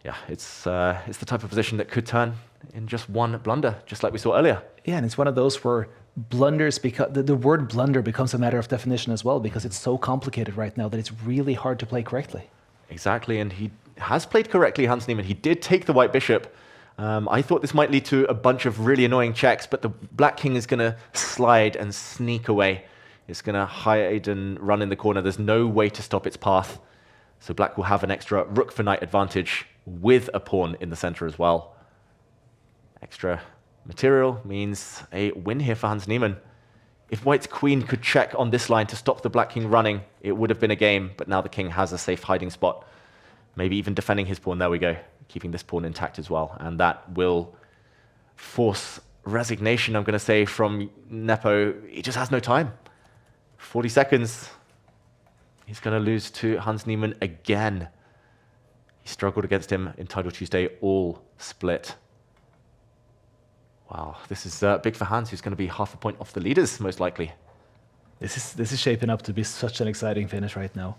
yeah, it's the type of position that could turn in just one blunder, just like we saw earlier. Yeah, and it's one of those where blunders, the word blunder becomes a matter of definition as well, because it's so complicated right now that it's really hard to play correctly. Exactly, and he has played correctly, Hans Niemann. He did take the white bishop. I thought this might lead to a bunch of really annoying checks, but the black king is going to slide and sneak away. It's going to hide and run in the corner. There's no way to stop its path. So black will have an extra rook for knight advantage with a pawn in the center as well. Extra material means a win here for Hans Niemann. If white's queen could check on this line to stop the black king running, it would have been a game, but now the king has a safe hiding spot. Maybe even defending his pawn. There we go. Keeping this pawn intact as well. And that will force resignation, I'm going to say, from Nepo. He just has no time. 40 seconds. He's going to lose to Hans Niemann again. He struggled against him in Title Tuesday, all split. Wow, this is big for Hans, who's going to be half a point off the leaders, most likely. This is shaping up to be such an exciting finish right now.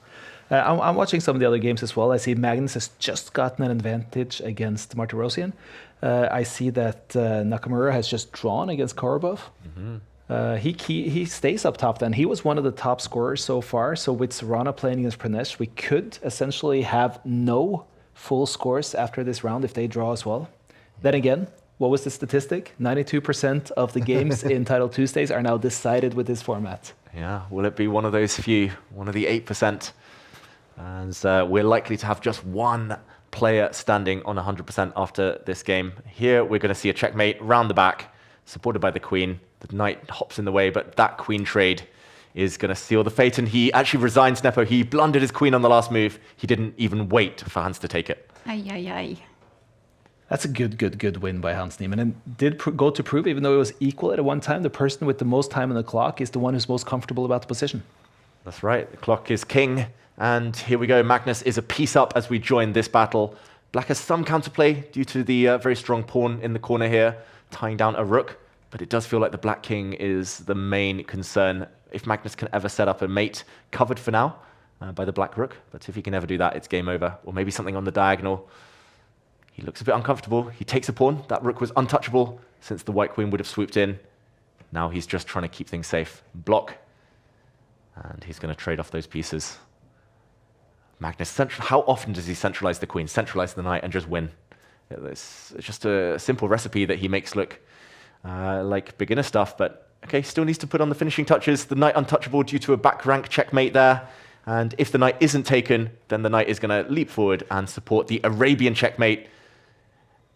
I'm watching some of the other games as well. I see Magnus has just gotten an advantage against Martirosyan. I see that Nakamura has just drawn against Korobov. He stays up top then. He was one of the top scorers so far. So with Serrano playing against Pranesh, we could essentially have no full scores after this round if they draw as well. Then again, what was the statistic? 92% of the games in Title Tuesdays are now decided with this format. Yeah, will it be one of those few, one of the 8%? And we're likely to have just one player standing on 100% after this game. Here we're going to see a checkmate round the back, supported by the queen. The knight hops in the way, but that queen trade is going to seal the fate. And he actually resigns Nepo. He blundered his queen on the last move. He didn't even wait for Hans to take it. Ay, ay, ay. That's a good win by Hans Niemann, and did go to prove, even though it was equal at one time, the person with the most time on the clock is the one who's most comfortable about the position. That's right. The clock is king, and here we go. Magnus is a piece up as we join this battle. Black has some counterplay due to the very strong pawn in the corner here, tying down a rook, but it does feel like the black king is the main concern. If Magnus can ever set up a mate, covered for now by the black rook, but if he can ever do that, it's game over. Or maybe something on the diagonal. He looks a bit uncomfortable. He takes a pawn. That rook was untouchable since the white queen would have swooped in. Now he's just trying to keep things safe. Block. And he's going to trade off those pieces. Magnus, how often does he centralize the queen, centralize the knight, and just win? It's just a simple recipe that he makes look like beginner stuff, but okay, still needs to put on the finishing touches. The knight untouchable due to a back rank checkmate there. And if the knight isn't taken, then the knight is going to leap forward and support the Arabian checkmate.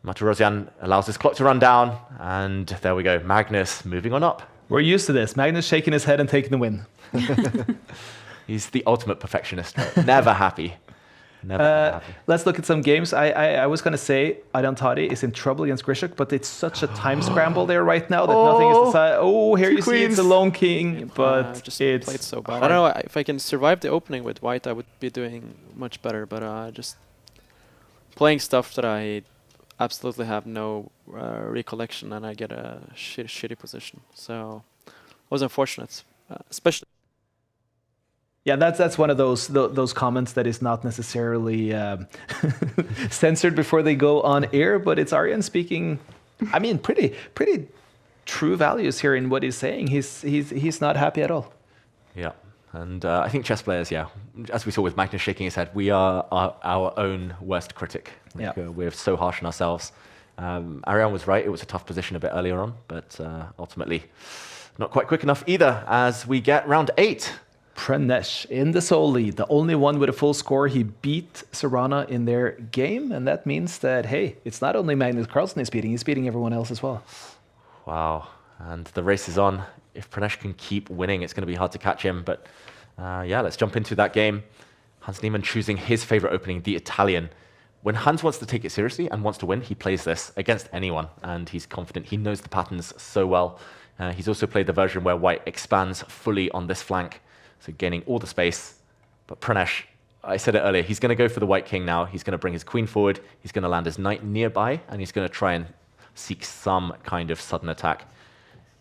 Maturosian allows his clock to run down, and there we go. Magnus moving on up. We're used to this. Magnus shaking his head and taking the win. He's the ultimate perfectionist. Right? Never happy. Never happy. Let's look at some games. I was going to say Aydantari is in trouble against Grishuk, but it's such a time scramble there right now that nothing is decided. Oh, here you see it's a lone king, but just it's played so bad. I don't know if I can survive the opening with white. I would be doing much better, but just playing stuff that I absolutely have no recollection, and I get a shitty position. So it was unfortunate, especially. Yeah, that's one of those comments that is not necessarily censored before they go on air, but it's Aryan speaking. I mean, pretty true values here in what he's saying. He's not happy at all. Yeah, and I think chess players, yeah, as we saw with Magnus shaking his head, we are our own worst critic. Like, we're so harsh on ourselves. Aryan was right; it was a tough position a bit earlier on, but ultimately not quite quick enough either. As we get round 8. Pranesh in the sole lead, the only one with a full score. He beat Sarana in their game, and that means that, hey, it's not only Magnus Carlsen he's beating everyone else as well. Wow, and the race is on. If Pranesh can keep winning, it's going to be hard to catch him, but yeah, let's jump into that game. Hans Niemann choosing his favorite opening, the Italian. When Hans wants to take it seriously and wants to win, he plays this against anyone, and he's confident. He knows the patterns so well. He's also played the version where white expands fully on this flank, so gaining all the space. But Pranesh, I said it earlier, he's going to go for the white king now. He's going to bring his queen forward. He's going to land his knight nearby, and he's going to try and seek some kind of sudden attack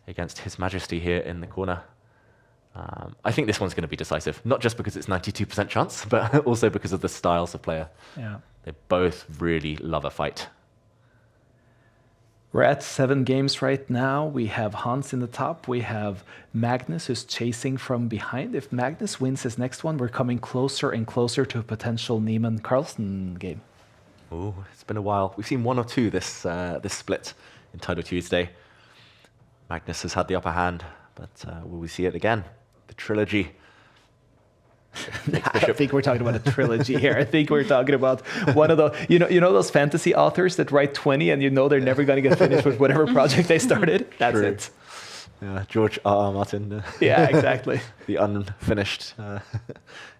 against His Majesty here in the corner. I think this one's going to be decisive, not just because it's 92% chance, but also because of the styles of player. Yeah. They both really love a fight. We're at 7 games right now. We have Hans in the top. We have Magnus who's chasing from behind. If Magnus wins his next one, we're coming closer and closer to a potential Niemann-Carlsen game. Oh, it's been a while. We've seen 1 or 2 this split in Title Tuesday. Magnus has had the upper hand, but will we see it again? The trilogy. I don't think we're talking about a trilogy here. I think we're talking about one of the, you know those fantasy authors that write 20 and you know they're never going to get finished with whatever project they started? That's True. it. Yeah, George R. Martin. Yeah, exactly. The unfinished.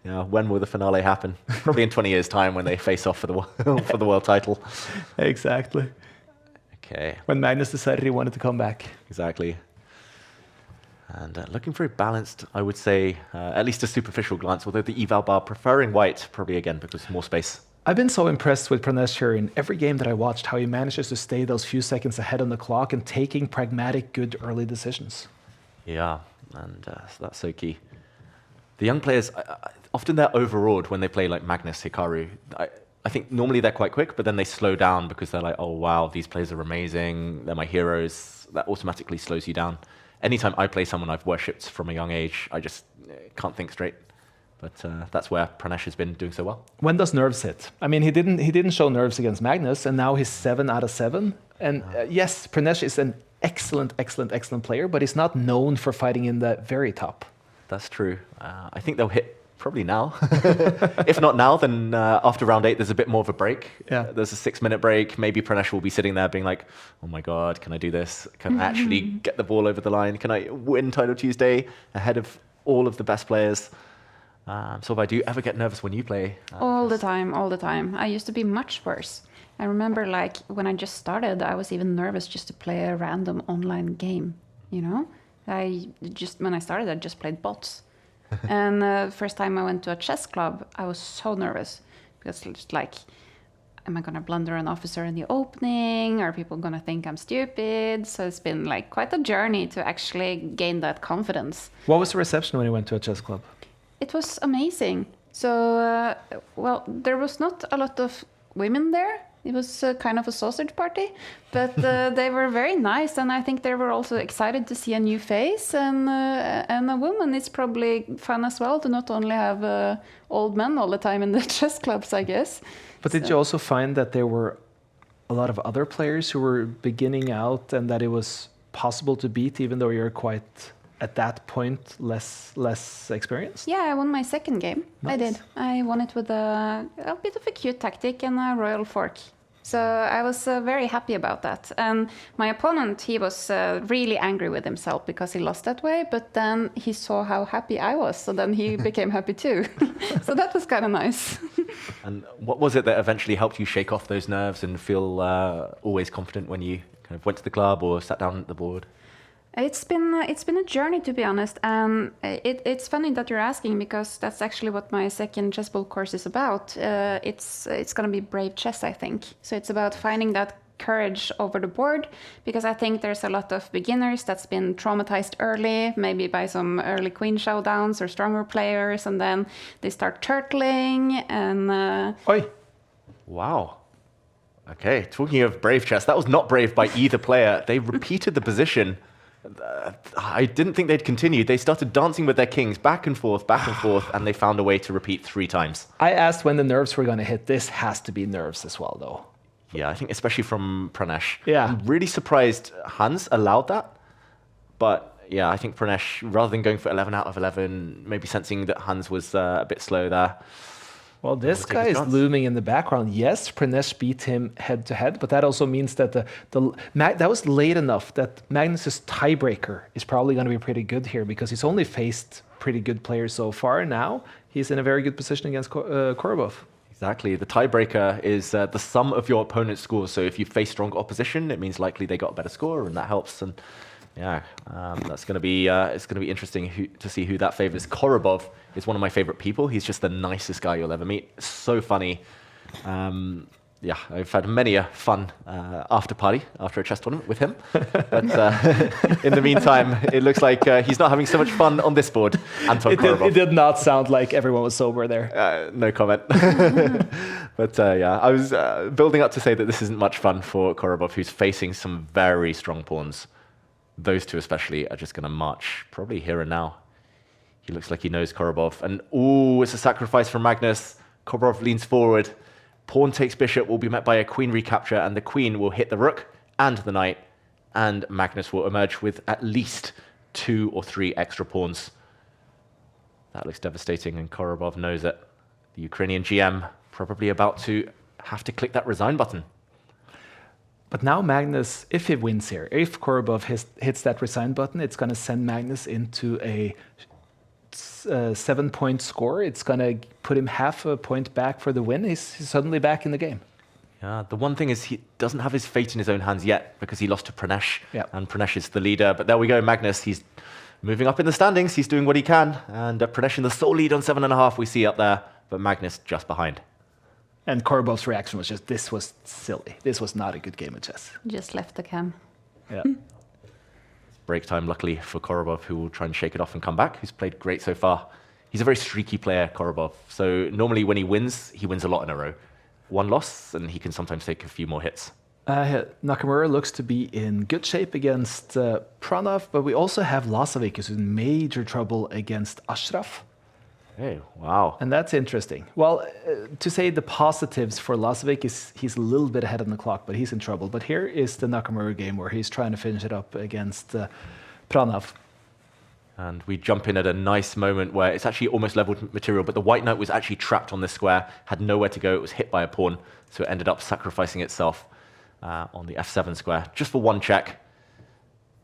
When will the finale happen? Probably in 20 years' time when they face off for the world title. Exactly. Okay. When Magnus decided he wanted to come back. Exactly. And looking very balanced, I would say, at least a superficial glance, although the eval bar preferring white, probably again, because more space. I've been so impressed with Pranesh here in every game that I watched, how he manages to stay those few seconds ahead on the clock and taking pragmatic, good early decisions. Yeah, and that's so key. The young players, often they're overawed when they play like Magnus, Hikaru. I think normally they're quite quick, but then they slow down because they're like, oh wow, these players are amazing, they're my heroes. That automatically slows you down. Anytime I play someone I've worshipped from a young age, I just can't think straight. But that's where Pranesh has been doing so well. When does nerves hit? I mean, he didn't show nerves against Magnus, and now he's 7 out of 7. And yes, Pranesh is an excellent player, but he's not known for fighting in the very top. That's true. I think they'll hit probably now. If not now, then after round 8, there's a bit more of a break. Yeah. There's a 6-minute break. Maybe Pranesh will be sitting there being like, oh my God, can I do this? Can I actually get the ball over the line? Can I win Title Tuesday ahead of all of the best players? Solveig, do you ever get nervous when you play? All the time. I used to be much worse. I remember like when I just started, I was even nervous just to play a random online game, you know? When I started, I just played bots. And the first time I went to a chess club, I was so nervous because it's like am I going to blunder an officer in the opening? Are people going to think I'm stupid? So it's been like quite a journey to actually gain that confidence. What was the reception when you went to a chess club? It was amazing. So, well, there was not a lot of women there. It was kind of a sausage party, but they were very nice, and I think they were also excited to see a new face and a woman. It's probably fun as well to not only have old men all the time in the chess clubs, I guess. But did you also find that there were a lot of other players who were beginning out, and that it was possible to beat, even though you're quite at that point less experienced? Yeah, I won my second game. Nice. I did. I won it with a bit of a cute tactic and a royal fork. So I was very happy about that. And my opponent, he was really angry with himself because he lost that way, but then he saw how happy I was, so then he became happy too. So that was kind of nice. And what was it that eventually helped you shake off those nerves and feel always confident when you kind of went to the club or sat down at the board? It's been a journey, to be honest, and it's funny that you're asking, because that's actually what my second chessboard course is about. It's going to be brave chess, I think. So it's about finding that courage over the board, because I think there's a lot of beginners that's been traumatized early, maybe by some early queen showdowns or stronger players, and then they start turtling and. Oi! Wow. Okay, talking of brave chess, that was not brave by either player. They repeated the position. I didn't think they'd continue. They started dancing with their kings back and forth, and they found a way to repeat 3 times. I asked when the nerves were going to hit. This has to be nerves as well, though. Yeah, I think especially from Pranesh. Yeah. I'm really surprised Hans allowed that. But yeah, I think Pranesh, rather than going for 11 out of 11, maybe sensing that Hans was a bit slow there. Well, this guy is looming in the background. Yes, Pranesh beat him head-to-head, but that also means that that was late enough that Magnus's tiebreaker is probably going to be pretty good here, because he's only faced pretty good players so far. Now he's in a very good position against Korobov. Exactly. The tiebreaker is the sum of your opponent's scores. So if you face strong opposition, it means likely they got a better score, and that helps. And yeah, that's going to be it's going to be interesting to see who that favors. Korobov is one of my favorite people. He's just the nicest guy you'll ever meet. So funny. Yeah, I've had many a fun after party after a chess tournament with him. But in the meantime, it looks like he's not having so much fun on this board. Anton Korobov. It did not sound like everyone was sober there. No comment. But yeah, I was building up to say that this isn't much fun for Korobov, who's facing some very strong pawns. Those two especially are just going to march probably here and now. He looks like he knows Korobov. And ooh, it's a sacrifice from Magnus. Korobov leans forward. Pawn takes bishop will be met by a queen recapture, and the queen will hit the rook and the knight. And Magnus will emerge with at least 2 or 3 extra pawns. That looks devastating, and Korobov knows it. The Ukrainian GM probably about to have to click that resign button. But now Magnus, if he wins here, if Korobov hits that resign button, it's going to send Magnus into a 7-point score. It's going to put him half a point back for the win. He's suddenly back in the game. Yeah, the one thing is he doesn't have his fate in his own hands yet, because he lost to Pranesh, yeah. And Pranesh is the leader. But there we go, Magnus. He's moving up in the standings. He's doing what he can. And Pranesh in the sole lead on 7.5 we see up there, but Magnus just behind. And Korobov's reaction was just, this was silly. This was not a good game of chess. Just left the cam. Yeah. Break time, luckily, for Korobov, who will try and shake it off and come back. He's played great so far. He's a very streaky player, Korobov. So normally when he wins a lot in a row. One loss, and he can sometimes take a few more hits. Nakamura looks to be in good shape against Pranav, but we also have Lasovic, who's in major trouble against Ashraf. Hey, wow. And that's interesting. Well, to say the positives for Lasovic is he's a little bit ahead on the clock, but he's in trouble. But here is the Nakamura game where he's trying to finish it up against Pranav. And we jump in at a nice moment where it's actually almost leveled material, but the white knight was actually trapped on this square, had nowhere to go. It was hit by a pawn, so it ended up sacrificing itself on the f7 square, just for one check,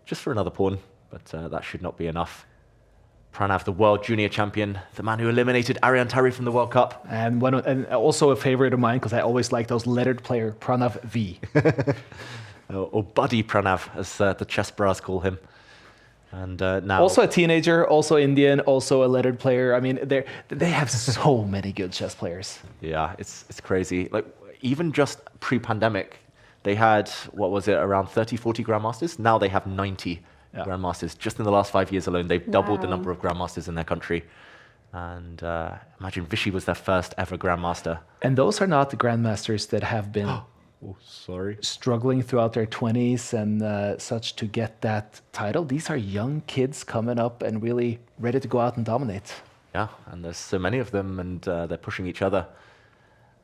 just for another pawn, but that should not be enough. Pranav, the world junior champion, the man who eliminated Arian Tari from the World Cup. And also a favorite of mine, because I always like those lettered player, Pranav V. Or Buddy Pranav, as the chess bras call him. And now also a teenager, also Indian, also a lettered player. I mean, they have so many good chess players. Yeah, it's crazy. Like even just pre-pandemic, they had, what was it, around 30, 40 Grandmasters. Now they have 90 Grandmasters. Just in the last 5 years alone, they've doubled the number of Grandmasters in their country. And imagine Vichy was their first ever Grandmaster. And those are not the Grandmasters that have been struggling throughout their 20s and such to get that title. These are young kids coming up and really ready to go out and dominate. Yeah, and there's so many of them, and they're pushing each other.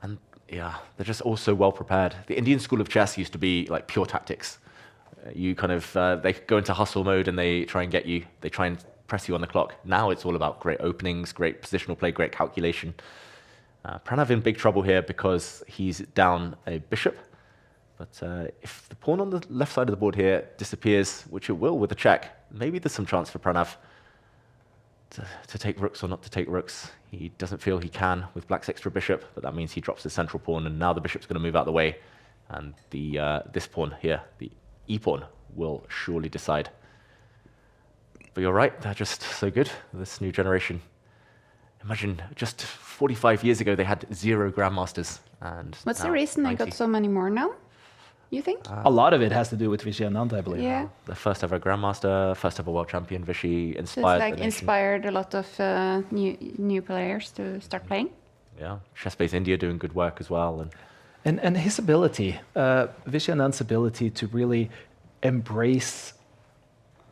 And yeah, they're just all so well prepared. The Indian school of chess used to be like pure tactics. You kind of, they go into hustle mode and they try and get you, they try and press you on the clock. Now it's all about great openings, great positional play, great calculation. Pranav in big trouble here because he's down a bishop. But if the pawn on the left side of the board here disappears, which it will with a check, maybe there's some chance for Pranav to take rooks or not to take rooks. He doesn't feel he can with black's extra bishop, but that means he drops his central pawn, and now the bishop's going to move out of the way. And this pawn here, the e-pawn, will surely decide. But you're right, they're just so good, this new generation. Imagine just 45 years ago, they had 0 Grandmasters. And what's the reason 90. they got so many more now, you think? A lot of it has to do with Vishy Anand, I believe. Yeah. The first ever Grandmaster, first ever world champion, Vishy, inspired So it's like the nation. inspired a lot of new players to start playing. Yeah, Chess-Base India doing good work as well. And his ability, Vishy Anand's ability to really embrace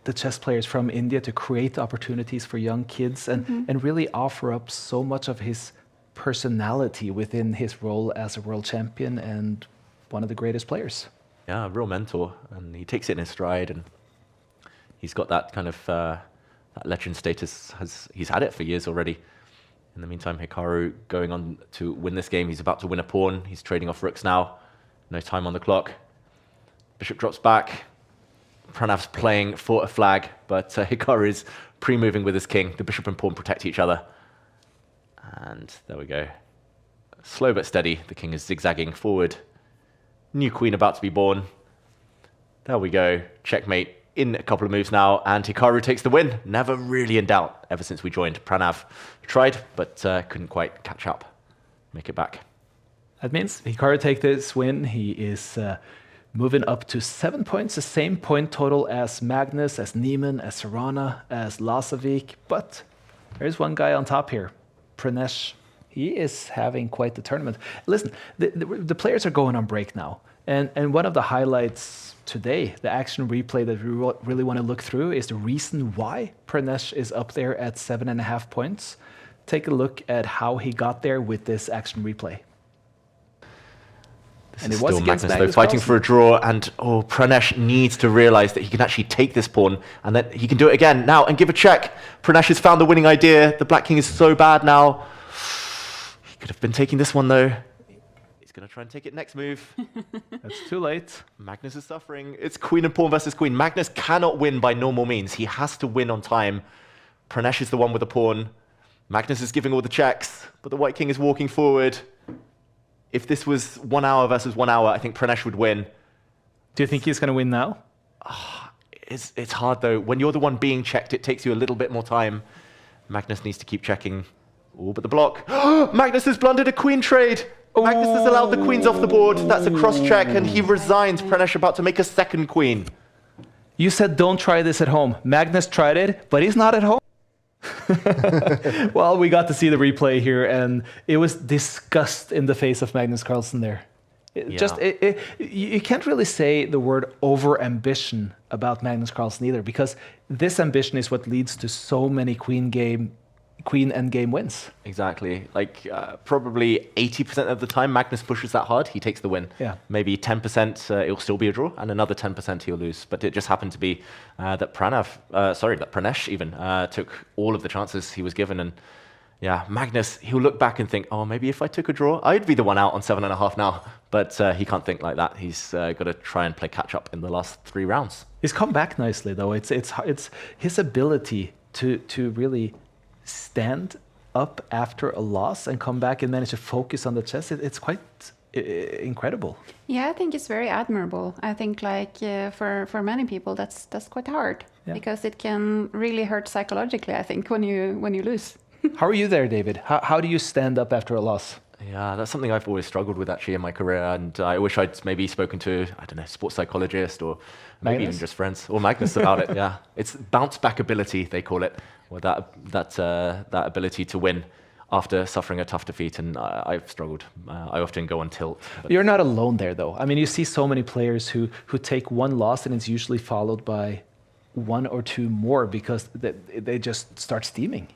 the chess players from India to create opportunities for young kids and really offer up so much of his personality within his role as a world champion and one of the greatest players. Yeah, a real mentor, and he takes it in his stride, and he's got that kind of that legend status. He's had it for years already. In the meantime, Hikaru going on to win this game. He's about to win a pawn. He's trading off rooks now. No time on the clock. Bishop drops back. Pranav's playing for a flag, but Hikaru is pre-moving with his king. The bishop and pawn protect each other. And there we go. Slow but steady. The king is zigzagging forward. New queen about to be born. There we go. Checkmate in a couple of moves now, and Hikaru takes the win. Never really in doubt ever since we joined. Pranav tried, but couldn't quite catch up. Make it back. That means Hikaru takes this win. He is moving up to 7 points, the same point total as Magnus, as Niemann, as Serrana, as Lasovic. But there's one guy on top here, Pranesh. He is having quite the tournament. Listen, the players are going on break now. And one of the highlights today, the action replay that we really want to look through, is the reason why Pranesh is up there at 7.5 points. Take a look at how he got there with this action replay. This and is it was still against Magnus, though, fighting for a draw, and Pranesh needs to realize that he can actually take this pawn, and that he can do it again now and give a check. Pranesh has found the winning idea. The black king is so bad now. He could have been taking this one, though. He's going to try and take it next move. That's too late. Magnus is suffering. It's queen and pawn versus queen. Magnus cannot win by normal means. He has to win on time. Pranesh is the one with the pawn. Magnus is giving all the checks, but the white king is walking forward. If this was 1 hour versus 1 hour, I think Pranesh would win. Do you think he's going to win now? It's hard, though. When you're the one being checked, it takes you a little bit more time. Magnus needs to keep checking. Oh, but the block. Magnus has blundered a queen trade. Magnus has allowed the queens off the board. That's a cross check, and he resigns. Pranesh about to make a second queen. You said don't try this at home. Magnus tried it, but he's not at home. Well, we got to see the replay here, and it was disgust in the face of Magnus Carlsen there. You can't really say the word over-ambition about Magnus Carlsen either, because this ambition is what leads to so many queen endgame wins. Exactly. Like probably 80% of the time Magnus pushes that hard, he takes the win. Yeah. Maybe 10% it'll still be a draw, and another 10% he'll lose. But it just happened to be that Pranesh even took all of the chances he was given. And yeah, Magnus, he'll look back and think, oh, maybe if I took a draw, I'd be the one out on 7.5 now. But he can't think like that. He's got to try and play catch up in the last 3 rounds. He's come back nicely, though. It's his ability to really stand up after a loss and come back and manage to focus on the chess. It's quite incredible. Yeah, I think it's very admirable. I think like for many people that's quite hard because it can really hurt psychologically, I think, when you lose. How are you there, David? How do you stand up after a loss? Yeah, that's something I've always struggled with actually in my career, and I wish I'd maybe spoken to, I don't know, sports psychologist or maybe even just friends or Magnus about it. Yeah, it's bounce back ability they call it, or that ability to win after suffering a tough defeat, and I've struggled. I often go on tilt. You're not alone there, though. I mean, you see so many players who take one loss and it's usually followed by one or two more because they just start steaming.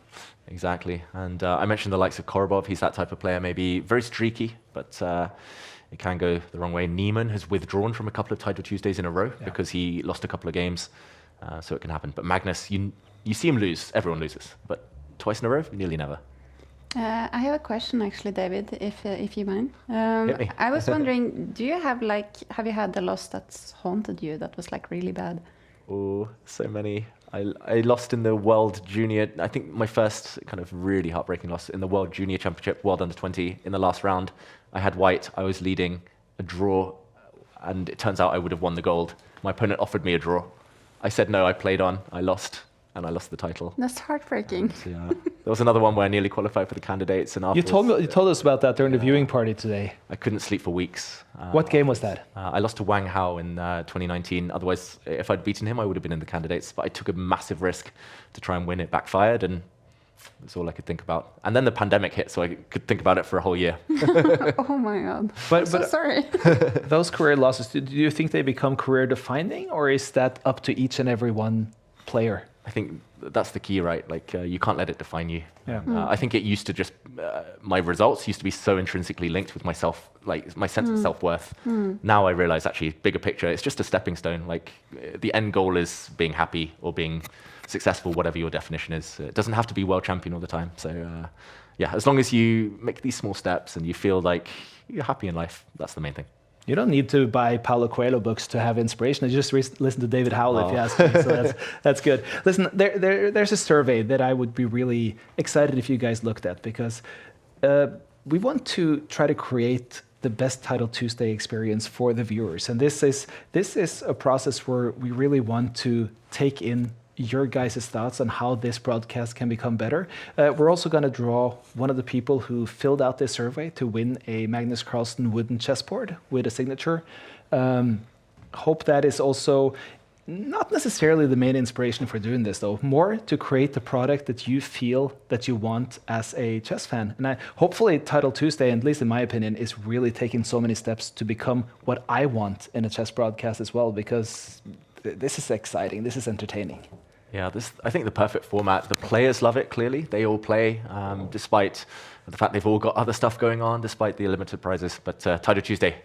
Exactly, and I mentioned the likes of Korobov. He's that type of player, maybe very streaky, but it can go the wrong way. Niemann has withdrawn from a couple of Title Tuesdays in a row because he lost a couple of games, so it can happen. But Magnus, you see him lose. Everyone loses, but twice in a row, nearly never. I have a question actually, David, if you mind. Hit me. I was wondering, have you had a loss that's haunted you that was like really bad? Oh, so many. I lost in the World Junior, I think my first kind of really heartbreaking loss in the World Junior Championship, World Under-20, in the last round. I had white, I was leading a draw, and it turns out I would have won the gold. My opponent offered me a draw. I said no, I played on, I lost, and I lost the title. That's heartbreaking. So, yeah. There was another one where I nearly qualified for the candidates, and You told us about that during the viewing party today. I couldn't sleep for weeks. What game was that? I lost to Wang Howell in 2019. Otherwise, if I'd beaten him, I would have been in the candidates. But I took a massive risk to try and win. It backfired, and that's all I could think about. And then the pandemic hit, so I could think about it for a whole year. Oh my God. But so sorry. Those career losses, do you think they become career defining, or is that up to each and every one player? I think that's the key, right? Like, you can't let it define you. Yeah. I think it used to just, my results used to be so intrinsically linked with myself, like my sense of self-worth. Now I realize actually, bigger picture, it's just a stepping stone. Like, the end goal is being happy or being successful, whatever your definition is. It doesn't have to be world champion all the time. So, yeah, as long as you make these small steps and you feel like you're happy in life, that's the main thing. You don't need to buy Paulo Coelho books to have inspiration. You just listen to David Howell if you ask me. So that's good. Listen, there's a survey that I would be really excited if you guys looked at, because we want to try to create the best Title Tuesday experience for the viewers. And this is a process where we really want to take in your guys' thoughts on how this broadcast can become better. We're also going to draw one of the people who filled out this survey to win a Magnus Carlsen wooden chessboard with a signature. Hope that is also not necessarily the main inspiration for doing this, though. More to create the product that you feel that you want as a chess fan. And hopefully Title Tuesday, at least in my opinion, is really taking so many steps to become what I want in a chess broadcast as well, because this is exciting, this is entertaining. Yeah, I think the perfect format. The players love it, clearly. They all play, despite the fact they've all got other stuff going on, despite the limited prizes. But Title Tuesday,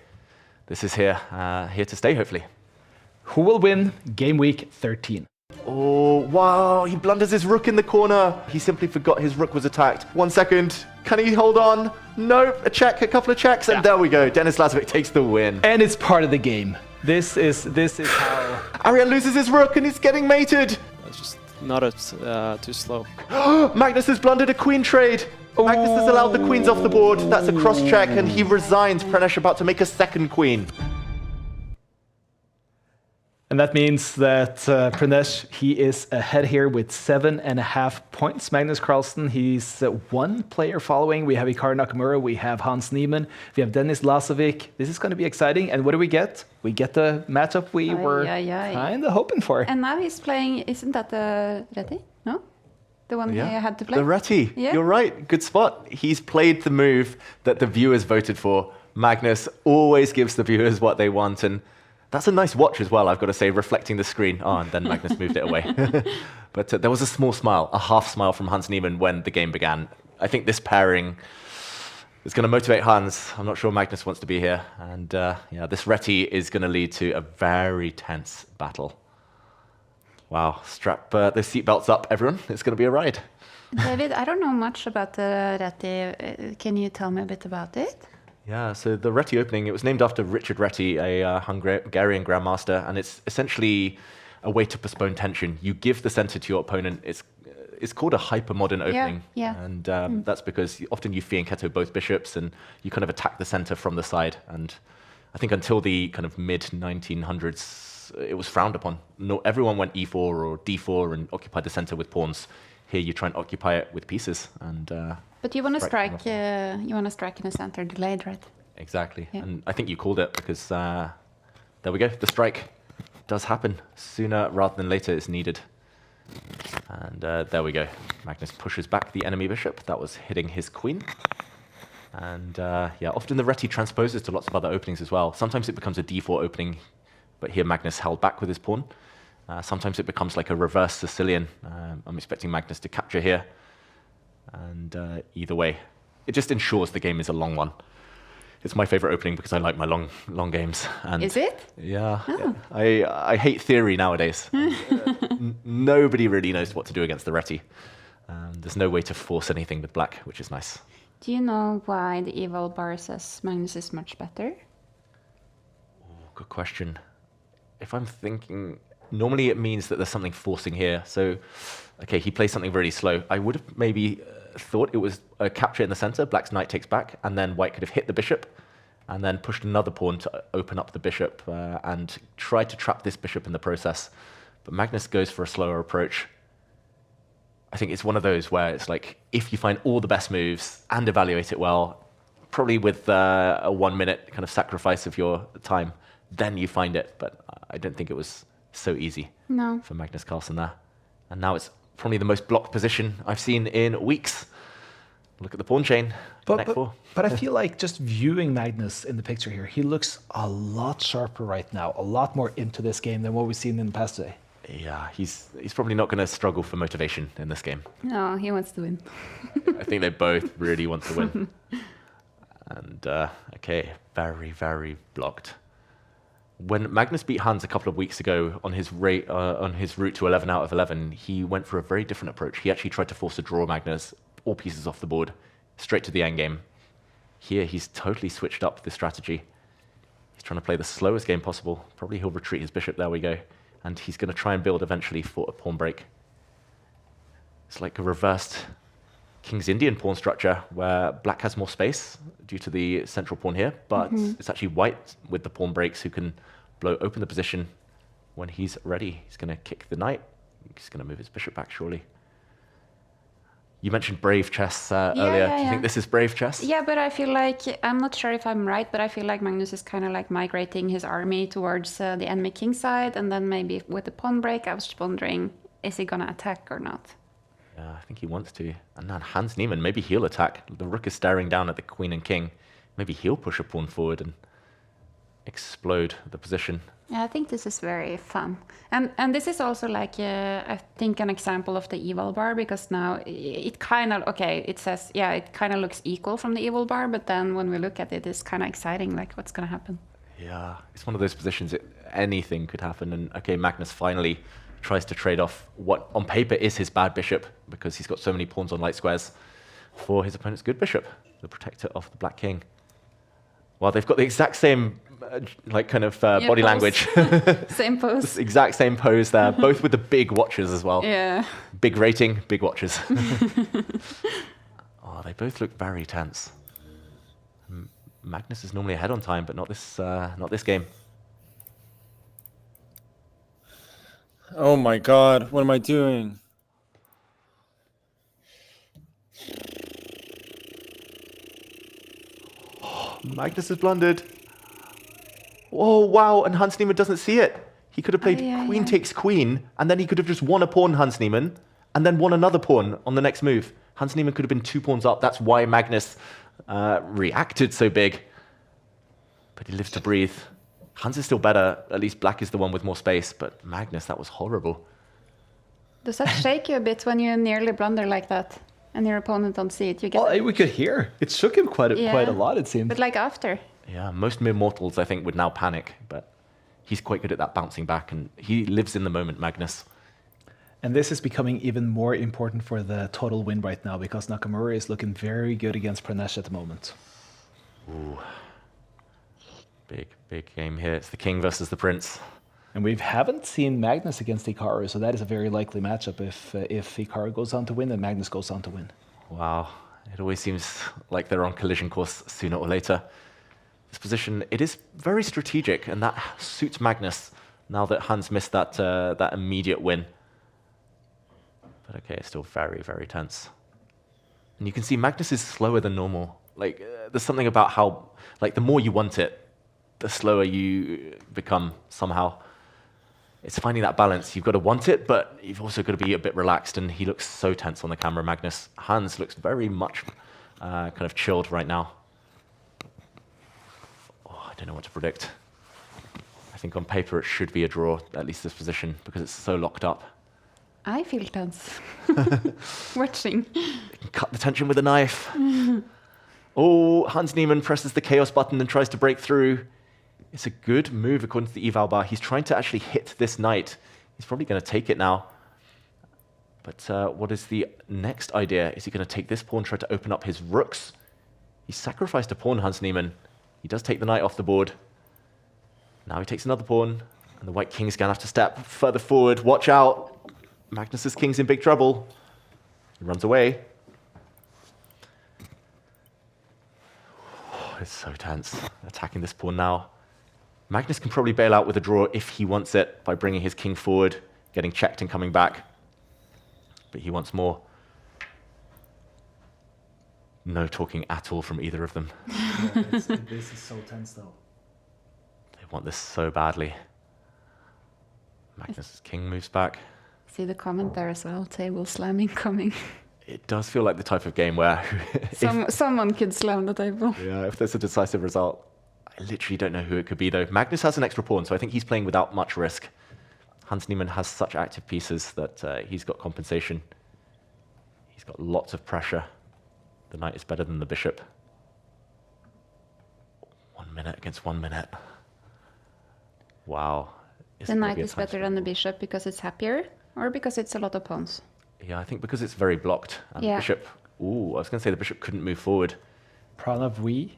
this is here to stay, hopefully. Who will win Game Week 13? Oh, wow, he blunders his rook in the corner. He simply forgot his rook was attacked. 1 second, can he hold on? Nope, a couple of checks, and there we go. Denis Lazovic takes the win. And it's part of the game. This is how... Ariel loses his rook and he's getting mated. It's just not too slow. Magnus has blundered a queen trade. Magnus has allowed the queens off the board. That's a cross check, and he resigns. Pranesh about to make a second queen. And that means that Pranesh, he is ahead here with 7.5 points. Magnus Carlsen, he's one player following. We have Hikaru Nakamura, we have Hans Niemann, we have Denis Lazovic. This is going to be exciting. And what do we get? We get the matchup we were kind of hoping for. And now he's playing, isn't that the Redhead? No? The one he had to play? The Redhead. Yeah. You're right. Good spot. He's played the move that the viewers voted for. Magnus always gives the viewers what they want, and that's a nice watch as well, I've got to say, reflecting the screen. Oh, and then Magnus moved it away. But there was a small smile, a half smile from Hans Niemann when the game began. I think this pairing is going to motivate Hans. I'm not sure Magnus wants to be here. And this Reti is going to lead to a very tense battle. Wow, strap the seatbelts up, everyone. It's going to be a ride. David, I don't know much about the Reti. Can you tell me a bit about it? Yeah, so the Reti opening, it was named after Richard Reti, a Hungarian Grandmaster, and it's essentially a way to postpone tension. You give the center to your opponent. It's called a hyper-modern opening. And that's because often you fianchetto both bishops, and you kind of attack the center from the side. And I think until the kind of mid-1900s, it was frowned upon. No, everyone went e4 or d4 and occupied the center with pawns. Here you try and occupy it with pieces. And but you want to strike strike. You want to strike in the center, delayed, right? exactly. Yeah. And I think you called it because there we go. The strike does happen sooner rather than later. It's needed. And there we go. Magnus pushes back the enemy bishop. That was hitting his queen. And yeah, often the reti transposes to lots of other openings as well. Sometimes it becomes a d4 opening, but here Magnus held back with his pawn. Sometimes it becomes like a reverse Sicilian. I'm expecting Magnus to capture here. And either way, it just ensures the game is a long one. It's my favorite opening because I like my long games. And is it? Yeah. Oh. I hate theory nowadays. Nobody really knows what to do against the reti. There's no way to force anything with black, which is nice. Do you know why the evil bar says Magnus is much better? Oh, good question. If I'm thinking, normally it means that there's something forcing here. So, okay, he plays something really slow. I would have maybe thought it was a capture in the center, black's knight takes back, and then white could have hit the bishop, and then pushed another pawn to open up the bishop, and tried to trap this bishop in the process. But Magnus goes for a slower approach. I think it's one of those where it's like, if you find all the best moves and evaluate it well, probably with a 1 minute kind of sacrifice of your time, then you find it. But I don't think it was so easy for Magnus Carlsen there. And now it's probably the most blocked position I've seen in weeks. Look at the pawn chain. But I feel like just viewing Magnus in the picture here, he looks a lot sharper right now, a lot more into this game than what we've seen in the past today. Yeah, he's probably not going to struggle for motivation in this game. No, he wants to win. I think they both really want to win. And, okay, very, very blocked. When Magnus beat Hans a couple of weeks ago on his route to 11 out of 11, he went for a very different approach. He actually tried to force a draw Magnus, all pieces off the board, straight to the endgame. Here, he's totally switched up the strategy. He's trying to play the slowest game possible. Probably he'll retreat his bishop. There we go. And he's going to try and build eventually for a pawn break. It's like a reversed King's Indian pawn structure where black has more space due to the central pawn here, but it's actually white with the pawn breaks who can blow open the position when he's ready. He's going to kick the knight. He's going to move his bishop back, surely. You mentioned brave chess earlier. Do you think this is brave chess? Yeah, but I feel like, I'm not sure if I'm right, but I feel like Magnus is kind of like migrating his army towards the enemy king side, and then maybe with the pawn break, I was just wondering, is he going to attack or not? Yeah, I think he wants to. And then Hans Niemann, maybe he'll attack. The rook is staring down at the queen and king. Maybe he'll push a pawn forward and explode the position. Yeah, I think this is very fun. And this is also like, I think, an example of the evil bar, because now it kind of, okay, it says, yeah, it kind of looks equal from the evil bar, but then when we look at it, it's kind of exciting, like what's going to happen. Yeah, it's one of those positions that anything could happen. And okay, Magnus finally tries to trade off what on paper is his bad bishop, because he's got so many pawns on light squares, for his opponent's good bishop, the protector of the black king. Well, they've got the exact same like kind of body pose. Language. Same pose. Exact same pose there, both with the big watches as well. Yeah. Big rating, big watches. Oh, they both look very tense. Magnus is normally ahead on time, but not this game. Oh my god, what am I doing? Magnus has blundered. Oh, wow, and Hans Niemann doesn't see it. He could have played queen takes queen, and then he could have just won a pawn, Hans Niemann, and then won another pawn on the next move. Hans Niemann could have been 2 pawns up. That's why Magnus reacted so big. But he lives to breathe. Hans is still better. At least black is the one with more space, but Magnus, that was horrible. Does that shake you a bit when you nearly blunder like that? And your opponent don't see it. You get we could hear. It shook him quite a lot, it seemed. But like after. Yeah, most mere mortals, I think, would now panic. But he's quite good at that bouncing back. And he lives in the moment, Magnus. And this is becoming even more important for the total win right now, because Nakamura is looking very good against Pranesh at the moment. Ooh. Big game here. It's the king versus the prince. And we haven't seen Magnus against Hikaru, so that is a very likely matchup if Hikaru goes on to win and Magnus goes on to win. Wow, it always seems like they're on collision course sooner or later. This position, it is very strategic, and that suits Magnus now that Hans missed that immediate win. But okay, it's still very, very tense. And you can see Magnus is slower than normal. Like, there's something about how, like, the more you want it, the slower you become somehow. It's finding that balance. You've got to want it, but you've also got to be a bit relaxed. And he looks so tense on the camera, Magnus. Hans looks very much kind of chilled right now. Oh, I don't know what to predict. I think on paper it should be a draw, at least this position, because it's so locked up. I feel tense. Watching. Cut the tension with a knife. Oh, Hans Niemann presses the chaos button and tries to break through. It's a good move according to the eval bar. He's trying to actually hit this knight. He's probably going to take it now. But what is the next idea? Is he going to take this pawn, try to open up his rooks? He sacrificed a pawn, Hans Niemann. He does take the knight off the board. Now he takes another pawn, and the white king's going to have to step further forward. Watch out. Magnus's king's in big trouble. He runs away. Oh, it's so tense. Attacking this pawn now. Magnus can probably bail out with a draw if he wants it by bringing his king forward, getting checked and coming back. But he wants more. No talking at all from either of them. Yeah, this is so tense, though. They want this so badly. Magnus's king moves back. See the comment there as well, table slamming coming. It does feel like the type of game where Someone could slam the table. Yeah, if there's a decisive result. I literally don't know who it could be, though. Magnus has an extra pawn, so I think he's playing without much risk. Hans Niemann has such active pieces that he's got compensation. He's got lots of pressure. The knight is better than the bishop. 1 minute against 1 minute. Wow. The knight is better than the bishop because it's happier, or because it's a lot of pawns? Yeah, I think because it's very blocked. And the bishop, ooh, I was going to say the bishop couldn't move forward. Pranav V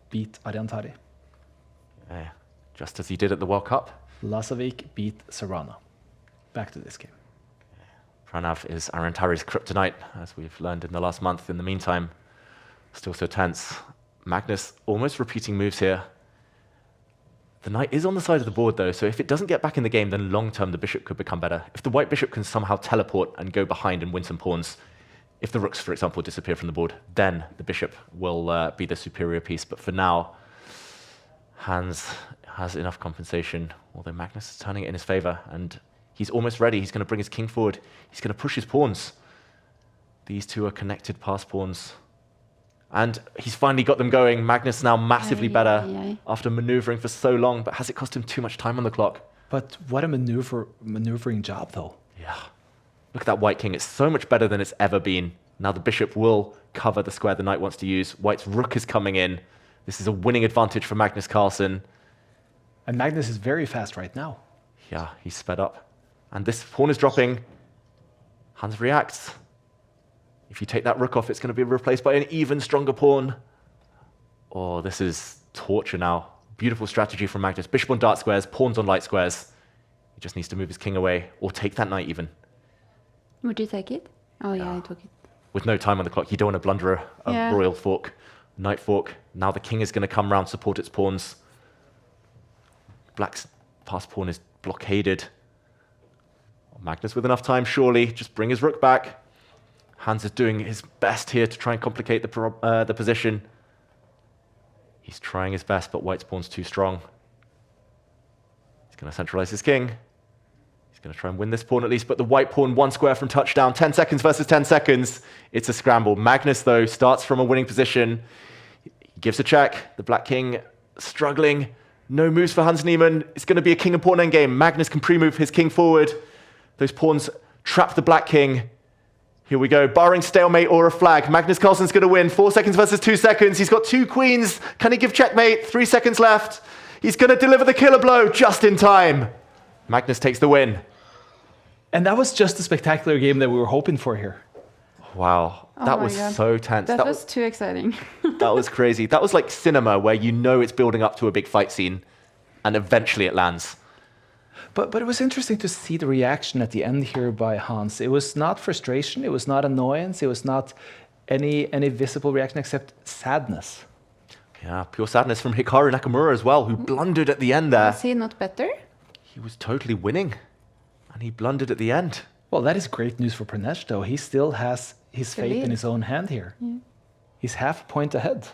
beat Ariantari. Yeah, just as he did at the World Cup. Lasovic beat Serrano. Back to this game. Pranav is Ariantari's kryptonite, as we've learned in the last month. In the meantime, still so tense. Magnus almost repeating moves here. The knight is on the side of the board, though, so if it doesn't get back in the game, then long-term the bishop could become better. If the white bishop can somehow teleport and go behind and win some pawns, if the rooks, for example, disappear from the board, then the bishop will be the superior piece. But for now, Hans has enough compensation, although Magnus is turning it in his favor, and he's almost ready. He's going to bring his king forward. He's going to push his pawns. These two are connected pass pawns. And he's finally got them going. Magnus now massively better after maneuvering for so long, but has it cost him too much time on the clock? But what a maneuvering job, though. Yeah. Look at that white king. It's so much better than it's ever been. Now the bishop will cover the square the knight wants to use. White's rook is coming in. This is a winning advantage for Magnus Carlsen. And Magnus is very fast right now. Yeah, he's sped up. And this pawn is dropping. Hans reacts. If you take that rook off, it's going to be replaced by an even stronger pawn. Oh, this is torture now. Beautiful strategy from Magnus. Bishop on dark squares, pawns on light squares. He just needs to move his king away, or take that knight even. Would you take it? Oh, yeah, I took it. With no time on the clock, you don't want to blunder a royal fork. Knight fork. Now the king is going to come round, support its pawns. Black's pass pawn is blockaded. Magnus with enough time, surely. Just bring his rook back. Hans is doing his best here to try and complicate the position. He's trying his best, but white's pawn's too strong. He's going to centralize his king. He's going to try and win this pawn at least, but the white pawn, one square from touchdown. 10 seconds versus 10 seconds. It's a scramble. Magnus, though, starts from a winning position. He gives a check. The black king struggling. No moves for Hans Niemann. It's going to be a king and pawn endgame. Magnus can pre-move his king forward. Those pawns trap the black king. Here we go. Barring stalemate or a flag, Magnus Carlsen's going to win. 4 seconds versus 2 seconds. He's got 2 queens. Can he give checkmate? 3 seconds left. He's going to deliver the killer blow just in time. Magnus takes the win. And that was just a spectacular game that we were hoping for here. Wow. That was so tense. That was too exciting. That was crazy. That was like cinema where you know it's building up to a big fight scene and eventually it lands. But it was interesting to see the reaction at the end here by Hans. It was not frustration. It was not annoyance. It was not any visible reaction except sadness. Yeah, pure sadness from Hikaru Nakamura as well, who blundered at the end there. Was he not better? He was totally winning, and he blundered at the end. Well, that is great news for Pranesh, though. He still has his fate in his own hand here. Yeah. He's half a point ahead.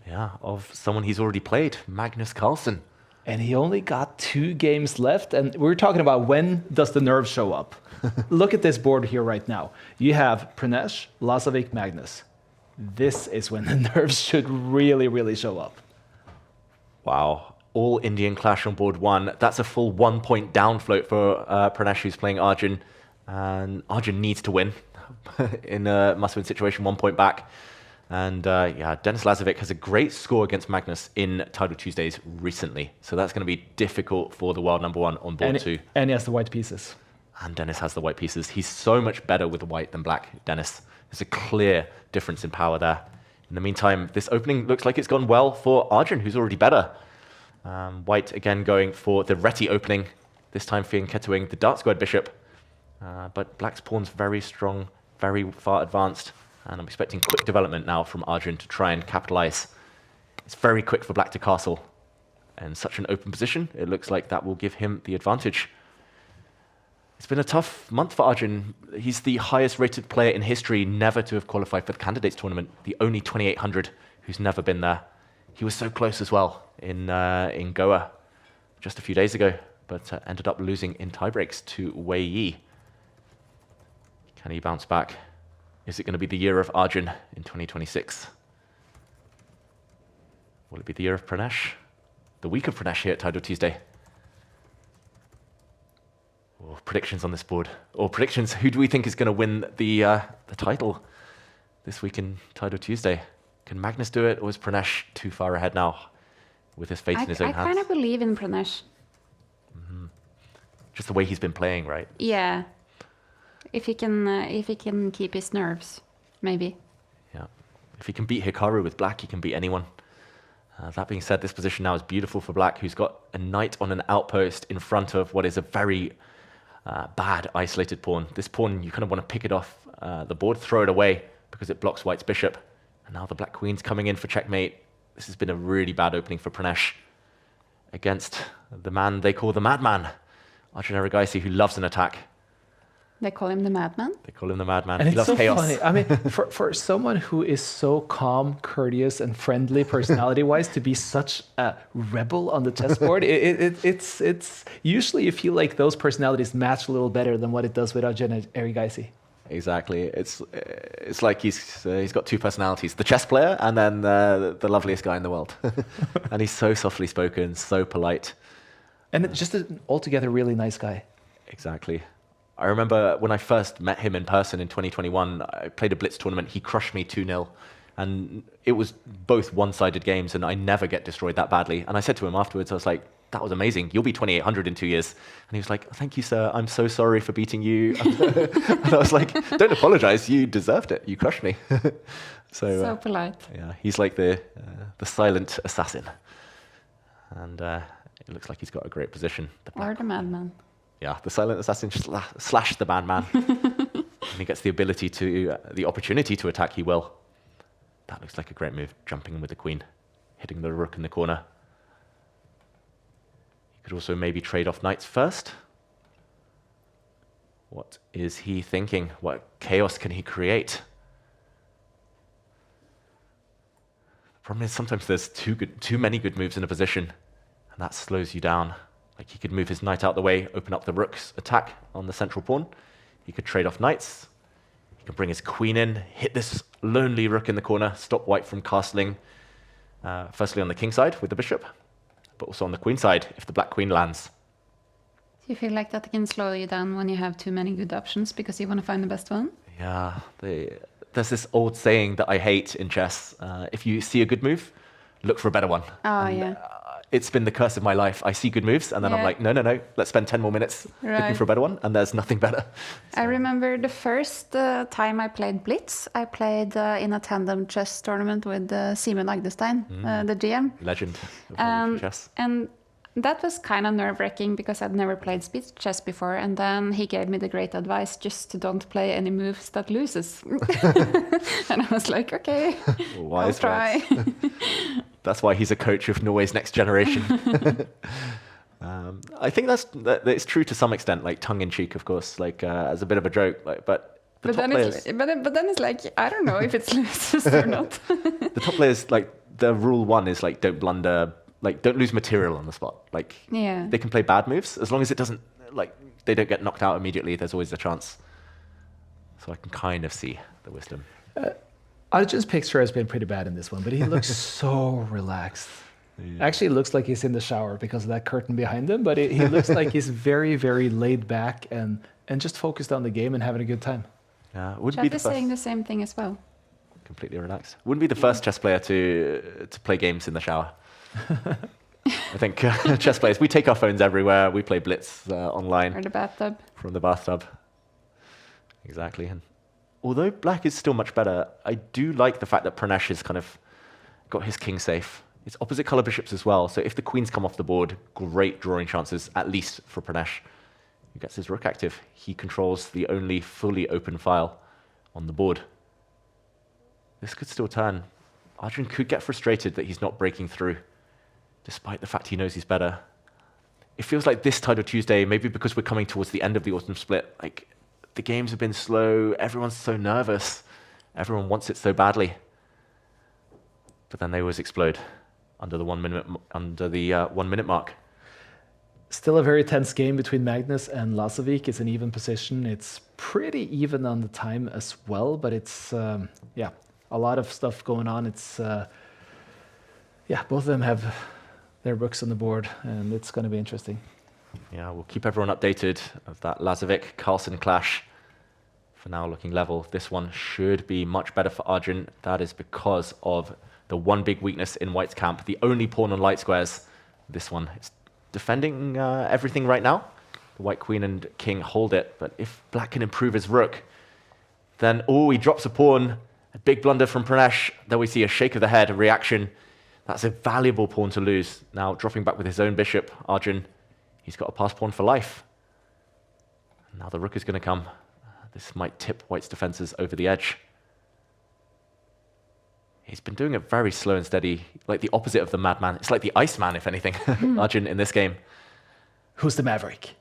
Yeah, of someone he's already played, Magnus Carlsen. And he only got 2 games left. And we're talking about when does the nerves show up. Look at this board here right now. You have Pranesh, Lazovic, Magnus. This is when the nerves should really, really show up. Wow. All Indian clash on board 1. That's a full 1 point down float for Pranesh, who's playing Arjun. And Arjun needs to win in a must-win situation, 1 point back. And yeah, Dennis Lazovic has a great score against Magnus in Tidal Tuesdays recently. So that's going to be difficult for the world number 1 on board 2. And he has the white pieces. And Dennis has the white pieces. He's so much better with the white than black, Dennis. There's a clear difference in power there. In the meantime, this opening looks like it's gone well for Arjun, who's already better. White again going for the Reti opening, this time fianchettoing the dark squared bishop. But black's pawn's very strong, very far advanced. And I'm expecting quick development now from Arjun to try and capitalize. It's very quick for black to castle. And such an open position, it looks like that will give him the advantage. It's been a tough month for Arjun. He's the highest rated player in history never to have qualified for the candidates tournament, the only 2800 who's never been there. He was so close as well in Goa just a few days ago, but ended up losing in tiebreaks to Wei Yi. Can he bounce back? Is it going to be the year of Arjun in 2026? Will it be the year of Pranesh? The week of Pranesh here at Tidal Tuesday. Or predictions on this board. Or predictions, who do we think is going to win the title this week in Tidal Tuesday? Can Magnus do it, or is Pranesh too far ahead now with his fate in his own hands? I kind of believe in Pranesh. Just the way he's been playing, right? Yeah. If he can keep his nerves, maybe. Yeah. If he can beat Hikaru with black, he can beat anyone. That being said, this position now is beautiful for black, who's got a knight on an outpost in front of what is a very bad isolated pawn. This pawn, you kind of want to pick it off the board, throw it away, because it blocks white's bishop. And now the black queen's coming in for checkmate. This has been a really bad opening for Pranesh against the man they call the madman, Arjun Erigaisi, who loves an attack. They call him the madman? They call him the madman. And he it's loves so chaos. funny. I mean, for someone who is so calm, courteous, and friendly personality-wise, to be such a rebel on the chessboard, it's usually you feel like those personalities match a little better than what it does with Arjun Erigaisi. Exactly. It's like he's got 2 personalities: the chess player and then the loveliest guy in the world. And he's so softly spoken, so polite, and just an altogether really nice guy. Exactly. I remember when I first met him in person in 2021, I played a Blitz tournament. He crushed me 2-0. And it was both one-sided games, and I never get destroyed that badly. And I said to him afterwards, I was like, that was amazing. You'll be 2,800 in 2 years. And he was like, thank you, sir. I'm so sorry for beating you. And I was like, don't apologize. You deserved it. You crushed me. So polite. Yeah, he's like the silent assassin. And it looks like he's got a great position. Or the madman. Yeah, the silent assassin slash the madman. And he gets the opportunity to attack, he will. That looks like a great move, jumping in with the queen, hitting the rook in the corner. He could also maybe trade off knights first. What is he thinking? What chaos can he create? The problem is sometimes there's too many good moves in a position, and that slows you down. Like he could move his knight out the way, open up the rook's attack on the central pawn. He could trade off knights. He can bring his queen in, hit this lonely rook in the corner, stop white from castling, firstly on the king side with the bishop, but also on the queen side if the black queen lands. Do you feel like that can slow you down when you have too many good options because you want to find the best one? Yeah, there's this old saying that I hate in chess. If you see a good move, look for a better one. Oh, yeah. It's been the curse of my life. I see good moves, and then I'm like, no, let's spend 10 more minutes looking for a better one, and there's nothing better. So. I remember the first time I played Blitz, I played in a tandem chess tournament with Simon Agdestein, the GM. Legend of chess. And that was kind of nerve-wracking because I'd never played speed chess before, and then he gave me the great advice just to don't play any moves that loses. And I was like, okay, I'll try. That's why he's a coach of Norway's next generation. I think it's true to some extent, like tongue-in-cheek, of course, like as a bit of a joke. Like, but then it's like, I don't know if it's losers or not. The top players, like the rule 1 is like don't blunder, like don't lose material on the spot. Like they can play bad moves as long as it doesn't like they don't get knocked out immediately. There's always a chance. So I can kind of see the wisdom. Arjun's picture has been pretty bad in this one, but he looks so relaxed. Yeah. Actually, it looks like he's in the shower because of that curtain behind him, but he looks like he's very, very laid back and just focused on the game and having a good time. Yeah, Jeff is saying the same thing as well. Completely relaxed. Wouldn't be the first chess player to play games in the shower. I think chess players, we take our phones everywhere. We play Blitz online. Or the bathtub. From the bathtub. Exactly. And although black is still much better, I do like the fact that Pranesh has kind of got his king safe. It's opposite color bishops as well, so if the queens come off the board, great drawing chances, at least for Pranesh. He gets his rook active. He controls the only fully open file on the board. This could still turn. Arjun could get frustrated that he's not breaking through, despite the fact he knows he's better. It feels like this Tidal Tuesday, maybe because we're coming towards the end of the autumn split, like the games have been slow, everyone's so nervous, everyone wants it so badly. But then they always explode under the 1 minute mark. Still a very tense game between Magnus and Lazovic. It's an even position. It's pretty even on the time as well, but it's a lot of stuff going on. It's both of them have their rooks on the board, and it's going to be interesting. Yeah, we'll keep everyone updated of that Lazovic Carlsen clash. For now, looking level. This one should be much better for Arjun. That is because of the one big weakness in White's camp, the only pawn on light squares. This one is defending everything right now. The White Queen and King hold it, but if Black can improve his rook, then, he drops a pawn. A big blunder from Pranesh. Then we see a shake of the head, a reaction. That's a valuable pawn to lose. Now dropping back with his own bishop, Arjun, he's got a pass pawn for life. Now the rook is going to come. This might tip White's defenses over the edge. He's been doing it very slow and steady, like the opposite of the madman. It's like the Iceman, if anything, Arjun in this game. Who's the Maverick?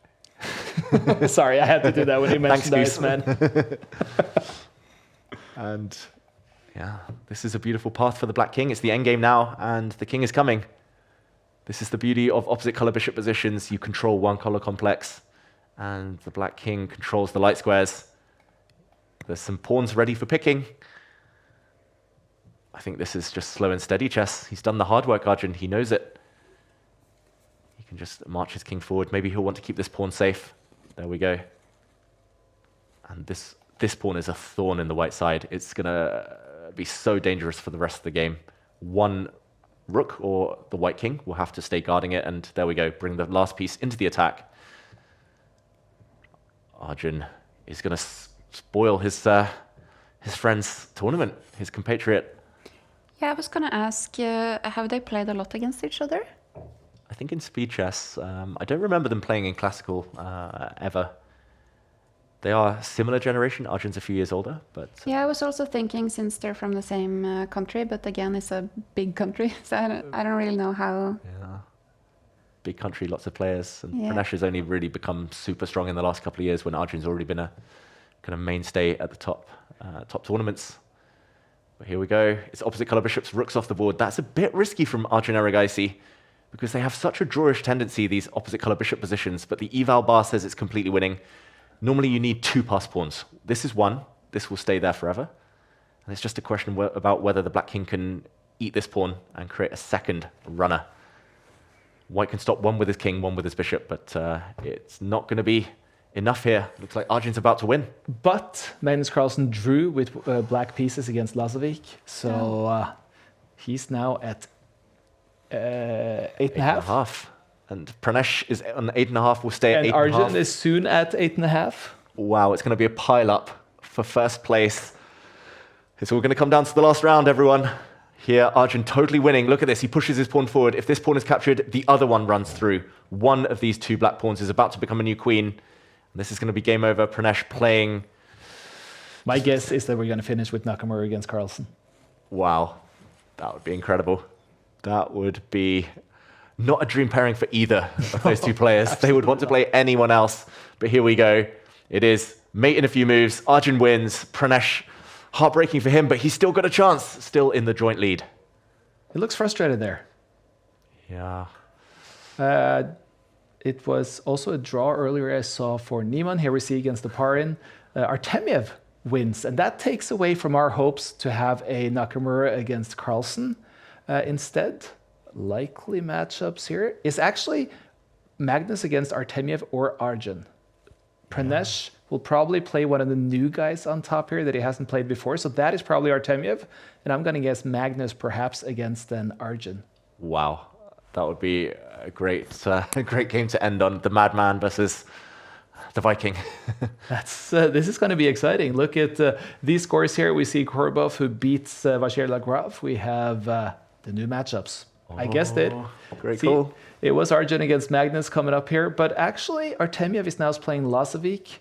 Sorry, I had to do that when you mentioned the Iceman. And yeah, this is a beautiful path for the Black King. It's the endgame now, and the King is coming. This is the beauty of opposite color bishop positions. You control one color complex, and the Black King controls the light squares. There's some pawns ready for picking. I think this is just slow and steady chess. He's done the hard work, Arjun. He knows it. He can just march his king forward. Maybe he'll want to keep this pawn safe. There we go. And this pawn is a thorn in the white side. It's going to be so dangerous for the rest of the game. One rook or the White King will have to stay guarding it. And there we go. Bring the last piece into the attack. Arjun is going to spoil his friend's tournament, his compatriot. Yeah, I was going to ask, have they played a lot against each other? I think in speed chess. I don't remember them playing in classical ever. They are similar generation. Arjun's a few years older, but... Yeah, I was also thinking, since they're from the same country, but again, it's a big country, so I don't really know how... Yeah. Big country, lots of players. And Pranesh has only really become super strong in the last couple of years when Arjun's already been a kind of mainstay at the top tournaments. But here we go. It's opposite color bishops, rooks off the board. That's a bit risky from Arjun Erigaisi because they have such a drawish tendency, these opposite color bishop positions, but the eval bar says it's completely winning. Normally you need 2 pass pawns. This is 1. This will stay there forever. And it's just a question about whether the Black King can eat this pawn and create a second runner. White can stop 1 with his king, 1 with his bishop, but it's not going to be enough here. Looks like Arjun's about to win. But Magnus Carlsen drew with black pieces against Lazovic, so he's now at 8.5. And Pranesh is on 8.5, will stay at 8.5. And Arjun is soon at 8.5. Wow, it's going to be a pile-up for first place. It's all going to come down to the last round, everyone. Here, Arjun totally winning. Look at this. He pushes his pawn forward. If this pawn is captured, the other one runs through. One of these 2 black pawns is about to become a new queen. And this is going to be game over. Pranesh playing. My guess is that we're going to finish with Nakamura against Carlsen. Wow. That would be incredible. That would be not a dream pairing for either of those two players. They would want to play anyone else. But here we go. It is mate in a few moves. Arjun wins. Pranesh, heartbreaking for him, but he's still got a chance. Still in the joint lead. He looks frustrated there. Yeah. It was also a draw earlier I saw for Niemann. Here we see against the Parin. Artemiev wins, and that takes away from our hopes to have a Nakamura against Carlsen. Instead, likely matchups here is actually Magnus against Artemiev or Arjun. Pranesh will probably play one of the new guys on top here that he hasn't played before, so that is probably Artemiev, and I'm going to guess Magnus perhaps against then Arjun. Wow, that would be a great game to end on. The Madman versus the Viking. This is going to be exciting. Look at these scores here. We see Korbov who beats Vacher Lagrave. We have the new matchups. I guessed it. Great call. It was Arjun against Magnus coming up here, but actually Artemiev is now playing Lasovic.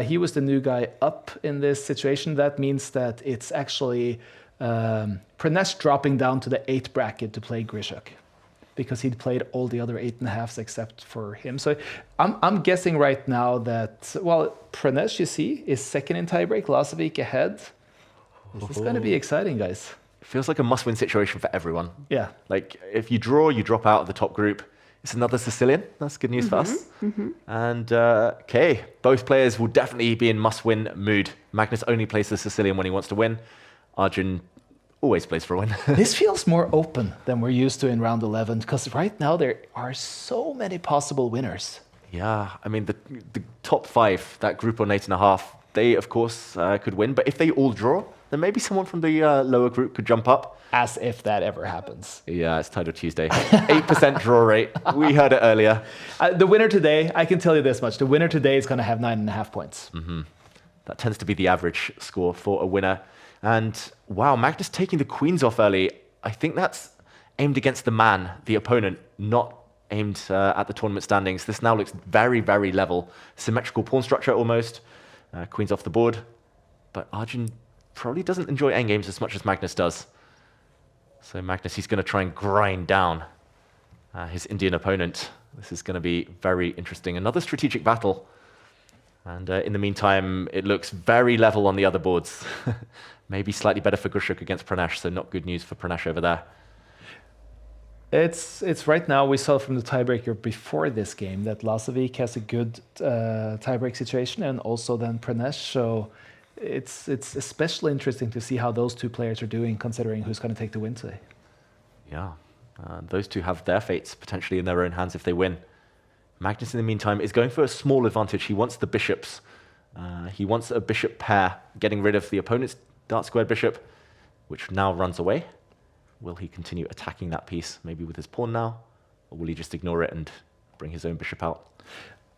He was the new guy up in this situation. That means that it's actually Pranesh dropping down to the 8 bracket to play Grishuk, because he'd played all the other 8.5s except for him. So I'm guessing right now that, well, Pranesh, you see, is second in tiebreak, Lasovic ahead. This is going to be exciting, guys. It feels like a must-win situation for everyone. Yeah. Like, if you draw, you drop out of the top group. It's another Sicilian. That's good news for us. And, okay, both players will definitely be in must-win mood. Magnus only plays the Sicilian when he wants to win. Arjun always plays for a win. This feels more open than we're used to in round 11, because right now there are so many possible winners. Yeah, I mean, the top 5, that group on 8.5, they, of course, could win. But if they all draw, then maybe someone from the lower group could jump up. As if that ever happens. Yeah, it's Title Tuesday. 8% draw rate. We heard it earlier. The winner today, I can tell you this much. The winner today is going to have 9.5 points. That tends to be the average score for a winner. And wow, Magnus taking the queens off early. I think that's aimed against the man, the opponent, not aimed at the tournament standings. This now looks very, very level. Symmetrical pawn structure almost. Queens off the board. But Arjun probably doesn't enjoy endgames as much as Magnus does. So Magnus, he's going to try and grind down his Indian opponent. This is going to be very interesting. Another strategic battle. And in the meantime, it looks very level on the other boards. Maybe slightly better for Grishuk against Pranesh, so not good news for Pranesh over there. It's right now, we saw from the tiebreaker before this game that Lasovic has a good tiebreak situation, and also then Pranesh. So it's especially interesting to see how those two players are doing, considering who's going to take the win today. Yeah, those two have their fates potentially in their own hands if they win. Magnus, in the meantime, is going for a small advantage. He wants the bishops. He wants a bishop pair, getting rid of the opponent's dark squared bishop, which now runs away. Will he continue attacking that piece, maybe with his pawn now? Or will he just ignore it and bring his own bishop out?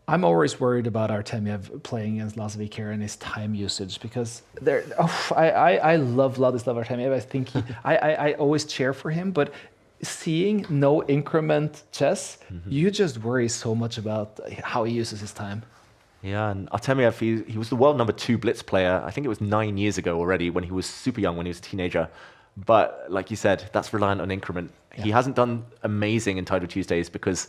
I'm always worried about Artemiev playing against Lasovic here and his time usage, because I love Vladislav Artemiev. I think I always cheer for him, but seeing no increment chess, you just worry so much about how he uses his time. Yeah, and Artemiev, he was the world #2 blitz player. I think it was 9 years ago already, when he was super young, when he was a teenager. But like you said, that's reliant on increment. Yeah. He hasn't done amazing in Title Tuesdays because,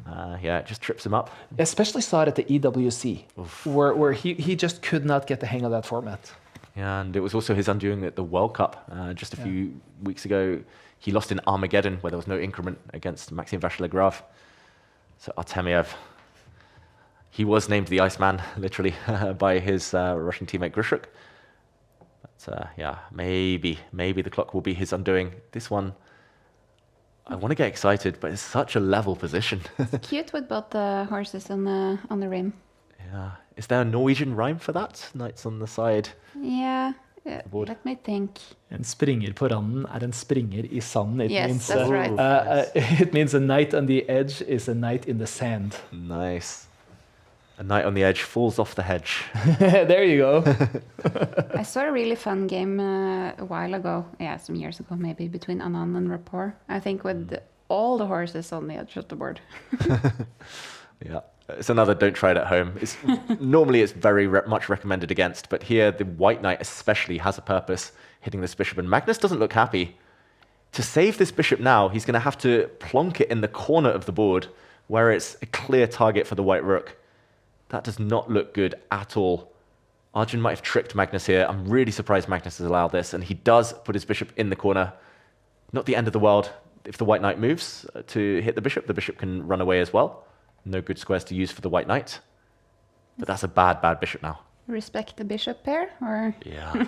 it just trips him up. Especially saw it at the EWC, where he just could not get the hang of that format. Yeah, and it was also his undoing at the World Cup just a few weeks ago. He lost in Armageddon, where there was no increment against Maxime Vachier-Lagrave. So Artemiev, he was named the Iceman, literally, by his Russian teammate Grishuk. But maybe the clock will be his undoing. This one, I want to get excited, but it's such a level position. It's cute with both the horses on the rim. Yeah. Is there a Norwegian rhyme for that? Knights on the side. Yeah. Let me think. En springer på randen en springer I sanden. It yes, means, that's right. It means a knight on the edge is a knight in the sand. Nice. A knight on the edge falls off the hedge. There you go. I saw a really fun game a while ago, some years ago maybe, between Anand and Rapport. I think with all the horses on the edge of the board. Yeah. It's another don't try it at home. Normally it's very much recommended against, but here the white knight especially has a purpose, hitting this bishop, and Magnus doesn't look happy. To save this bishop now, he's going to have to plonk it in the corner of the board where it's a clear target for the white rook. That does not look good at all. Arjun might have tricked Magnus here. I'm really surprised Magnus has allowed this, and he does put his bishop in the corner. Not the end of the world. If the white knight moves to hit the bishop can run away as well. No good squares to use for the white knight. But that's a bad, bad bishop now. Respect the bishop pair, or? Yeah.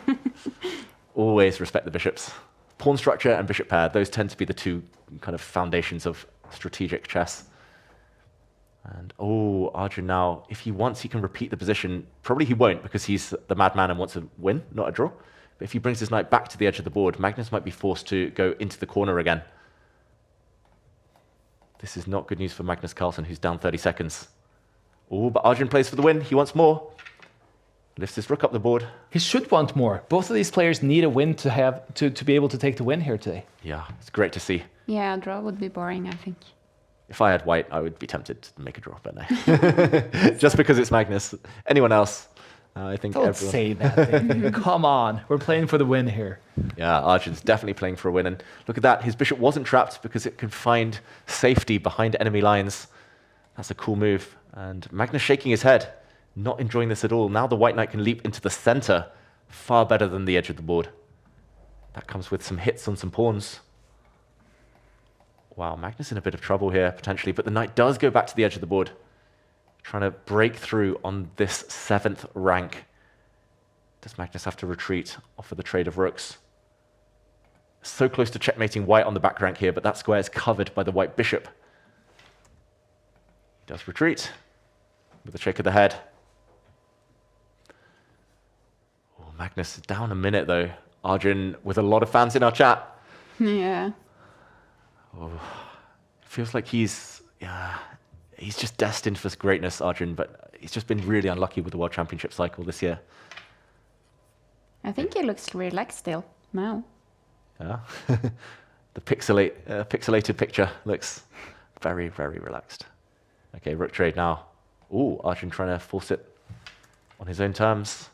Always respect the bishops. Pawn structure and bishop pair, those tend to be the two kind of foundations of strategic chess. And Arjun now, if he wants, he can repeat the position. Probably he won't, because he's the madman and wants to win, not a draw. But if he brings his knight back to the edge of the board, Magnus might be forced to go into the corner again. This is not good news for Magnus Carlsen, who's down 30 seconds. But Arjun plays for the win. He wants more. Lifts his rook up the board. He should want more. Both of these players need a win to have to be able to take the win here today. Yeah, it's great to see. Yeah, a draw would be boring, I think. If I had white, I would be tempted to make a draw, but no. Just because it's Magnus. Anyone else, I think Don't everyone... say that. Come on, we're playing for the win here. Yeah, Arjun's definitely playing for a win. And look at that, his bishop wasn't trapped because it could find safety behind enemy lines. That's a cool move. And Magnus shaking his head, not enjoying this at all. Now the white knight can leap into the center, far better than the edge of the board. That comes with some hits on some pawns. Wow, Magnus in a bit of trouble here, potentially, but the knight does go back to the edge of the board, trying to break through on this 7th rank. Does Magnus have to retreat, offer the trade of rooks? So close to checkmating white on the back rank here, but that square is covered by the white bishop. He does retreat with a shake of the head. Magnus down a minute, though. Arjun with a lot of fans in our chat. Yeah. Feels like he's just destined for greatness, Arjun, but he's just been really unlucky with the World Championship cycle this year. I think he looks relaxed still now. Yeah. The pixelated picture looks very, very relaxed. Okay, rook trade now. Arjun trying to force it on his own terms.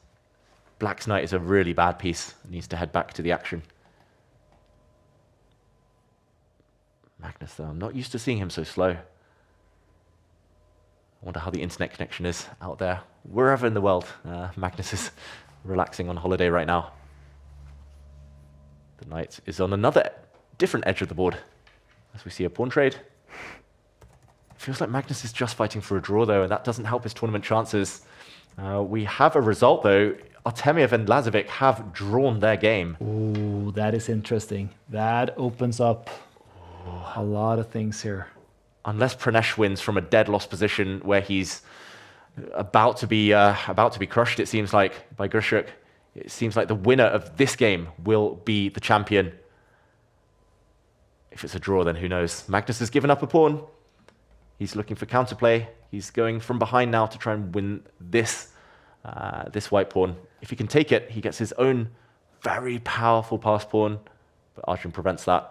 Black's knight is a really bad piece. Needs to head back to the action. Magnus, though, I'm not used to seeing him so slow. I wonder how the internet connection is out there. Wherever in the world, Magnus is relaxing on holiday right now. The knight is on another different edge of the board, as we see a pawn trade. Feels like Magnus is just fighting for a draw, though, and that doesn't help his tournament chances. We have a result, though. Artemiev and Lazovic have drawn their game. Ooh, that is interesting. That opens up a lot of things here. Unless Pranesh wins from a dead loss position where he's about to be crushed, it seems like, by Grishuk. It seems like the winner of this game will be the champion. If it's a draw, then who knows? Magnus has given up a pawn. He's looking for counterplay. He's going from behind now to try and win this white pawn. If he can take it, he gets his own very powerful pass pawn, but Arjun prevents that.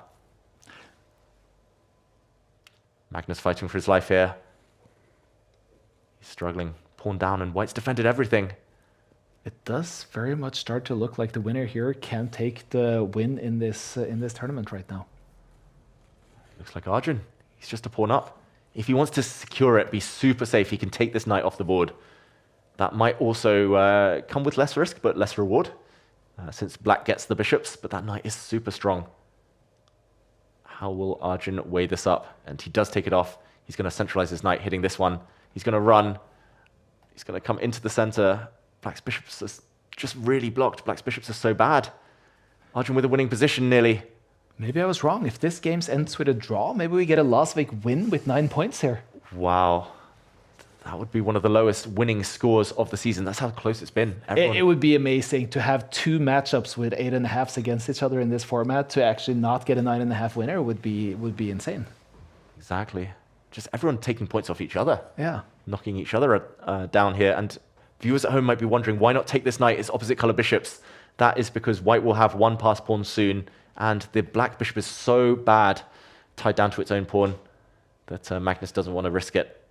Magnus fighting for his life here. He's struggling. Pawn down, and white's defended everything. It does very much start to look like the winner here can take the win in this tournament right now. Looks like Arjun. He's just a pawn up. If he wants to secure it, be super safe, he can take this knight off the board. That might also come with less risk, but less reward, since black gets the bishops, but that knight is super strong. How will Arjun weigh this up? And he does take it off. He's going to centralize his knight, hitting this one. He's going to run. He's going to come into the center. Black's bishops are just really blocked. Black's bishops are so bad. Arjun with a winning position nearly. Maybe I was wrong. If this game ends with a draw, maybe we get a Lazovic win with 9 points here. Wow. That would be one of the lowest winning scores of the season. That's how close it's been. It would be amazing to have 2 matchups with 8.5s against each other in this format. To actually not get a 9.5 winner would be insane. Exactly. Just everyone taking points off each other. Yeah. Knocking each other down here. And viewers at home might be wondering, why not take this knight? It's opposite color bishops. That is because white will have 1 pass pawn soon. And the black bishop is so bad, tied down to its own pawn, that Magnus doesn't want to risk it.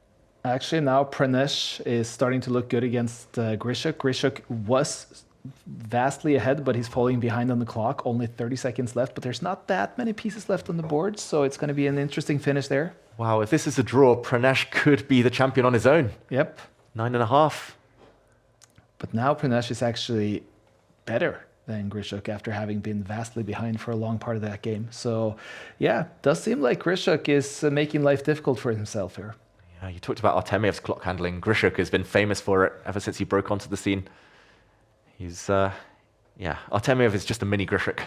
Actually, now Pranesh is starting to look good against Grishuk. Grishuk was vastly ahead, but he's falling behind on the clock. Only 30 seconds left, but there's not that many pieces left on the board, so it's going to be an interesting finish there. Wow, if this is a draw, Pranesh could be the champion on his own. Yep. 9.5. But now Pranesh is actually better than Grishuk after having been vastly behind for a long part of that game. So, yeah, does seem like Grishuk is making life difficult for himself here. Yeah, you talked about Artemiev's clock handling. Grishuk has been famous for it ever since he broke onto the scene. He's, yeah, Artemiev is just a mini Grishuk.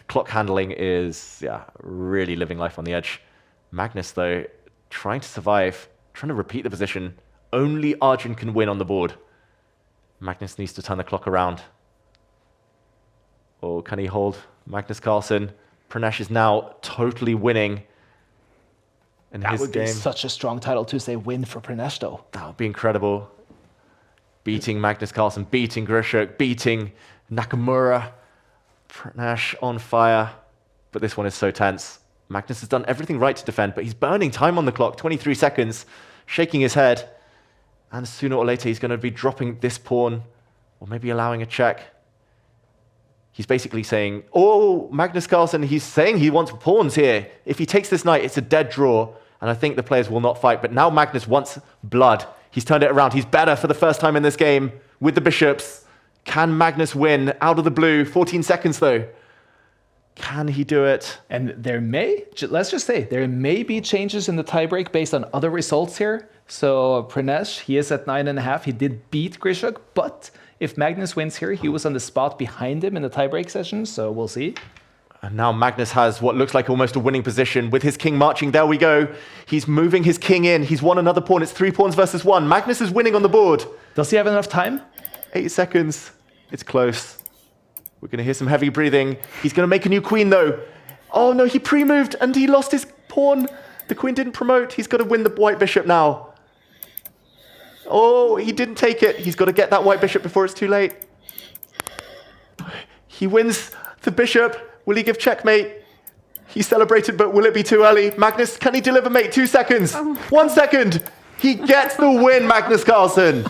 Clock handling is, yeah, really living life on the edge. Magnus, though, trying to survive, trying to repeat the position. Only Arjun can win on the board. Magnus needs to turn the clock around. Oh, can he hold Magnus Carlsen? Pranesh is now totally winning in his game. That would be such a strong title to say win for Pranesh, though. That would be incredible. Beating Magnus Carlsen, beating Grishuk, beating Nakamura. Pranesh on fire. But this one is so tense. Magnus has done everything right to defend, but he's burning time on the clock, 23 seconds, shaking his head. And sooner or later, he's going to be dropping this pawn, or maybe allowing a check. He's basically saying, oh, Magnus Carlsen, he's saying he wants pawns here. If he takes this knight, it's a dead draw, and I think the players will not fight. But now Magnus wants blood. He's turned it around. He's better for the first time in this game with the bishops. Can Magnus win out of the blue? 14 seconds, though. Can he do it? And there may, let's just say, there may be changes in the tiebreak based on other results here. So Pranesh, he is at 9.5. He did beat Grishuk, but if Magnus wins here, he was on the spot behind him in the tiebreak session, so we'll see. And now Magnus has what looks like almost a winning position with his king marching. There we go. He's moving his king in. He's won another pawn. It's 3 pawns versus 1. Magnus is winning on the board. Does he have enough time? 8 seconds. It's close. We're going to hear some heavy breathing. He's going to make a new queen, though. Oh, no, he pre-moved and he lost his pawn. The queen didn't promote. He's got to win the white bishop now. Oh, he didn't take it. He's got to get that white bishop before it's too late. He wins the bishop. Will he give checkmate? He celebrated, but will it be too early? Magnus, can he deliver, mate? 2 seconds. 1 second. He gets the win, Magnus Carlsen.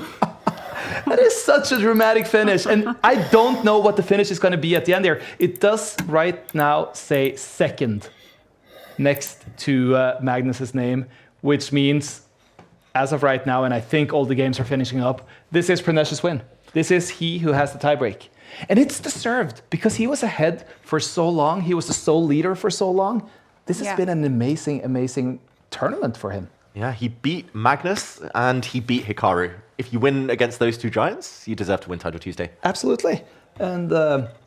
That is such a dramatic finish. And I don't know what the finish is going to be at the end there. It does right now say second next to Magnus's name, which means, as of right now, and I think all the games are finishing up, this is Pranesh's win. This is he who has the tiebreak. And it's deserved because he was ahead for so long. He was the sole leader for so long. This has been an amazing, amazing tournament for him. Yeah, he beat Magnus and he beat Hikaru. If you win against those two giants, you deserve to win Title Tuesday. Absolutely. And,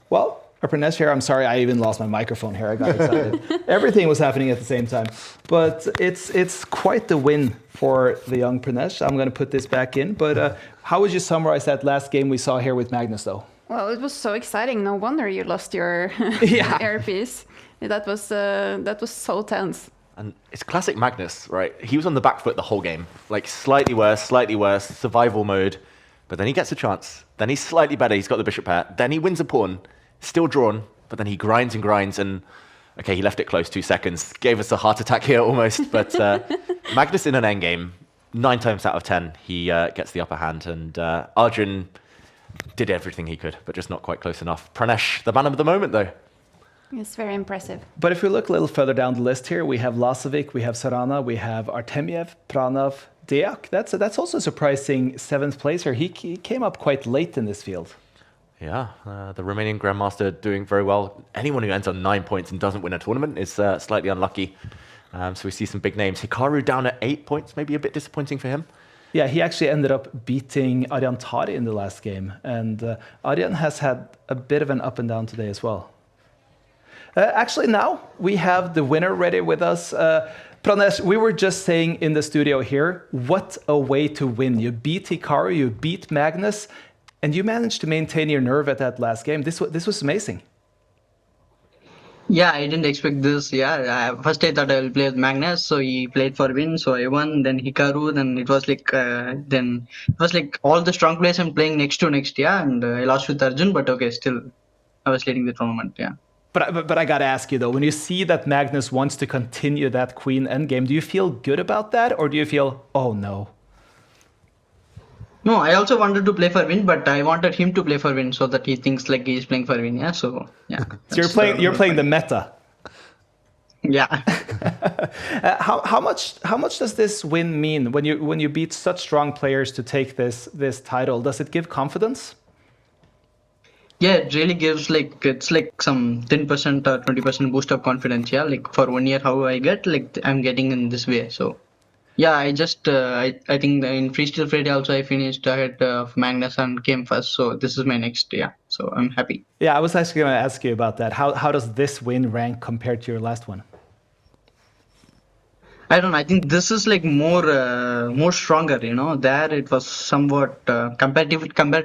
well, Pranesh here, I'm sorry, I even lost my microphone here. I got excited. Everything was happening at the same time. But it's quite the win for the young Pranesh. I'm going to put this back in. But how would you summarize that last game we saw here with Magnus, though? Well, it was so exciting. No wonder you lost your earpiece. That was so tense. And it's classic Magnus, right? He was on the back foot the whole game. Like slightly worse, survival mode. But then he gets a chance. Then he's slightly better. He's got the bishop pair. Then he wins a pawn. Still drawn. But then he grinds and grinds. And okay, he left it close 2 seconds. Gave us a heart attack here almost. But Magnus in an endgame, 9 times out of 10, he gets the upper hand. And Arjun did everything he could, but just not quite close enough. Pranesh, the man of the moment, though. It's very impressive. But if we look a little further down the list here, we have Lasovic, we have Sarana, we have Artemiev, Pranav, Deak. That's also a surprising 7th place here. He came up quite late in this field. Yeah, the Romanian Grandmaster doing very well. Anyone who ends on 9 points and doesn't win a tournament is slightly unlucky. So we see some big names. Hikaru down at 8 points, maybe a bit disappointing for him. Yeah, he actually ended up beating Arjan Tari in the last game. And Arjan has had a bit of an up and down today as well. Actually, now we have the winner ready with us. Pranesh, we were just saying in the studio here, what a way to win. You beat Hikaru, you beat Magnus, and you managed to maintain your nerve at that last game. This was amazing. Yeah, I didn't expect this. Yeah, first I thought I will play with Magnus, so he played for win, so I won. Then Hikaru, then it was like all the strong players I'm playing next to, yeah, and I lost with Arjun, but okay, still I was leading the tournament. Yeah. But I got to ask you, though, when you see that Magnus wants to continue that queen endgame, do you feel good about that? Or do you feel, oh, no? No, I also wanted to play for win, but I wanted him to play for win so that he thinks like he's playing for win. Yeah, so yeah. So you're playing the meta. Yeah. How much does this win mean when you beat such strong players to take this title? Does it give confidence? Yeah, it really gives like it's like some 10% or 20% boost of confidence. Yeah, like for 1 year, how I get like I'm getting in this way. So yeah, I just I think in Freestyle Friday also I finished ahead of Magnus and came first. So this is my next, yeah. So I'm happy. Yeah, I was actually going to ask you about that. How does this win rank compared to your last one? I don't know. I think this is like more stronger. You know, there it was somewhat compared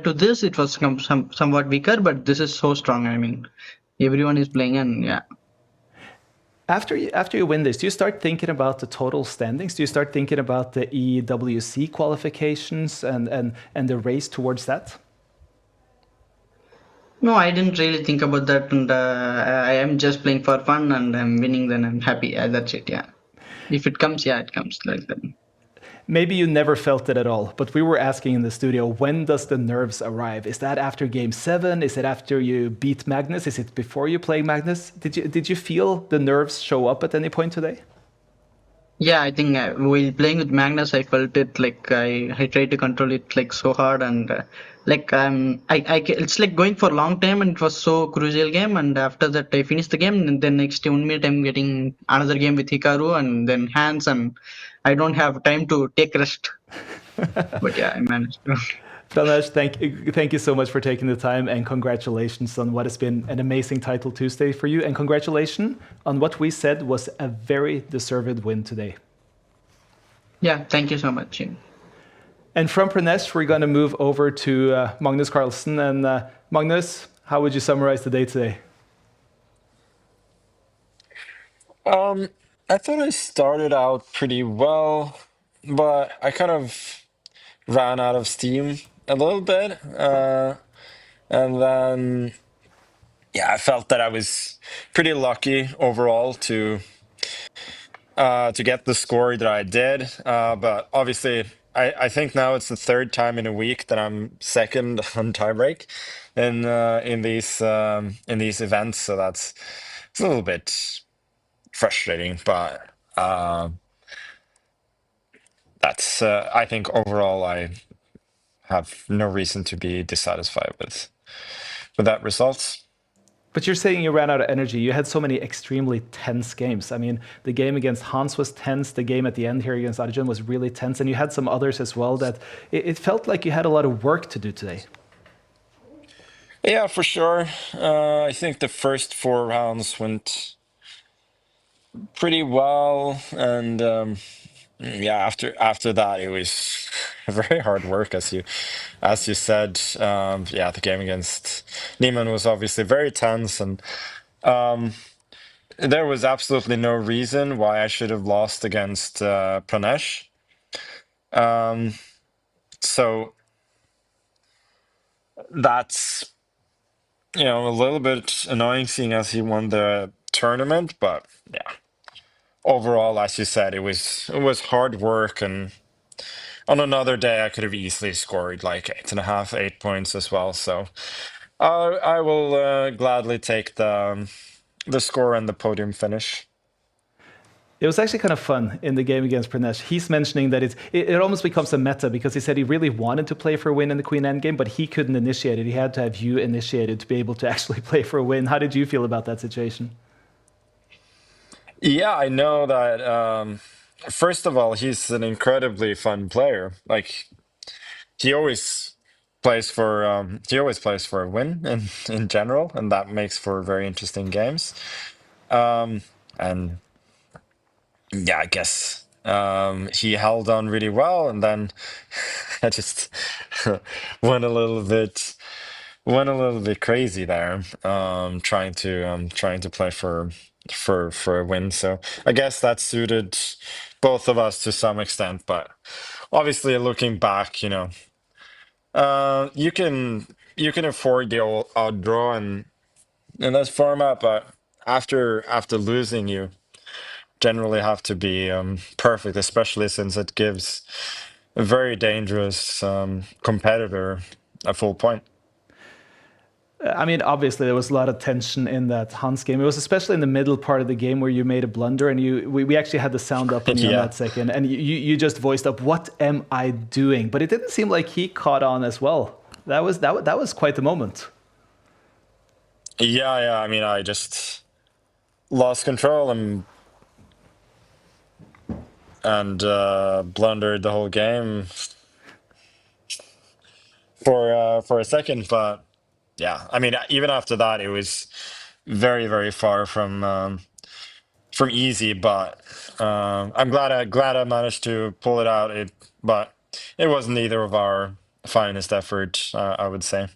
to this, it was somewhat weaker. But this is so strong. I mean, everyone is playing, and yeah. After you win this, do you start thinking about the total standings? Do you start thinking about the EWC qualifications and the race towards that? No, I didn't really think about that, and I am just playing for fun, and I'm winning. Then I'm happy. That's it. Yeah. If it comes, yeah, it comes like that. Maybe you never felt it at all, but we were asking in the studio, when does the nerves arrive? Is that after game 7? Is it after you beat Magnus? Is it before you play Magnus? Did you feel the nerves show up at any point today? Yeah, I think while playing with Magnus, I felt it like I tried to control it like so hard, and like it's like going for a long time, and it was so crucial game. And after that, I finished the game, and then next 1 minute I'm getting another game with Hikaru, and then Hans, and I don't have time to take rest. But yeah, I managed. Pranesh, thank you so much for taking the time, and congratulations on what has been an amazing Title Tuesday for you, and congratulations on what we said was a very deserved win today. Yeah, thank you so much. And from Pranesh, we're going to move over to Magnus Carlsen. And Magnus, how would you summarize the day today? I thought I started out pretty well, but I kind of ran out of steam a little bit. And then, yeah, I felt that I was pretty lucky overall to get the score that I did. But obviously, I think now it's the third time in a week that I'm second on tiebreak in these events. So it's a little bit frustrating, but that's I think overall I have no reason to be dissatisfied with that result. But you're saying you ran out of energy. You had so many extremely tense games. I mean, the game against Hans was tense. The game at the end here against Arjun was really tense. And you had some others as well that it felt like you had a lot of work to do today. Yeah, for sure. I think the first 4 rounds went pretty well, and yeah, after that it was very hard work, as you said. Yeah, the game against Neiman was obviously very tense, and there was absolutely no reason why I should have lost against Pranesh. So that's, you know, a little bit annoying seeing as he won the tournament, but yeah. Overall, as you said, it was hard work, and on another day I could have easily scored like 8.5, 8 points as well. So I will gladly take the score and the podium finish. It was actually kind of fun in the game against Pranesh. He's mentioning that it almost becomes a meta, because he said he really wanted to play for a win in the Queen endgame, but he couldn't initiate it. He had to have you initiated to be able to actually play for a win. How did you feel about that situation? Yeah, I know that. First of all, he's an incredibly fun player. Like, he always plays for a win in general, and that makes for very interesting games. And yeah, I guess he held on really well, and then I just went a little bit crazy there, trying to play for a win. So I guess that suited both of us to some extent, but obviously looking back, you know, you can afford the odd draw in this format, but after losing, you generally have to be perfect, especially since it gives a very dangerous competitor at full point. I mean, obviously there was a lot of tension in that Hans game. It was especially in the middle part of the game where you made a blunder, and we actually had the sound up on you in that second, and you just voiced up, "What am I doing?" But it didn't seem like he caught on as well. That was quite the moment. Yeah. I mean, I just lost control and blundered the whole game for a second, but yeah, I mean, even after that, it was very, very far from easy. But I'm glad I managed to pull it out. But it wasn't either of our finest effort, I would say.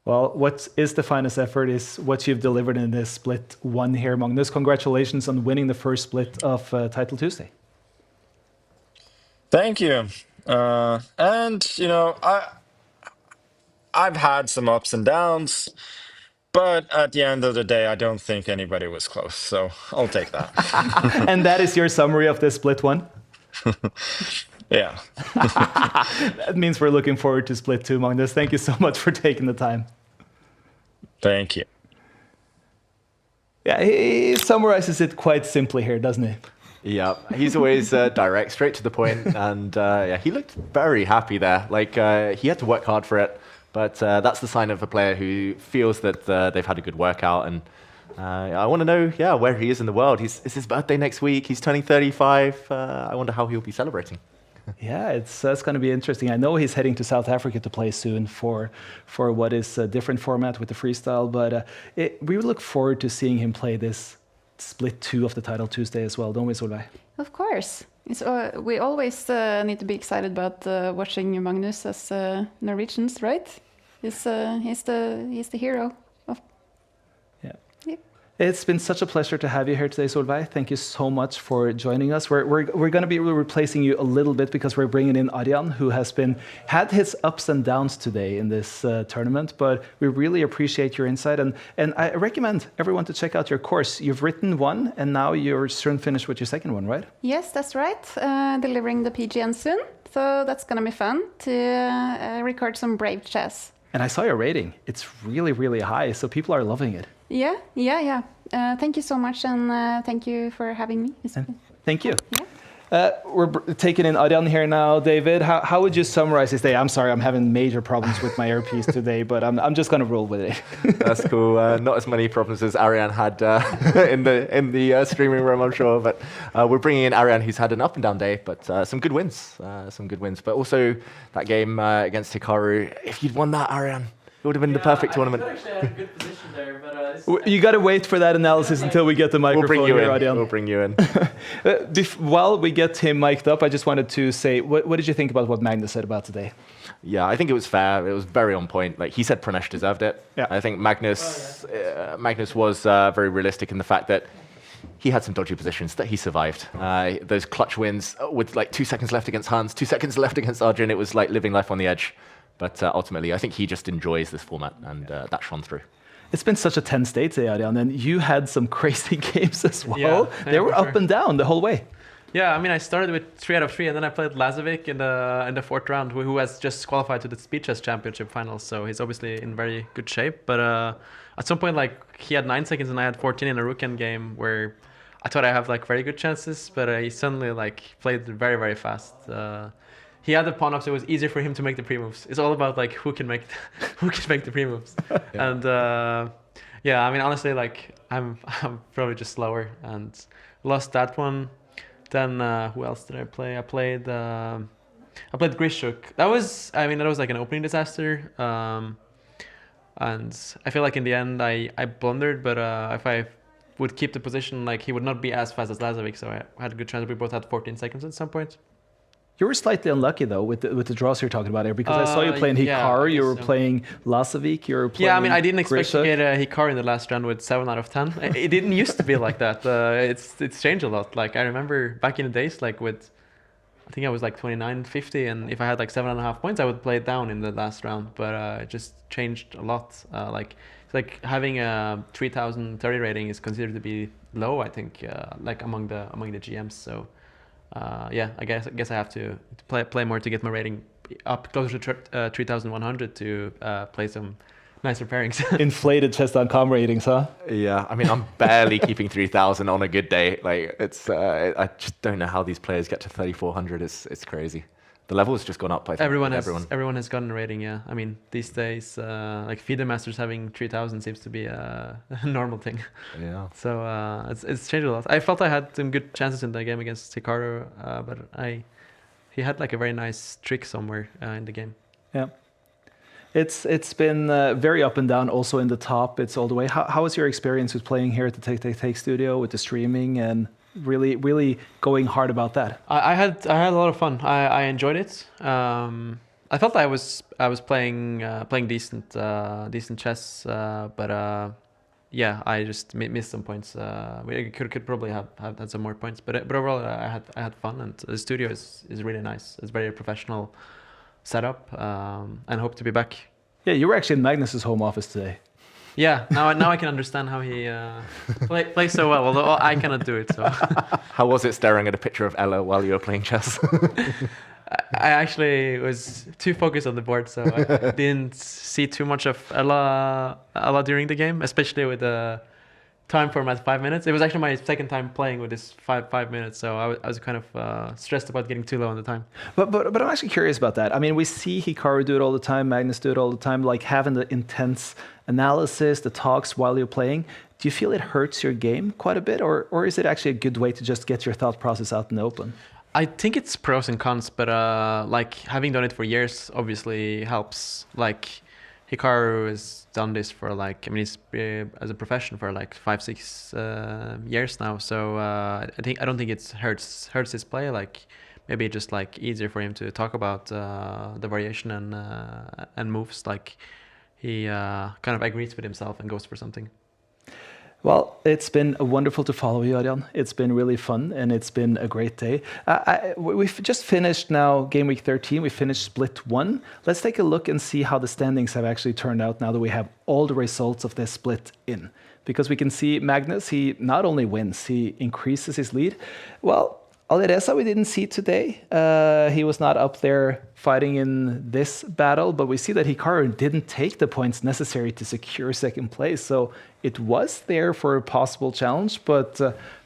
Well, what is the finest effort is what you've delivered in this split one here, Magnus. Congratulations on winning the first split of Title Tuesday. Thank you. And I've had some ups and downs, but at the end of the day, I don't think anybody was close, so I'll take that. And that is your summary of this split one? Yeah. That means we're looking forward to split two, Magnus. Thank you so much for taking the time. Thank you. Yeah, he summarizes it quite simply here, doesn't he? Yeah, he's always direct, straight to the point, and yeah, he looked very happy there. Like he had to work hard for it, but that's the sign of a player who feels that they've had a good workout. And I want to know, yeah, where he is in the world. It's his birthday next week. He's turning 35. I wonder how he'll be celebrating. Yeah, it's going to be interesting. I know he's heading to South Africa to play soon for what is a different format with the freestyle, but we look forward to seeing him play this split two of the Title Tuesday as well, don't we, Solveig? Of course. We always need to be excited about watching Magnus as Norwegians, right? He's the hero. Yeah. It's been such a pleasure to have you here today, Solveig. Thank you so much for joining us. We're going to be replacing you a little bit because we're bringing in Arjan, who has had his ups and downs today in this tournament, but we really appreciate your insight. And I recommend everyone to check out your course. You've written one, and now you're soon finished with your second one, right? Yes, that's right. Delivering the PGN soon. So that's going to be fun to record some brave chess. And I saw your rating. It's really, really high, so people are loving it. Yeah. Thank you so much, and thank you for having me. Thank you. Yeah. We're taking in Arjan here now. David, how would you summarize this day? I'm sorry, I'm having major problems with my earpiece today, but I'm just going to roll with it. That's cool. Not as many problems as Arian had in the streaming room, I'm sure. But we're bringing in Arian, who's had an up and down day, but some good wins. But also that game against Hikaru. If you'd won that, Arian, it would have been the perfect tournament. I actually had a good position there, but you got to wait for that analysis until we get the microphone here, Arjan. We'll bring you in. While we get him mic'd up, I just wanted to say, what did you think about what Magnus said about today? Yeah, I think it was fair. It was very on point. Like he said, Pranesh deserved it. Yeah. I think Magnus was very realistic in the fact that he had some dodgy positions that he survived. Those clutch wins with like 2 seconds left against Hans, 2 seconds left against Arjun. It was like living life on the edge. But ultimately, I think he just enjoys this format, and that shone through. It's been such a tense day today, Arjan, and you had some crazy games as well. They were up and down the whole way. Yeah, I mean, I started with 3 out of 3, and then I played Lazovic in the fourth round, who has just qualified to the Speed Chess Championship finals, so he's obviously in very good shape. But at some point, like, he had 9 seconds, and I had 14 in a Rook-end game where I thought I have like very good chances, but he suddenly like played very, very fast. He had the pawn up, so it was easier for him to make the pre-moves. It's all about like who can make the pre-moves. Yeah. And yeah, I mean, honestly, like I'm probably just slower and lost that one. Then who else did I play? I played Grishuk. That was like an opening disaster. And I feel like in the end I blundered, but if I would keep the position, like he would not be as fast as Lazovic, so I had a good chance. We both had 14 seconds at some point. You were slightly unlucky though with the draws you're talking about here, because I saw you playing Hikaru, you were playing Lazovic, you were playing. Yeah, I mean, I didn't expect to get Hikaru in the last round with 7 out of 10. It didn't used to be like that. It's changed a lot. Like I remember back in the days, like with, I think I was like 29-50, and if I had like 7.5 points, I would play it down in the last round. But it just changed a lot. Like having a 3030 rating is considered to be low, I think, like among the GMs. So. yeah, I guess I have to play more to get my rating up closer to 3,100 to play some nicer pairings. Inflated chess.com ratings, huh? Yeah, I mean, I'm barely keeping 3,000 on a good day. Like, it's I just don't know how these players get to 3,400. It's crazy. The level has just gone up. I think everyone has gotten a rating. Yeah, I mean, these days, like FIDE Masters having 3,000 seems to be a normal thing. Yeah. So it's changed a lot. I felt I had some good chances in the game against Hikaru, but he had like a very nice trick somewhere in the game. Yeah. It's been very up and down. Also in the top, it's all the way. How was your experience with playing here at the Take studio with the streaming and really going hard about that? I had a lot of fun. I enjoyed it. I felt I was playing decent chess, but yeah, I just missed some points. We could probably have had some more points, but overall I had fun, and the studio is really nice. It's very professional setup, and hope to be back. Yeah, you were actually in Magnus's home office today. Yeah, now I can understand how he plays so well, although I cannot do it. So. How was it staring at a picture of Ella while you were playing chess? I actually was too focused on the board, so I didn't see too much of Ella during the game, especially with the time format 5 minutes. It was actually my second time playing with this 5 minutes, so I was kind of stressed about getting too low on the time. But I'm actually curious about that. I mean, we see Hikaru do it all the time, Magnus do it all the time, like having the intense analysis, the talks while you're playing. Do you feel it hurts your game quite a bit, or is it actually a good way to just get your thought process out in the open? I think it's pros and cons, but like having done it for years obviously helps. Like Hikaru has done this for like, I mean, he's as a profession for like 5-6 years now. So I don't think it hurts his play. Like maybe just like easier for him to talk about the variation and moves. Like he kind of agrees with himself and goes for something. Well, it's been wonderful to follow you, Adrian. It's been really fun, and it's been a great day. We've just finished now Game Week 13. We finished Split 1. Let's take a look and see how the standings have actually turned out now that we have all the results of this split in. Because we can see Magnus, he not only wins, he increases his lead. Well, Alireza we didn't see today. He was not up there fighting in this battle, but we see that Hikaru didn't take the points necessary to secure second place. So it was there for a possible challenge, but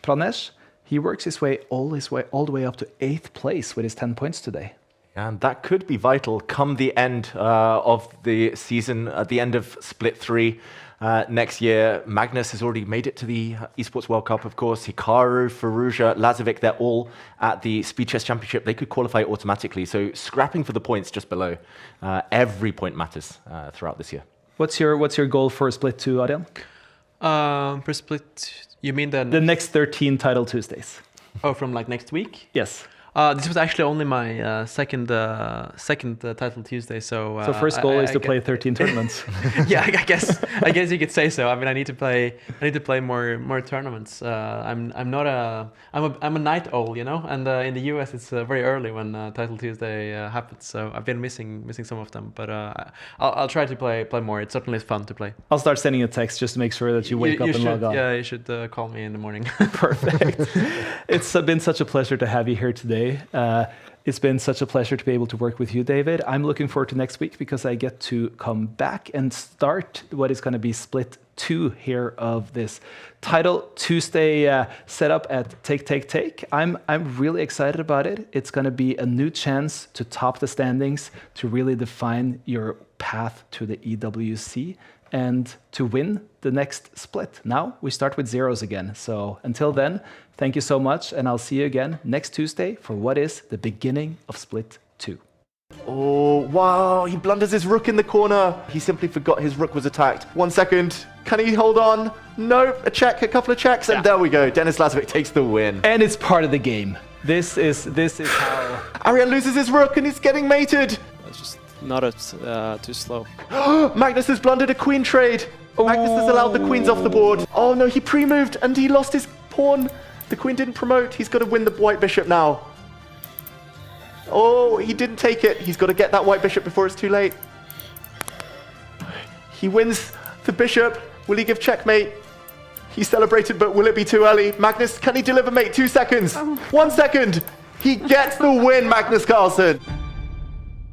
Pranesh, he works his way all the way up to 8th place with his 10 points today. And that could be vital come the end of the season, at the end of Split 3. Next year, Magnus has already made it to the Esports World Cup, of course. Hikaru, Firouzja, Lazovic, they're all at the Speed Chess Championship. They could qualify automatically. So scrapping for the points just below. Every point matters throughout this year. What's your goal for Split 2, Adrian? For Split, you mean the next 13 Title Tuesdays? Oh, from like next week? Yes. This was actually only my second Title Tuesday, so first goal is to play 13 tournaments. Yeah, I guess you could say so. I mean, I need to play more tournaments. I'm a night owl, you know, and in the US it's very early when Title Tuesday happens. So I've been missing some of them, but I'll try to play more. It's certainly fun to play. I'll start sending a text just to make sure that you wake up and log on. Yeah, you should call me in the morning. Perfect. It's been such a pleasure to have you here today. It's been such a pleasure to be able to work with you, David. I'm looking forward to next week because I get to come back and start what is going to be Split 2 here of this Title Tuesday setup at Take. I'm really excited about it. It's going to be a new chance to top the standings, to really define your path to the EWC and to win the next split. Now we start with zeros again. So until then, thank you so much, and I'll see you again next Tuesday for what is the beginning of Split 2. Oh, wow, he blunders his rook in the corner. He simply forgot his rook was attacked. 1 second, can he hold on? No, a couple of checks, and there we go. Denis Lazovic takes the win. And it's part of the game. This is how... Arian loses his rook and he's getting mated. It's just not too slow. Magnus has blundered a queen trade. Magnus has allowed the queens off the board. Oh no, he pre-moved and he lost his pawn. The queen didn't promote. He's got to win the white bishop now. Oh, he didn't take it. He's got to get that white bishop before it's too late. He wins the bishop. Will he give checkmate? He celebrated, but will it be too early? Magnus, can he deliver mate? 2 seconds. 1 second. He gets the win, Magnus Carlsen.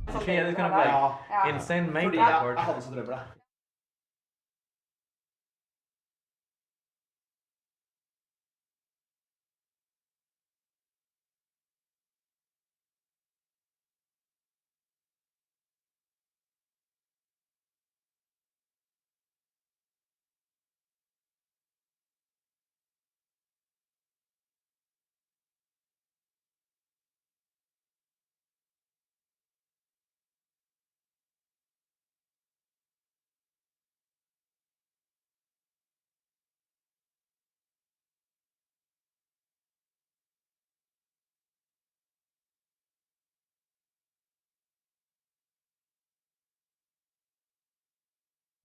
Det er kind of like insane make.